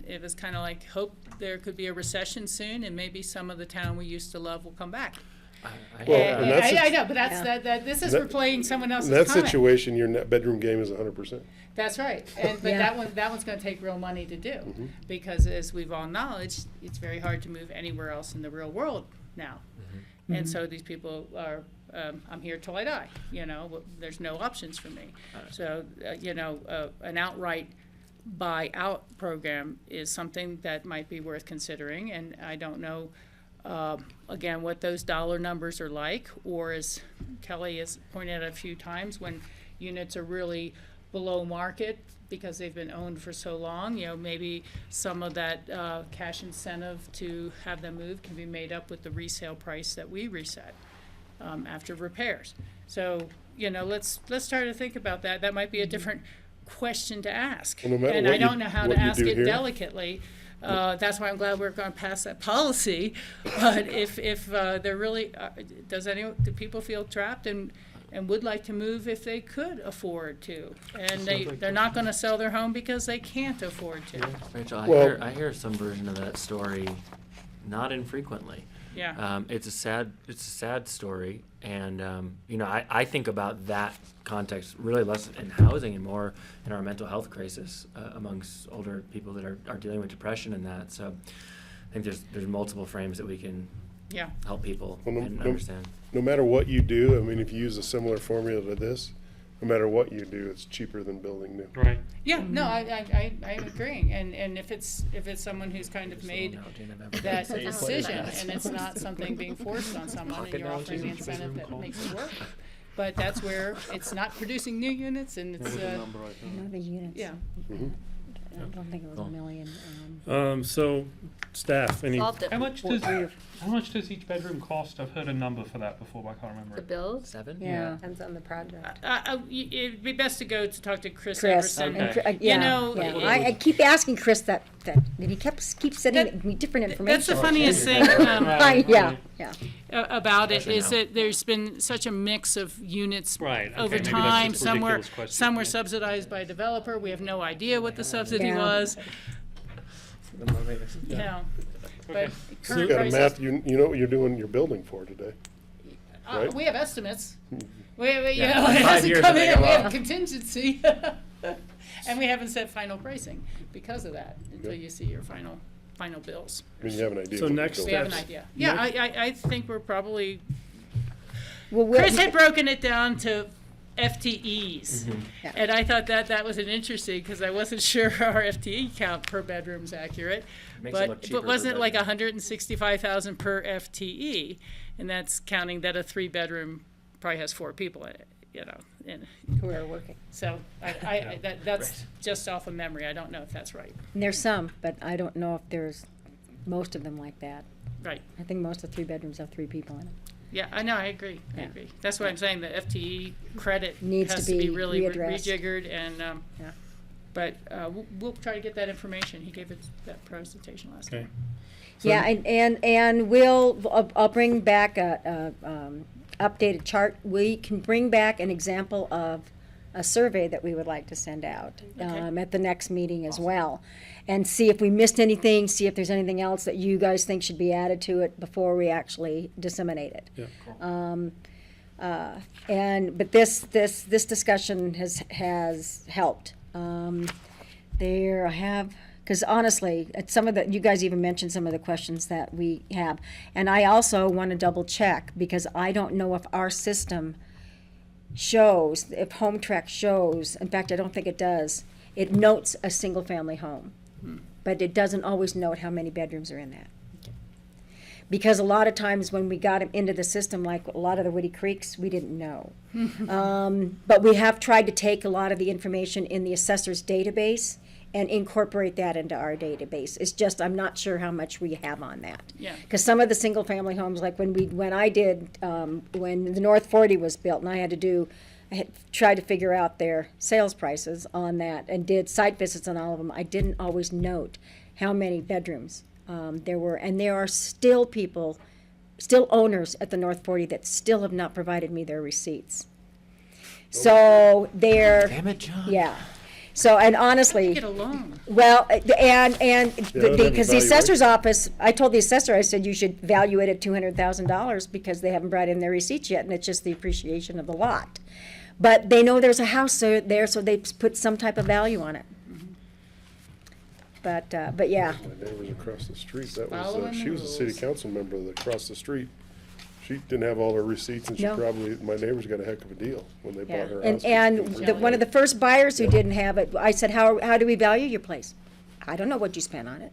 it was kind of like, hope there could be a recession soon, and maybe some of the town we used to love will come back. Well, and that's I know, but that's, this is that- replaying someone else's In that comment. situation, your net bedroom game is 100%. That's right, but Yeah. that one's gonna take real money to do, because as we've all acknowledged, it's very hard to move anywhere else in the real world now. And so these people are, I'm here till I die, you know, there's no options for me. So, you know, an outright buy-out program is something that might be worth considering, and I don't know, again, what those dollar numbers are like, or as Kelly has pointed out a few times, when units are really below market because they've been owned for so long, you know, maybe some of that cash incentive to have them move can be made up with the resale price that we reset after repairs. So, you know, let's start to think about that. That might be a different question to ask. Well, no matter And what I don't you- know how what to you ask do it here. delicately. That's why I'm glad we're going to pass that policy. But if they're really, do people feel trapped and would like to move if they could afford to? And they're not going to sell their home because they can't afford to. Rachel, Well- I hear some version of that story, not infrequently. Yeah. It's a sad story, and you know, I think about that context really less in housing and more in our mental health crisis amongst older people that are dealing with depression and that. So, I think there's multiple frames that we can Yeah. help people Well, and understand. No matter what you do, I mean, if you use a similar formula to this, no matter what you do, it's cheaper than building new. Right. Yeah, no, I'm agreeing, and if it's someone who's kind of made that decision, and it's not something being forced on someone, and you're offering the incentive that makes it work. But that's where it's not producing new units, and it's, No, the units. yeah. I don't think it was a Cool. million. So, staff, any, Solved it. How much does each bedroom cost? I've heard a number for that before, but I can't remember The it. build? 7? Yeah. Depends on the project. It'd be best to go to talk to Chris Chris, Everson. and Okay. yeah, You know, yeah. it- I keep asking Chris that, and he keeps sending me different information. That's the funniest thing Yeah, yeah. about it, Yes, I is know. that there's been such a mix of units Right, okay, over maybe that's time. just a Some were, ridiculous question. some were subsidized by a developer. We have no idea what the subsidy Yeah. was, you know. But Okay. You current got a prices, math, you know what you're doing your building for today. right? we have estimates. We, you Yeah, know, in it 5 hasn't years come if they in, go we have up. contingency. And we haven't set final pricing because of that, until you see your final bills. I mean, you have an idea. So what you're next building. We have an Steps. idea. Yeah, I think we're probably, Well, Chris had broken it down to FTEs. Yeah. And I thought that was an interesting, because I wasn't sure our FTE count per bedroom's accurate. Makes it look cheaper But per wasn't it like bedroom. 165,000 per FTE? And that's counting that a 3-bedroom probably has 4 people in it, you know, and who are working. so that's just off of memory. I don't know if that's right. And there's some, but I don't know if there's most of them like that. Right. I think most of the 3 bedrooms have 3 people in it. Yeah, I know, I agree. I Yeah. agree. That's what I'm saying, the FTE credit Needs has to to be be really readdressed. rejiggered, and, Yeah. but we'll try to get that information. He gave it that presentation last okay. time. So- Yeah, and I'll bring back a updated chart. We can bring back an example of a survey that we would like to send out at the next meeting as well. And see if we missed anything, see if there's anything else that you guys think should be added to it before we actually disseminate it. Yeah. But this discussion has helped. There I have, because honestly, it's some of the, you guys even mentioned some of the questions that we have. And I also want to double check, because I don't know if our system shows, if Home Track shows, in fact, I don't think it does, it notes a single-family home. But it doesn't always note how many bedrooms are in that. Because a lot of times when we got them into the system, like a lot of the Woody Creeks, we didn't know. But we have tried to take a lot of the information in the assessor's database and incorporate that into our database. It's just, I'm not sure how much we have on that. Yeah. Because some of the single-family homes, like when the North 40 was built, and I had tried to figure out their sales prices on that and did site visits on all of them. I didn't always note how many bedrooms there were. And there are still owners at the North 40 that still have not provided me their receipts. So they're, Damn it, John. yeah. So, and honestly. Get a loan. Well, and have because the assessor's evaluation. office, I told the assessor, I said, you should value it at $200,000 because they haven't brought in their receipts yet, and it's just the appreciation of the lot. But they know there's a house there, so they put some type of value on it. But yeah, My neighbors across the street, that was, Following she the was a city rules. council member that across the street. She didn't have all her receipts, and she No. probably, my neighbors got a heck of a deal when they yeah. bought her And, house. one of the first buyers who didn't have it, I said, how do we value your place? I don't know what you spent on it.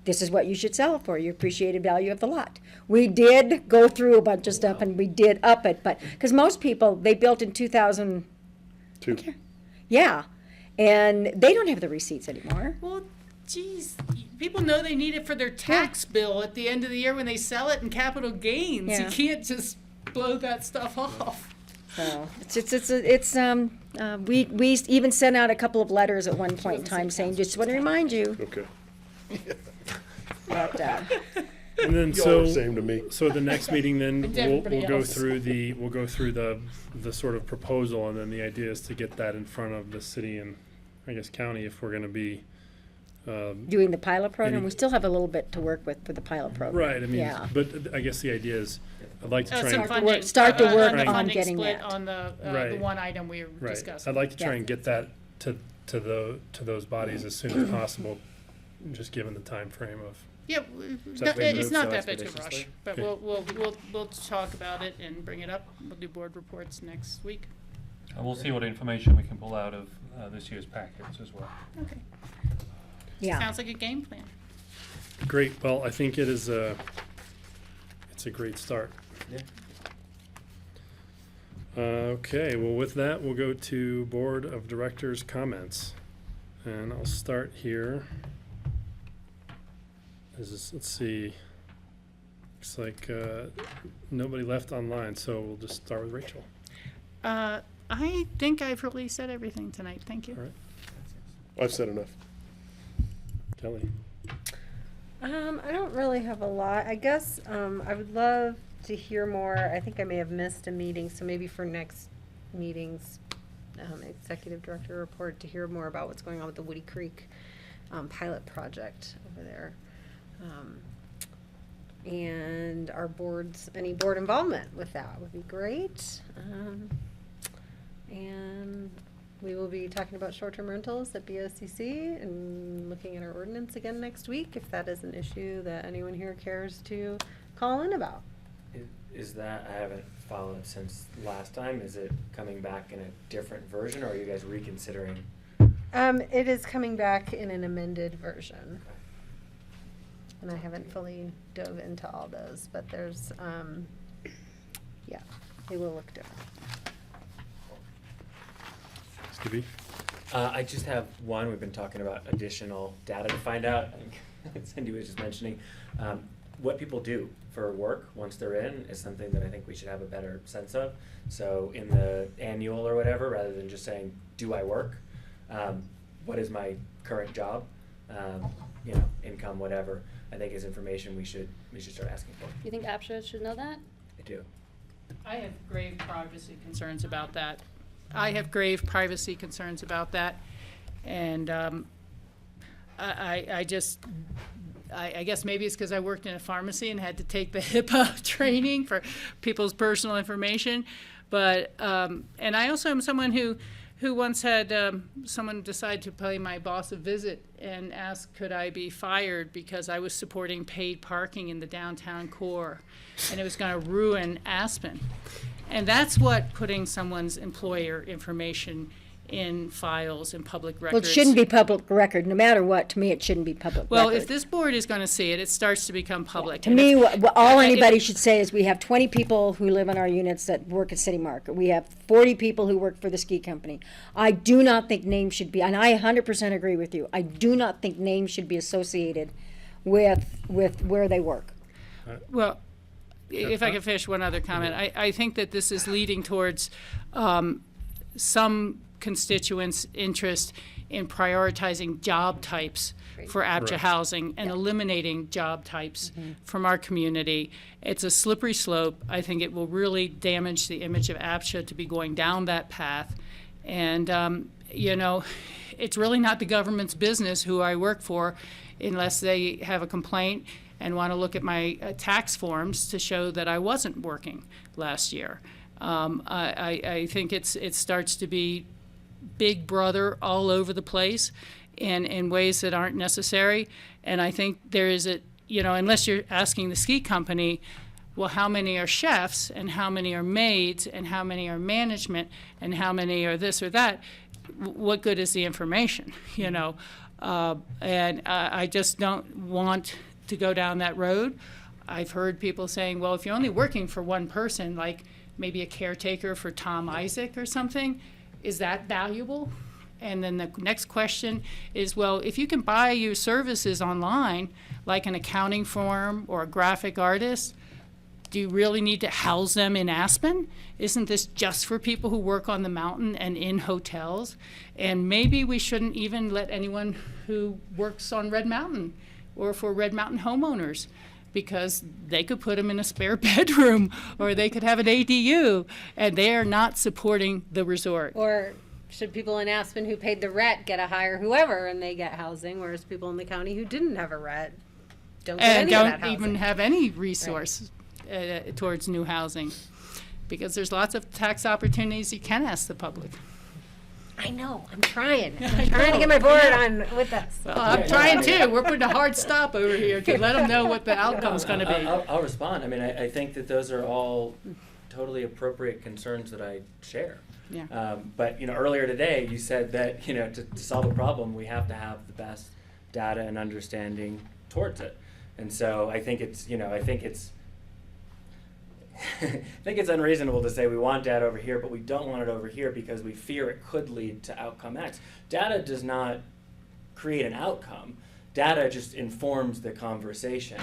This is what you should sell it for, your appreciated value of the lot. We did go through a bunch of stuff and we did up it, but, because most people, they built in 2000, Two. yeah, and they don't have the receipts anymore. Well, geez, people know they need it for their tax bill at the end of the year when they sell it in capital gains. Yeah. You can't just blow that stuff off. So we even sent out a couple of letters at one point in time saying, just want to remind you, Okay. but, And then Y'all are so, the same to me. so the next meeting then, And we'll everybody go else. through the sort of proposal, and then the idea is to get that in front of the city and, I guess, county, if we're gonna be, doing the pilot program, Any- we still have a little bit to work with for the pilot program. right, I mean, Yeah. but I guess the idea is, I'd like to try Some and, funding. start to work the on funding getting split that. on the Right. one item we were right, discussing. I'd like to try Yeah. and get that to those bodies as soon as possible, just given the time frame of Yeah, So if we it's move not so that big of a rush, expeditiously? but Okay. we'll talk about it and bring it up. We'll do board reports next week. And we'll see what information we can pull out of this year's packets as well. Okay. Yeah. Sounds like a game plan. Great, well, I think it's a great start. Yeah. Okay, well, with that, we'll go to Board of Directors comments. And I'll start here. Let's see. Looks like nobody left online, so we'll just start with Rachel. I think I've really said everything tonight. Thank you. All right. I've said enough. Kelly? I don't really have a lot. I guess, I would love to hear more. I think I may have missed a meeting, so maybe for next meeting's, executive director report to hear more about what's going on with the Woody Creek, pilot project over there. And our boards, any board involvement with that would be great. And we will be talking about short-term rentals at BOCC and looking at our ordinance again next week, if that is an issue that anyone here cares to call in about. Is that, I haven't followed since last time, is it coming back in a different version, or are you guys reconsidering? It is coming back in an amended version. And I haven't fully dove into all those, but there's, yeah, they will look different. Stevie? I just have one. We've been talking about additional data to find out. Cindy was just mentioning what people do for work once they're in is something that I think we should have a better sense of. So in the annual or whatever, rather than just saying, do I work? What is my current job? Income, whatever, I think is information we should start asking for. You think APCHA should know that? I do. I have grave privacy concerns about that. And I guess maybe it's because I worked in a pharmacy and had to take the HIPAA training for people's personal information. But, and I also am someone who once had someone decide to pay my boss a visit and ask could I be fired because I was supporting paid parking in the downtown core and it was going to ruin Aspen. And that's what putting someone's employer information in files and public records. Well, it shouldn't be public record, no matter what. To me, it shouldn't be public Well, record. if this board is going to see it, it starts to become public. To And me, if- all and anybody if- should say is we have 20 people who live in our units that work at City Market. We have 40 people who work for the ski company. I do not think names should be, and I 100% agree with you, I do not think names should be associated with where they work. Well, if I could finish one other comment, I think that this is leading towards some constituents' interest in prioritizing job types for APCHA Right. housing and eliminating job types from our community. It's a slippery slope. I think it will really damage the image of APCHA to be going down that path. And, it's really not the government's business who I work for unless they have a complaint and want to look at my tax forms to show that I wasn't working last year. I think it starts to be Big Brother all over the place in ways that aren't necessary. And I think there is unless you're asking the ski company, well, how many are chefs and how many are maids and how many are management and how many are this or that, what good is the information, And I just don't want to go down that road. I've heard people saying, well, if you're only working for one person, like maybe a caretaker for Tom Isaac or something, is that valuable? And then the next question is, well, if you can buy your services online, like an accounting firm or a graphic artist, do you really need to house them in Aspen? Isn't this just for people who work on the mountain and in hotels? And maybe we shouldn't even let anyone who works on Red Mountain or for Red Mountain homeowners, because they could put them in a spare bedroom or they could have an ADU, and they are not supporting the resort. Or should people in Aspen who paid the rent get to hire whoever and they get housing, whereas people in the county who didn't have a rent don't get And any of that don't housing? even have any resource towards new housing, because there's lots of tax opportunities you can ask the public. I know, I'm trying. I'm trying to get my board on with us. Well, I'm trying too. We're putting a hard stop over here to let them know what the outcome's gonna be. I'll respond. I mean, I think that those are all totally appropriate concerns that I share. Yeah. But, earlier today, you said that, to solve a problem, we have to have the best data and understanding towards it. And so I think it's unreasonable to say we want data over here, but we don't want it over here because we fear it could lead to outcome X. Data does not create an outcome. Data just informs the conversation.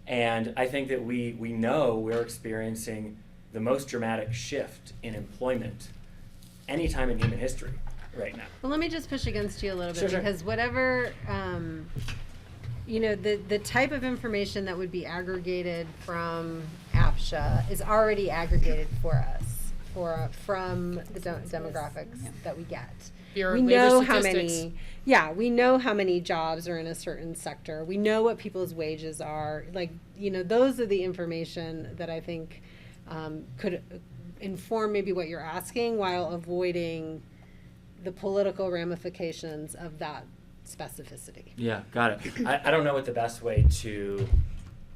And I think that we know we're experiencing the most dramatic shift in employment anytime in human history right now. Well, let me just push against you a little bit Sure. because whatever, the type of information that would be aggregated from APCHA is already aggregated for us from the demographics that we get. Bureau We of Labor know how Statistics. we know how many jobs are in a certain sector. We know what people's wages are. Those are the information that I think could inform maybe what you're asking while avoiding the political ramifications of that specificity. Yeah, got it. I don't know what the best way to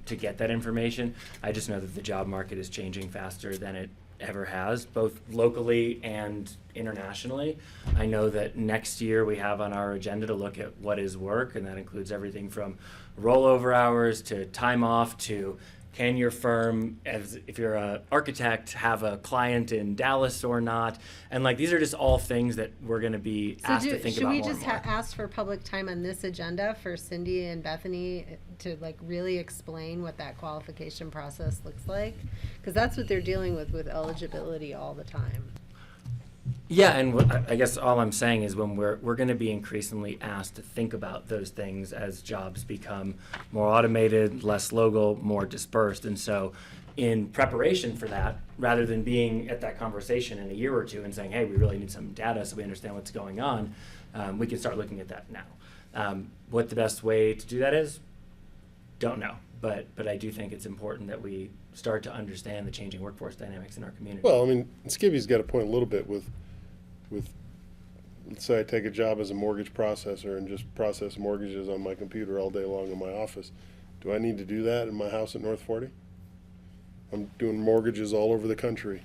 get that information. I just know that the job market is changing faster than it ever has, both locally and internationally. I know that next year we have on our agenda to look at what is work, and that includes everything from rollover hours to time off to can your firm, if you're an architect, have a client in Dallas or not? And these are just all things that we're going to be asked to think about more. Should we just and more. ask for public time on this agenda for Cindy and Bethany to really explain what that qualification process looks like? Because that's what they're dealing with eligibility all the time. Yeah, and I guess all I'm saying is when we're going to be increasingly asked to think about those things as jobs become more automated, less local, more dispersed. And so in preparation for that, rather than being at that conversation in a year or two and saying, hey, we really need some data so we understand what's going on, we can start looking at that now. What the best way to do that is, don't know. But I do think it's important that we start to understand the changing workforce dynamics in our community. Well, I mean, Skibby's got a point a little bit with, let's say I take a job as a mortgage processor and just process mortgages on my computer all day long in my office. Do I need to do that in my house at North 40? I'm doing mortgages all over the country.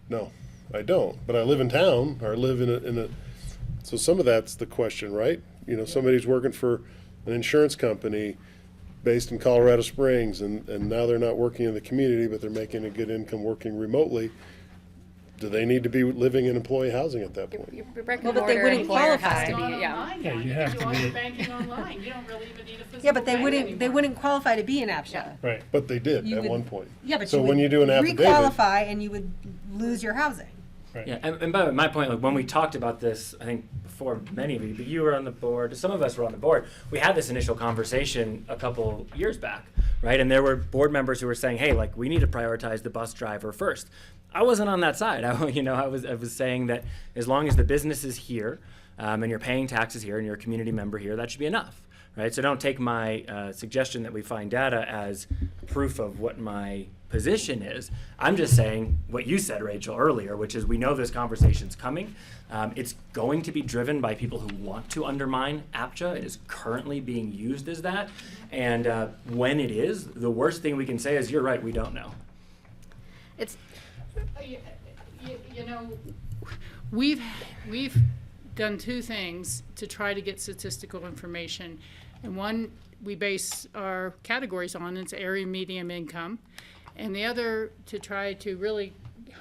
No, I don't. But I live in town, or I live in a, so some of that's the question, right? Somebody's working for an insurance company based in Colorado Springs, and now they're not working in the community, but they're making a good income working remotely. Do they need to be living in employee housing at that point? Well, but they wouldn't qualify. To be, Online yeah. now. you You have can to do all be- your banking online. You don't really even need a physical Yeah, but they bank wouldn't anymore. qualify to be an APCHA. Right. But they did You at would- one point. Yeah, but So you when would you do an affidavit, re-qualify and you would lose your housing. Yeah, and by my point, when we talked about this, I think before many of you, but you were on the board, some of us were on the board, we had this initial conversation a couple years back, right? And there were board members who were saying, hey, we need to prioritize the bus driver first. I wasn't on that side. I was saying that as long as the business is here and you're paying taxes here and you're a community member here, that should be enough, right? So don't take my suggestion that we find data as proof of what my position is. I'm just saying what you said, Rachel, earlier, which is we know this conversation's coming. It's going to be driven by people who want to undermine APCHA. It is currently being used as that. And when it is, the worst thing we can say is, you're right, we don't know. It's We've done two things to try to get statistical information. And one, we base our categories on, it's area medium income. And the other, to try to really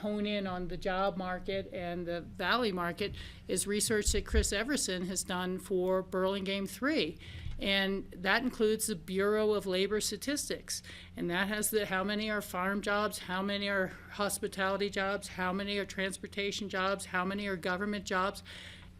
hone in on the job market and the valley market, is research that Chris Everson has done for Burlingame 3. And that includes the Bureau of Labor Statistics. And that has how many are farm jobs, how many are hospitality jobs, how many are transportation jobs, how many are government jobs.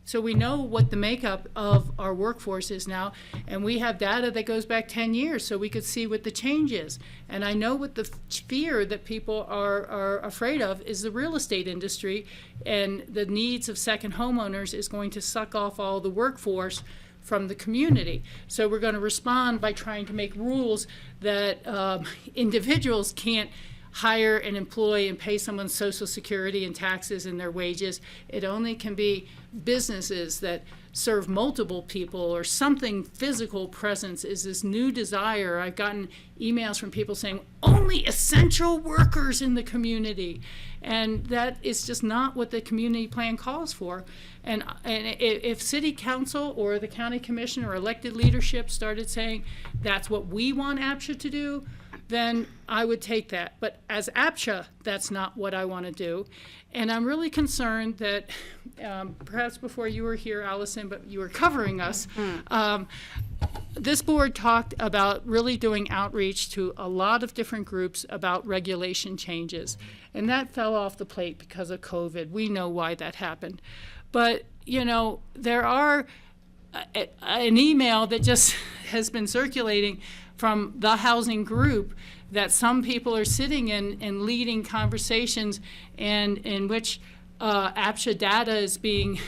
So we know what the makeup of our workforce is now, and we have data that goes back 10 years so we could see what the change is. And I know what the fear that people are afraid of is the real estate industry, and the needs of second homeowners is going to suck off all the workforce from the community. So we're going to respond by trying to make rules that individuals can't hire and employ and pay someone Social Security and taxes and their wages. It only can be businesses that serve multiple people, or something physical presence is this new desire. I've gotten emails from people saying only essential workers in the community, and that is just not what the community plan calls for. And if city council or the county commission or elected leadership started saying that's what we want APCHA to do, then I would take that. But as APCHA, that's not what I want to do. And I'm really concerned that, perhaps before you were here, Allison, but you were covering us, this board talked about really doing outreach to a lot of different groups about regulation changes. And that fell off the plate because of COVID. We know why that happened. But, you know, there are an email that just has been circulating from the housing group that some people are sitting in and leading conversations, and in which APCHA data is being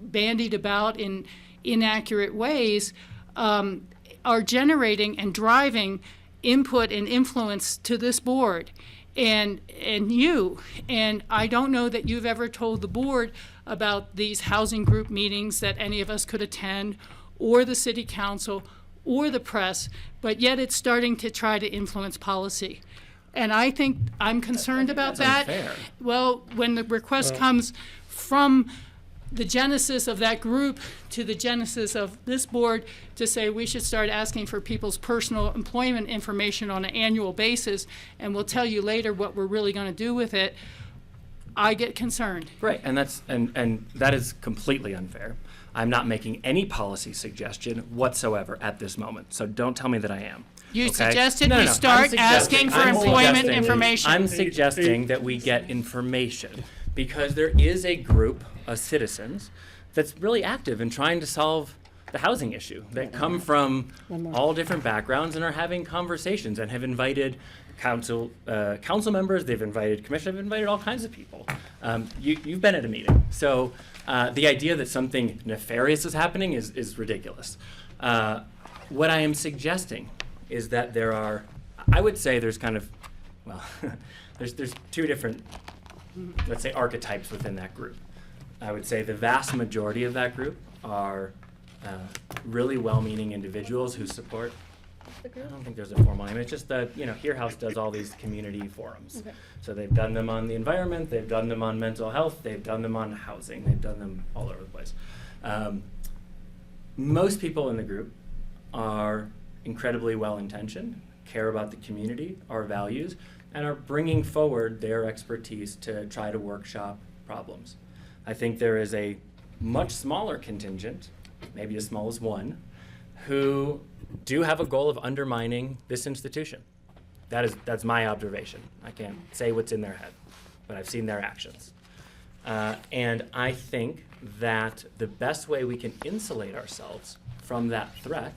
bandied about in inaccurate ways, are generating and driving input and influence to this board and you. And I don't know that you've ever told the board about these housing group meetings that any of us could attend, or the city council, or the press, but yet it's starting to try to influence policy. And I think I'm concerned about that. Unfair. Well, when the request comes from the genesis of that group to the genesis of this board to say we should start asking for people's personal employment information on an annual basis, and we'll tell you later what we're really going to do with it, I get concerned. Right, and that's and that is completely unfair. I'm not making any policy suggestion whatsoever at this moment, so don't tell me that I am. You okay? suggested No, we I'm start suggesting- asking for I'm employment suggesting- information. I'm suggesting that we get information, because there is a group of citizens that's really active in trying to solve the housing issue, that come from all different backgrounds and are having conversations and have invited council members, they've invited commission, they've invited all kinds of people. You've been at a meeting. So the idea that something nefarious is happening is ridiculous. What I am suggesting is that there are, I would say there's kind of, well, there's two different, let's say, archetypes within that group. I would say the vast majority of that group are really well-meaning individuals who support. I don't think there's a formal name. It's just that, you know, Here House does all these community forums. Okay. So they've done them on the environment, they've done them on mental health, they've done them on housing, they've done them all over the place. Most people in the group are incredibly well-intentioned, care about the community, our values, and are bringing forward their expertise to try to workshop problems. I think there is a much smaller contingent, maybe as small as one, who do have a goal of undermining this institution. That's my observation. I can't say what's in their head, but I've seen their actions. And I think that the best way we can insulate ourselves from that threat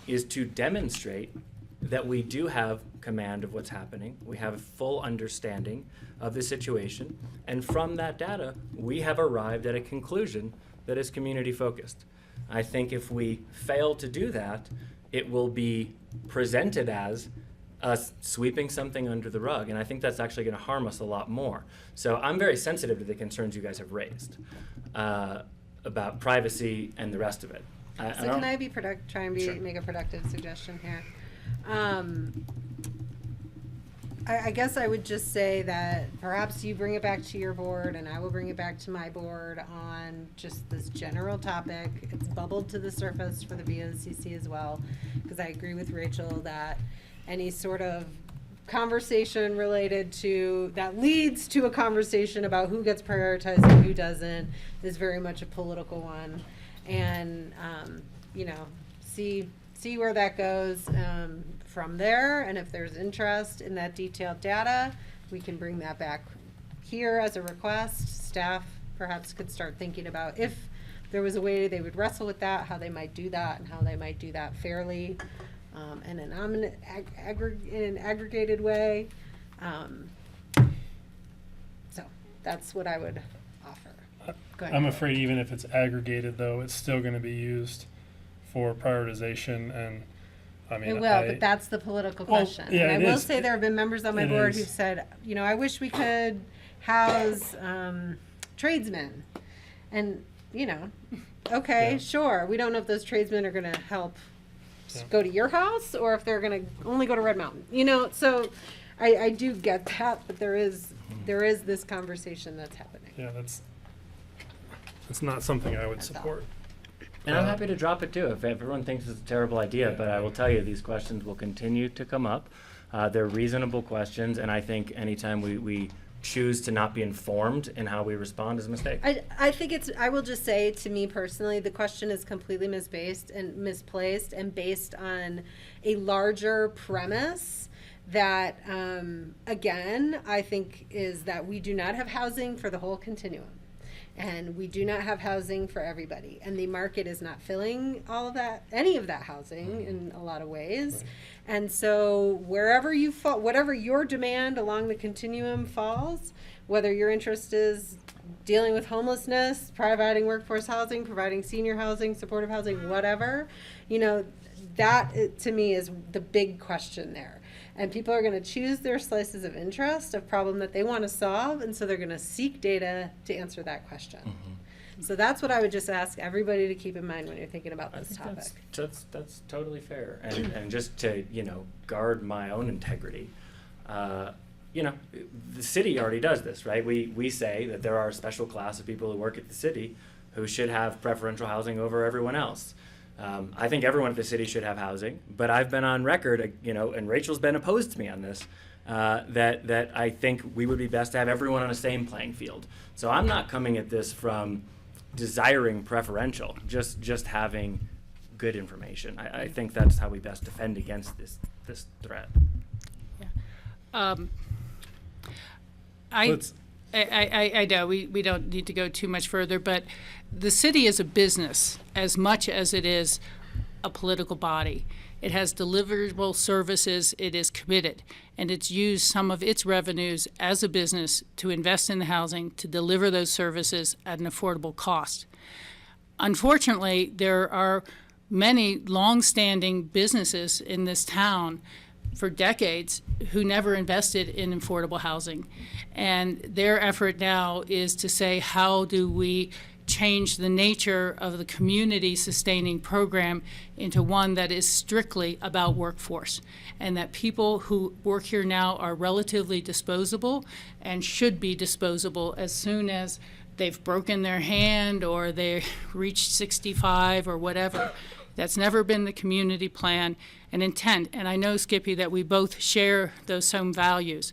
is to demonstrate that we do have command of what's happening, we have a full understanding of the situation, and from that data, we have arrived at a conclusion that is community focused. I think if we fail to do that, it will be presented as us sweeping something under the rug, and I think that's actually going to harm us a lot more. So I'm very sensitive to the concerns you guys have raised about privacy and the rest of it. So can I be Sure. make a productive suggestion here? I guess I would just say that perhaps you bring it back to your board and I will bring it back to my board on just this general topic. It's bubbled to the surface for the BOCC as well, because I agree with Rachel that any sort of conversation related to, that leads to a conversation about who gets prioritized and who doesn't is very much a political one. And, you know, see where that goes from there, and if there's interest in that detailed data, we can bring that back here as a request. Staff perhaps could start thinking about if there was a way they would wrestle with that, how they might do that, and how they might do that fairly, in an aggregated way. So that's what I would offer. Go ahead. I'm afraid even if it's aggregated, though, it's still going to be used for prioritization, and I mean, It will, but that's the political Well, question. yeah, And I it will is. say there have been members on my It board is. who've said, you know, I wish we could house tradesmen. And, you know, okay, Yeah. sure. We don't know if those tradesmen are going to help Yeah. go to your house or if they're going to only go to Red Mountain. You know, so I do get that, but there is this conversation that's happening. Yeah, that's not something I would support. And I'm happy to drop it too if everyone thinks it's a terrible idea, but I will tell you these questions will continue to come up. They're reasonable questions, and I think anytime we choose to not be informed in how we respond is a mistake. I think I will just say, to me personally, the question is completely misplaced and based on a larger premise that, again, I think is that we do not have housing for the whole continuum. And we do not have housing for everybody. And the market is not filling any of that housing in a lot of ways. Right. And so wherever you fall, whatever your demand along the continuum falls, whether your interest is dealing with homelessness, providing workforce housing, providing senior housing, supportive housing, whatever, you know, that to me is the big question there. And people are going to choose their slices of interest of problem that they want to solve, and so they're going to seek data to answer that question. So that's what I would just ask everybody to keep in mind when you're thinking about I this think topic. that's totally fair. And just to, guard my own integrity, the city already does this, right? We say that there are a special class of people who work at the city who should have preferential housing over everyone else. I think everyone at the city should have housing, but I've been on record, and Rachel's been opposed to me on this, that I think we would be best to have everyone on the same playing field. So I'm not coming at this from desiring preferential, just having good information. I think that's how we best defend against this threat. I know we don't need to go too much further, but the city is a business as much as it is a political body. It has deliverable services, it is committed, and it's used some of its revenues as a business to invest in the housing, to deliver those services at an affordable cost. Unfortunately, there are many long-standing businesses in this town for decades who never invested in affordable housing. And their effort now is to say, how do we change the nature of the community sustaining program into one that is strictly about workforce, and that people who work here now are relatively disposable and should be disposable as soon as they've broken their hand or they reached 65 or whatever. That's never been the community plan and intent. And I know, Skippy, that we both share those same values.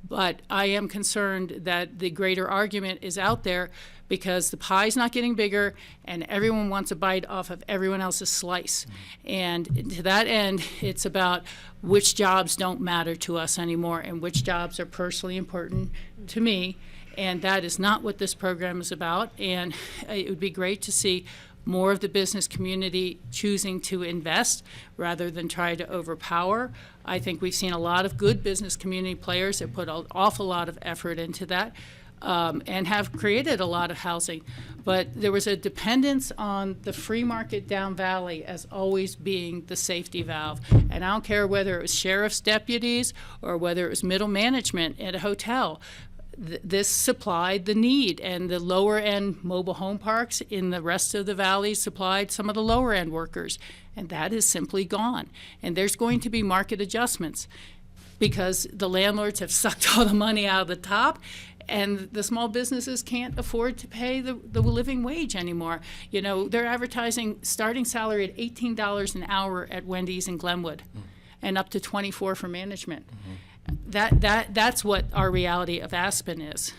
But I am concerned that the greater argument is out there because the pie's not getting bigger and everyone wants a bite off of everyone else's slice. And to that end, it's about which jobs don't matter to us anymore and which jobs are personally important to me. And that is not what this program is about. And it would be great to see more of the business community choosing to invest rather than try to overpower. I think we've seen a lot of good business community players that put an awful lot of effort into that and have created a lot of housing. But there was a dependence on the free market down valley as always being the safety valve. And I don't care whether it was sheriff's deputies or whether it was middle management at a hotel. This supplied the need, and the lower end mobile home parks in the rest of the valley supplied some of the lower end workers, and that is simply gone. And there's going to be market adjustments because the landlords have sucked all the money out of the top, and the small businesses can't afford to pay the living wage anymore. You know, they're advertising starting salary at $18 an hour at Wendy's in Glenwood, and up to $24 for management. That's what our reality of Aspen is.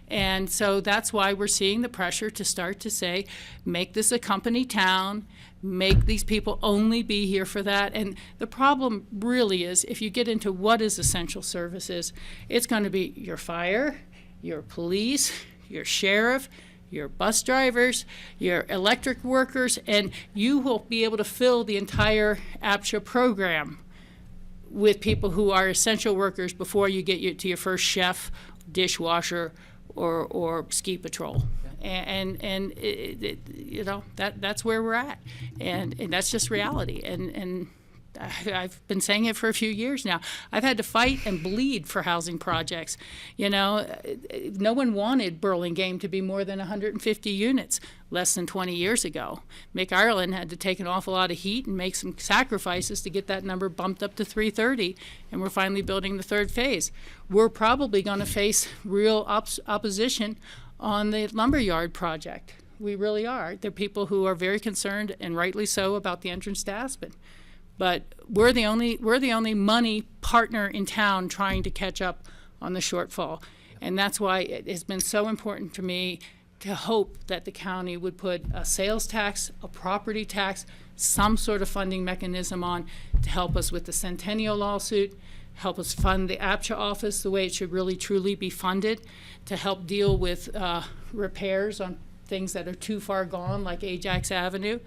And so that's why we're seeing the pressure to start to say, make this a company town, make these people only be here for that. And the problem really is, if you get into what is essential services, it's going to be your fire, your police, your sheriff, your bus drivers, your electric workers, and you will be able to fill the entire APCHA program with people who are essential workers before you get to your first chef, dishwasher, or ski patrol. And that's where we're at. And that's just reality. And I've been saying it for a few years now. I've had to fight and bleed for housing projects. You know, no one wanted Burlingame to be more than 150 units less than 20 years ago. Mick Ireland had to take an awful lot of heat and make some sacrifices to get that number bumped up to 330, and we're finally building the third phase. We're probably going to face real opposition on the lumberyard project. We really are. There are people who are very concerned, and rightly so, about the entrance to Aspen. But we're the only money partner in town trying to catch up on the shortfall. And that's why it has been so important to me to hope that the county would put a sales tax, a property tax, some sort of funding mechanism on to help us with the Centennial lawsuit, help us fund the APCHA office the way it should really truly be funded, to help deal with repairs on things that are too far gone, like Ajax Avenue,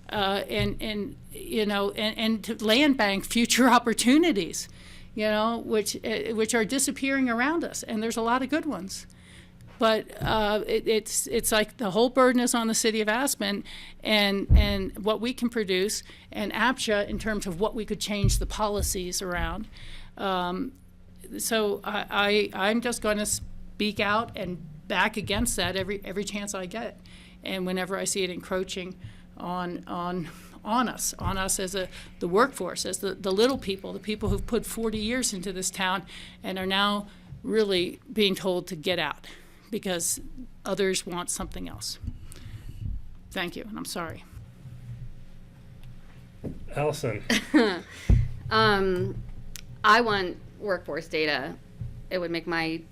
and to land bank future opportunities, you know, which are disappearing around us, and there's a lot of good ones. But it's like the whole burden is on the city of Aspen and what we can produce, and APCHA in terms of what we could change the policies around. So I'm just going to speak out and back against that every chance I get, and whenever I see it encroaching on us as the workforce, as the little people, the people who've put 40 years into this town and are now really being told to get out because others want something else. Thank you, and I'm sorry. Allison. I want workforce data. It would make my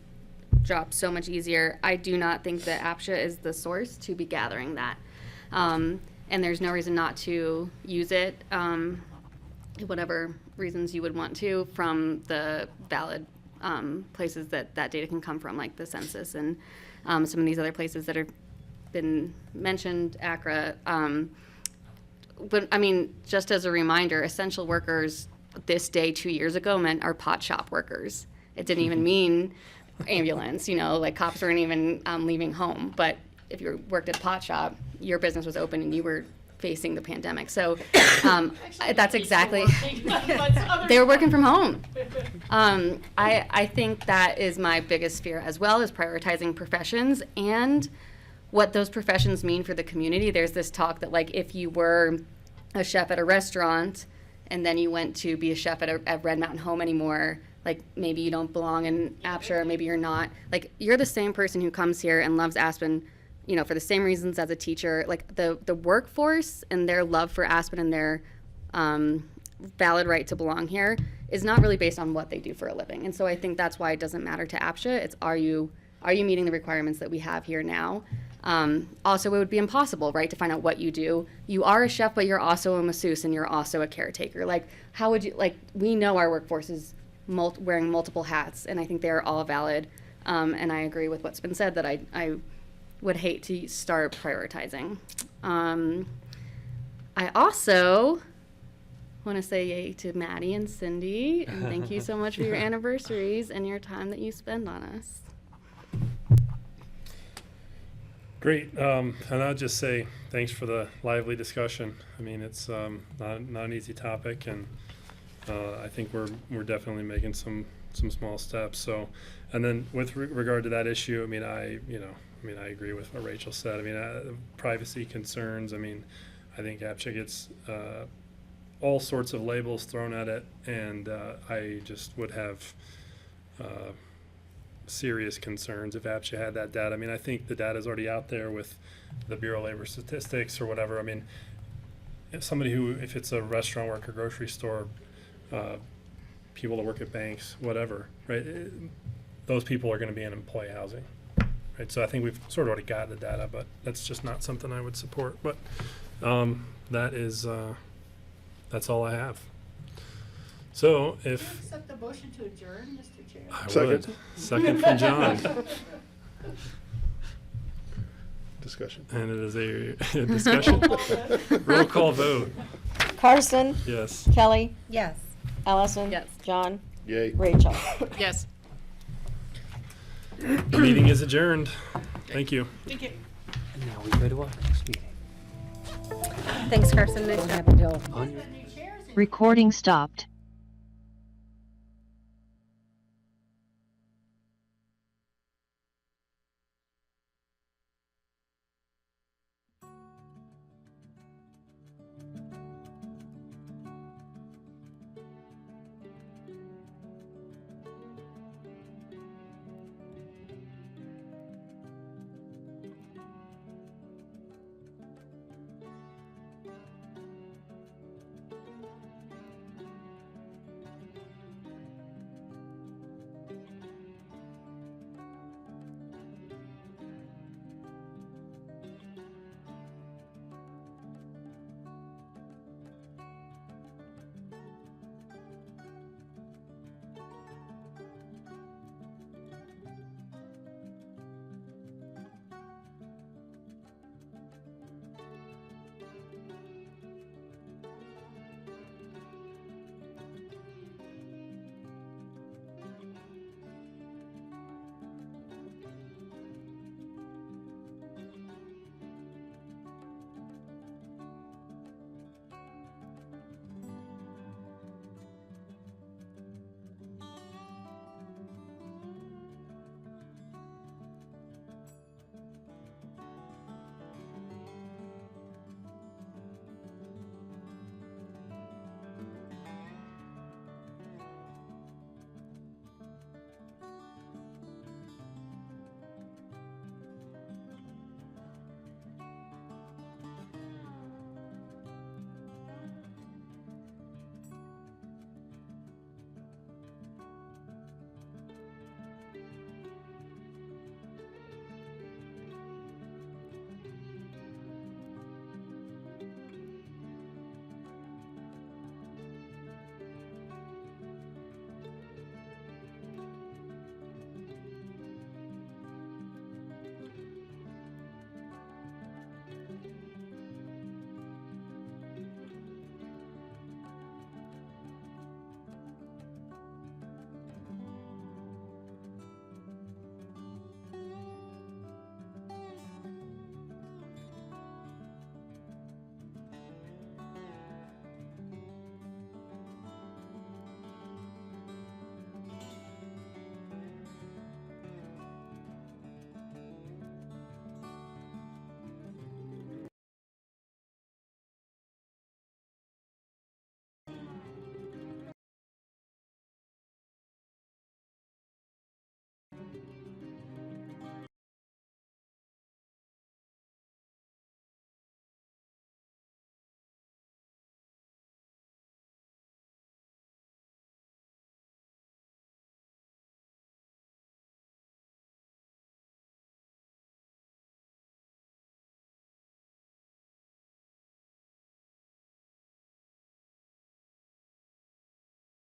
job so much easier. I do not think that APCHA is the source to be gathering that. And there's no reason not to use it, whatever reasons you would want to, from the valid places that data can come from, like the census and some of these other places that have been mentioned, ACRA. But I mean, just as a reminder, essential workers this day 2 years ago meant our pot shop workers. It didn't even mean ambulance, you know, like cops weren't even leaving home. But if you worked at pot shop, your business was open and you were facing the pandemic. So that's exactly, they were working from home. I think that is my biggest fear, as well as prioritizing professions and what those professions mean for the community. There's this talk that, like, if you were a chef at a restaurant and then you went to be a chef at Red Mountain Home anymore, like, maybe you don't belong in APCHA, or maybe you're not. Like, you're the same person who comes here and loves Aspen, you know, for the same reasons as a teacher. Like, the workforce and their love for Aspen and their valid right to belong here is not really based on what they do for a living. And so I think that's why it doesn't matter to APCHA. It's, are you meeting the requirements that we have here now? Also, it would be impossible, right, to find out what you do. You are a chef, but you're also a masseuse and you're also a caretaker. Like, how would you, like, we know our workforce is wearing multiple hats, and I think they're all valid. And I agree with what's been said, that I would hate to start prioritizing. I also want to say yay to Maddie and Cindy, and thank you so much for your anniversaries and your time that you spend on us. Great, and I'll just say thanks for the lively discussion. I mean, it's not an easy topic, and I think we're definitely making some small steps. So, and then with regard to that issue, I mean, I agree with what Rachel said. I mean, privacy concerns. I mean, I think APCHA gets all sorts of labels thrown at it, and I just would have serious concerns if APCHA had that data. I mean, I think the data is already out there with the Bureau of Labor Statistics or whatever. I mean, if it's a restaurant worker, grocery store, people that work at banks, whatever, right? Those people are going to be in employee housing, right? So I think we've sort of already got the data, but that's just not something I would support. But that's all I have. So if Accept the motion to adjourn, Mr. Chair. I Second. would. Second from John. Discussion. And it is a discussion. Roll call vote. Carson, Yes. Kelly, Yes. Allison. Yes. John, Yay. Rachel. Yes. The meeting is adjourned. Thank you. Thank you. And now we go to our next meeting. Thanks, Carson. Nice Don't job. have a bill. On New chairs Recording stopped.